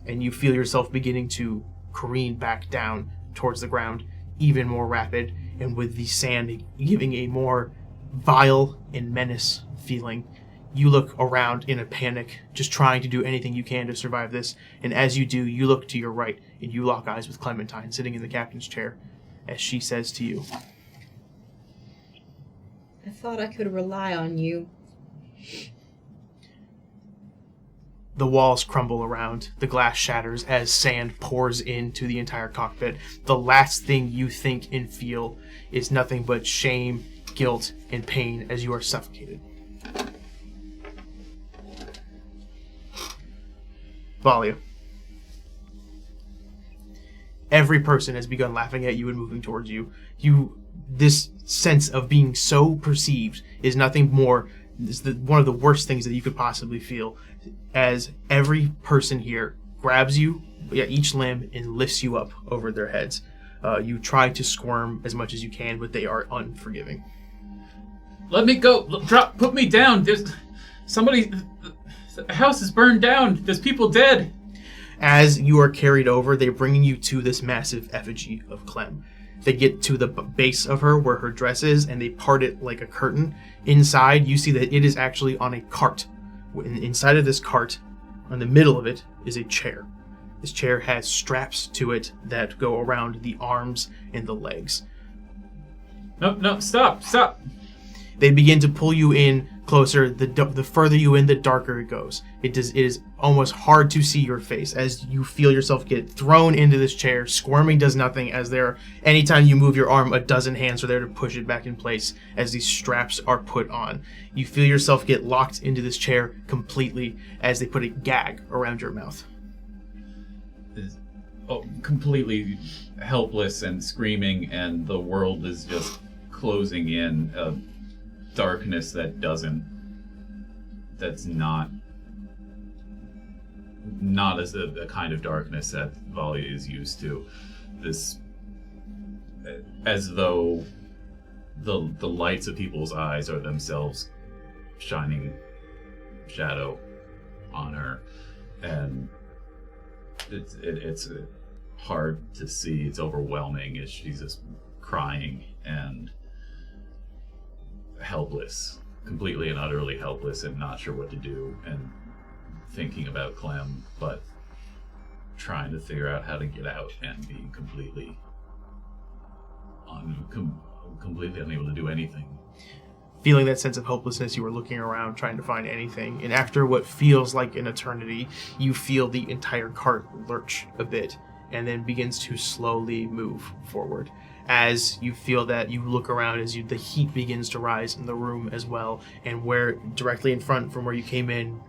Speaker 1: And you feel yourself beginning to careen back down towards the ground, even more rapid, and with the sand giving a more vile and menace feeling. You look around in a panic, just trying to do anything you can to survive this, and as you do, you look to your right, and you lock eyes with Clementine, sitting in the captain's chair, as she says to you,
Speaker 3: I thought I could rely on you.
Speaker 1: The walls crumble around, the glass shatters as sand pours into the entire cockpit. The last thing you think and feel is nothing but shame, guilt, and pain as you are suffocated. Valia. Every person has begun laughing at you and moving towards you. This sense of being so perceived is nothing more, one of the worst things that you could possibly feel, as every person here grabs you at each limb and lifts you up over their heads. You try to squirm as much as you can, but they are unforgiving.
Speaker 5: Let me go. Put me down. There's somebody. The house is burned down. There's people dead.
Speaker 1: As you are carried over, they're bringing you to this massive effigy of Clem. They get to the base of her where her dress is, and they part it like a curtain. Inside, you see that it is actually on a cart. Inside of this cart, in the middle of it, is a chair. This chair has straps to it that go around the arms and the legs.
Speaker 5: No, stop.
Speaker 1: They begin to pull you in closer. The further you in, the darker it goes. It is almost hard to see your face as you feel yourself get thrown into this chair. Squirming does nothing, as anytime you move your arm, a dozen hands are there to push it back in place as these straps are put on. You feel yourself get locked into this chair completely as they put a gag around your mouth.
Speaker 5: Completely helpless and screaming, and the world is just closing in. Darkness that's not as a kind of darkness that Valia is used to. This, as though the lights of people's eyes are themselves shining shadow on her, and it's hard to see. It's overwhelming as she's just crying and helpless, completely and utterly helpless, and not sure what to do, and thinking about Clem, but trying to figure out how to get out, and being completely unable to do anything.
Speaker 1: Feeling that sense of hopelessness, you are looking around trying to find anything, and after what feels like an eternity, you feel the entire cart lurch a bit and then begins to slowly move forward. As you feel that, you look around as the heat begins to rise in the room as well, and where directly in front from where you came in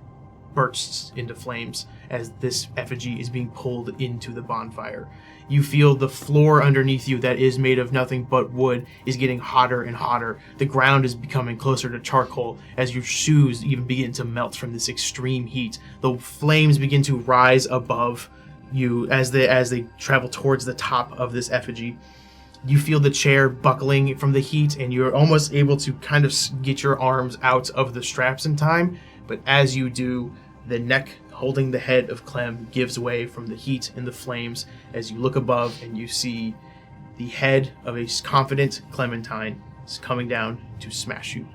Speaker 1: bursts into flames as this effigy is being pulled into the bonfire. You feel the floor underneath you that is made of nothing but wood is getting hotter and hotter. The ground is becoming closer to charcoal as your shoes even begin to melt from this extreme heat. The flames begin to rise above you as they travel towards the top of this effigy. You feel the chair buckling from the heat, and you're almost able to kind of get your arms out of the straps in time. But as you do, the neck holding the head of Clem gives way from the heat and the flames as you look above and you see the head of a confident Clementine is coming down to smash you.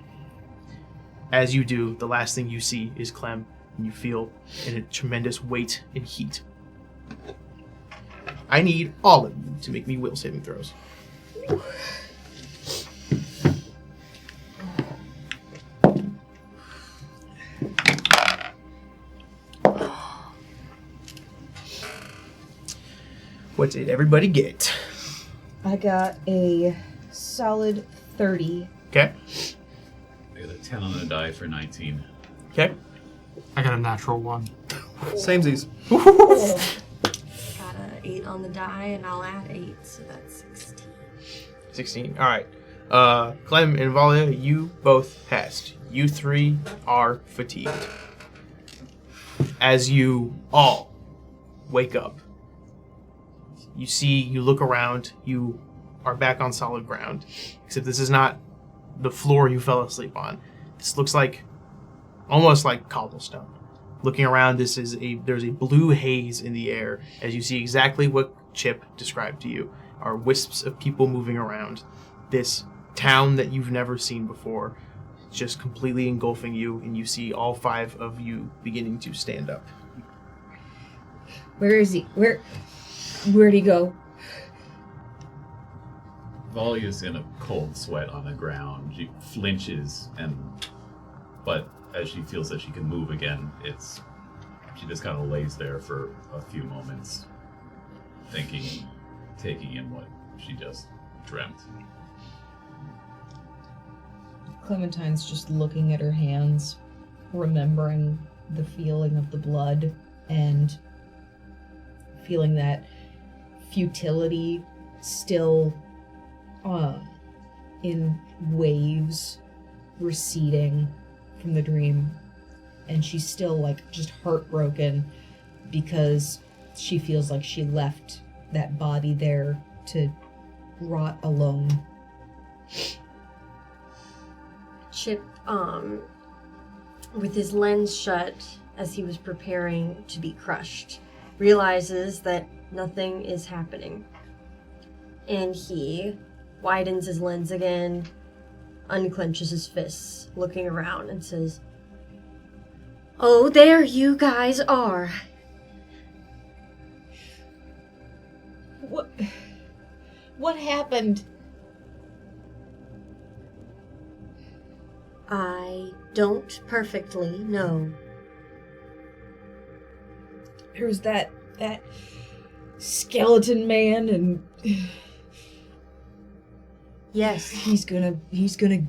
Speaker 1: As you do, the last thing you see is Clem, and you feel in a tremendous weight and heat. I need all of you to make me will saving throws. What did everybody get?
Speaker 3: I got a solid 30.
Speaker 1: Okay.
Speaker 5: I got a 10 on the die for 19.
Speaker 1: Okay.
Speaker 4: I got a natural 1.
Speaker 6: Samesies.
Speaker 2: 8 on the die, and I'll add 8, so that's 16.
Speaker 1: 16. All right. Clem and Valia, you both passed. You three are fatigued. As you all wake up, you look around, you are back on solid ground. Except this is not the floor you fell asleep on. This looks like, almost like cobblestone. Looking around, there's a blue haze in the air as you see exactly what Chip described to you. Are wisps of people moving around. This town that you've never seen before, just completely engulfing you, and you see all 5 of you beginning to stand up.
Speaker 3: Where is he? Where'd he go?
Speaker 5: Valia's in a cold sweat on the ground. She flinches, but as she feels that she can move again, she just kind of lays there for a few moments, thinking, taking in what she just dreamt.
Speaker 3: Clementine's just looking at her hands, remembering the feeling of the blood and feeling that futility still in waves receding from the dream. And she's still like just heartbroken because she feels like she left that body there to rot alone.
Speaker 2: Chip, with his lens shut as he was preparing to be crushed, realizes that nothing is happening. And he widens his lens again, unclenches his fists, looking around, and says, "Oh, there you guys are."
Speaker 3: What happened?
Speaker 2: I don't perfectly know.
Speaker 3: There's that skeleton man, and
Speaker 2: Yes,
Speaker 3: he's gonna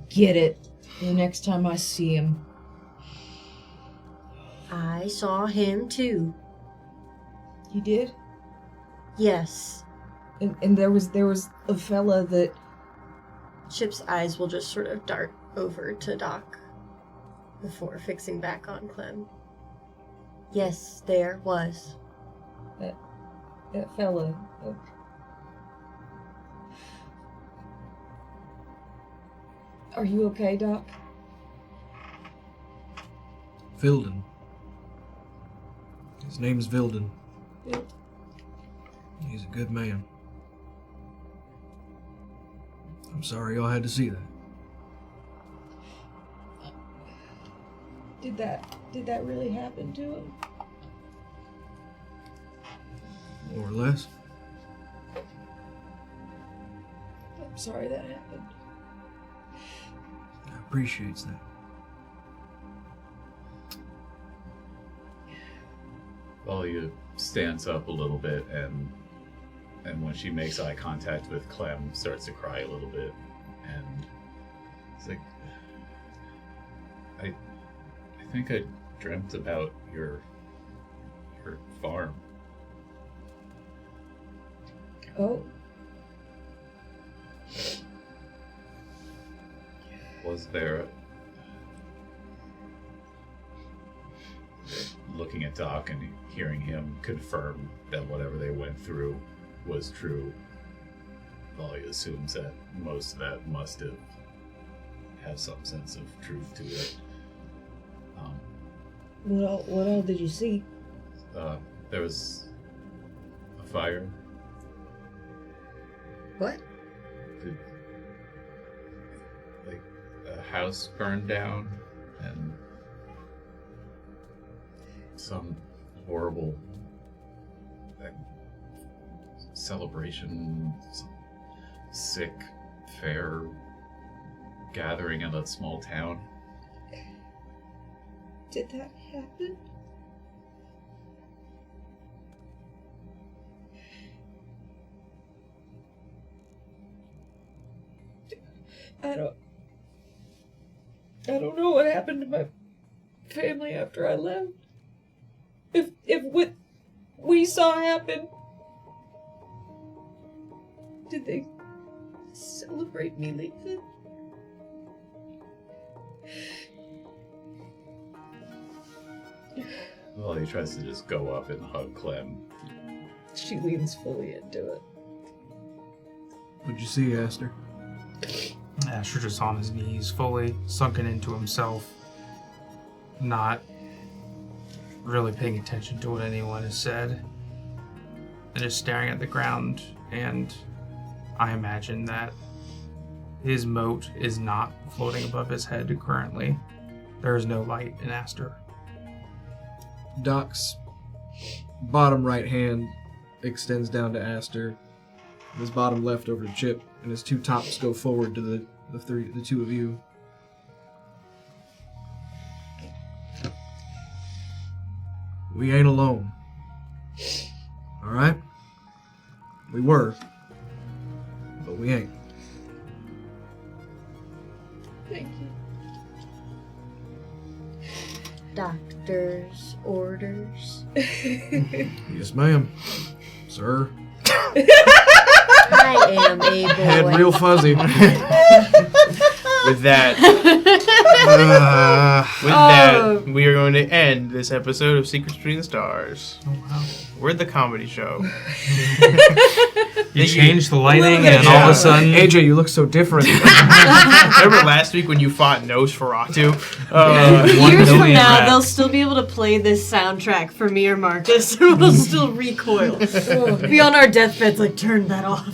Speaker 3: get it the next time I see him.
Speaker 2: I saw him too.
Speaker 3: You did?
Speaker 2: Yes.
Speaker 3: And there was a fella that...
Speaker 2: Chip's eyes will just sort of dart over to Doc before fixing back on Clem. Yes, there was.
Speaker 3: That fella. Are you okay, Doc?
Speaker 6: Vilden. His name's Vilden.
Speaker 3: Yeah.
Speaker 6: He's a good man. I'm sorry y'all had to see that.
Speaker 3: Did that really happen to him?
Speaker 6: More or less.
Speaker 3: I'm sorry that happened.
Speaker 6: I appreciates that.
Speaker 5: Valia stands up a little bit, and when she makes eye contact with Clem, starts to cry a little bit, and it's like, I think I dreamt about your farm.
Speaker 3: Oh.
Speaker 5: Was there, looking at Doc and hearing him confirm that whatever they went through was true, Valia assumes that most of that must have some sense of truth to it.
Speaker 3: What all did you see?
Speaker 5: There was a fire.
Speaker 2: What?
Speaker 5: Like a house burned down, and some horrible celebration, some sick fair gathering in a small town.
Speaker 3: Did that happen? I don't know what happened to my family after I left. If what we saw happen Did they celebrate me like that?
Speaker 5: Well, he tries to just go up and hug Clem.
Speaker 3: She leans fully into it.
Speaker 6: What'd you see, Aster?
Speaker 4: Asher just on his knees, fully sunken into himself, not really paying attention to what anyone has said, and just staring at the ground. And I imagine that his moat is not floating above his head currently. There is no light in Aster.
Speaker 6: Doc's bottom right hand extends down to Aster. His bottom left over to Chip, and his two tops go forward to the two of you. We ain't alone. Alright? We were. But we ain't.
Speaker 3: Thank you.
Speaker 2: Doctor's orders.
Speaker 6: Yes, ma'am. Sir.
Speaker 2: I am a boy.
Speaker 6: Head real fuzzy.
Speaker 1: With that, we are going to end this episode of Secrets Between the Stars.
Speaker 4: Oh, wow.
Speaker 1: We're the comedy show.
Speaker 4: You changed the lighting, and
Speaker 1: Yeah.
Speaker 4: all of a sudden...
Speaker 6: AJ, you look so different.
Speaker 1: Remember last week when you fought Nosferatu?
Speaker 4: 1
Speaker 2: Years from
Speaker 4: million
Speaker 2: now,
Speaker 4: rats.
Speaker 2: they'll still be able to play this soundtrack for me or Marcus, and we'll still recoil. Be on our deathbeds, like, turn that off.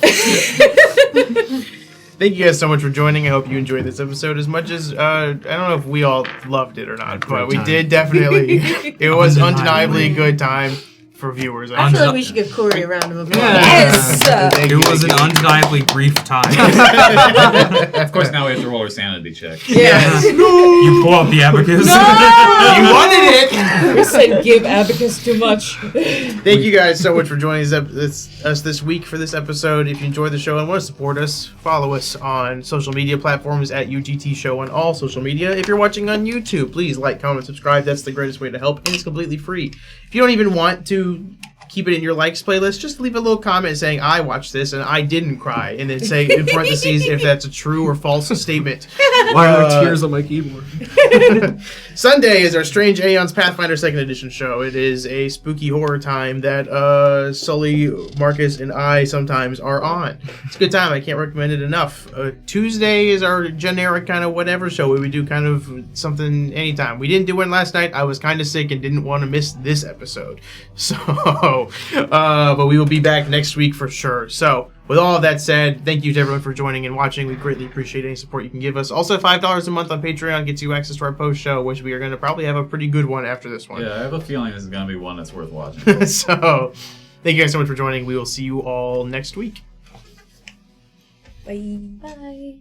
Speaker 1: Thank you guys so much for joining. I hope you enjoyed this episode as much as, I don't know if we all loved it or not, but we did definitely. It was undeniably a good time for viewers.
Speaker 2: I feel like we should give Corey a round of applause.
Speaker 3: Yes!
Speaker 1: Thank you,
Speaker 4: It was an
Speaker 1: thank you.
Speaker 4: undeniably brief time.
Speaker 5: Of course, now we have to roll our sanity check.
Speaker 3: Yes.
Speaker 4: You pull out the abacus.
Speaker 1: You wanted it!
Speaker 3: We said give Abacus too much.
Speaker 1: Thank you guys so much for joining us this week for this episode. If you enjoyed the show and want to support us, follow us on social media platforms at UGT Show on all social media. If you're watching on YouTube, please like, comment, subscribe. That's the greatest way to help, and it's completely free. If you don't even want to keep it in your likes playlist, just leave a little comment saying, I watched this and I didn't cry, and then say in parentheses if that's a true or false statement.
Speaker 6: Why are there tears on my keyboard?
Speaker 1: Sunday is our Strange Aeons Pathfinder 2nd Edition show. It is a spooky horror time that Sully, Marcus, and I sometimes are on. It's a good time. I can't recommend it enough. Tuesday is our generic kind of whatever show where we do kind of something anytime. We didn't do one last night. I was kind of sick and didn't want to miss this episode. So, but we will be back next week for sure. So, with all of that said, thank you to everyone for joining and watching. We greatly appreciate any support you can give us. Also, $5 a month on Patreon gets you access to our post show, which we are going to probably have a pretty good one after this one.
Speaker 5: Yeah, I have a feeling this is going to be one that's worth watching.
Speaker 1: So, thank you guys so much for joining. We will see you all next week.
Speaker 3: Bye.
Speaker 2: Bye.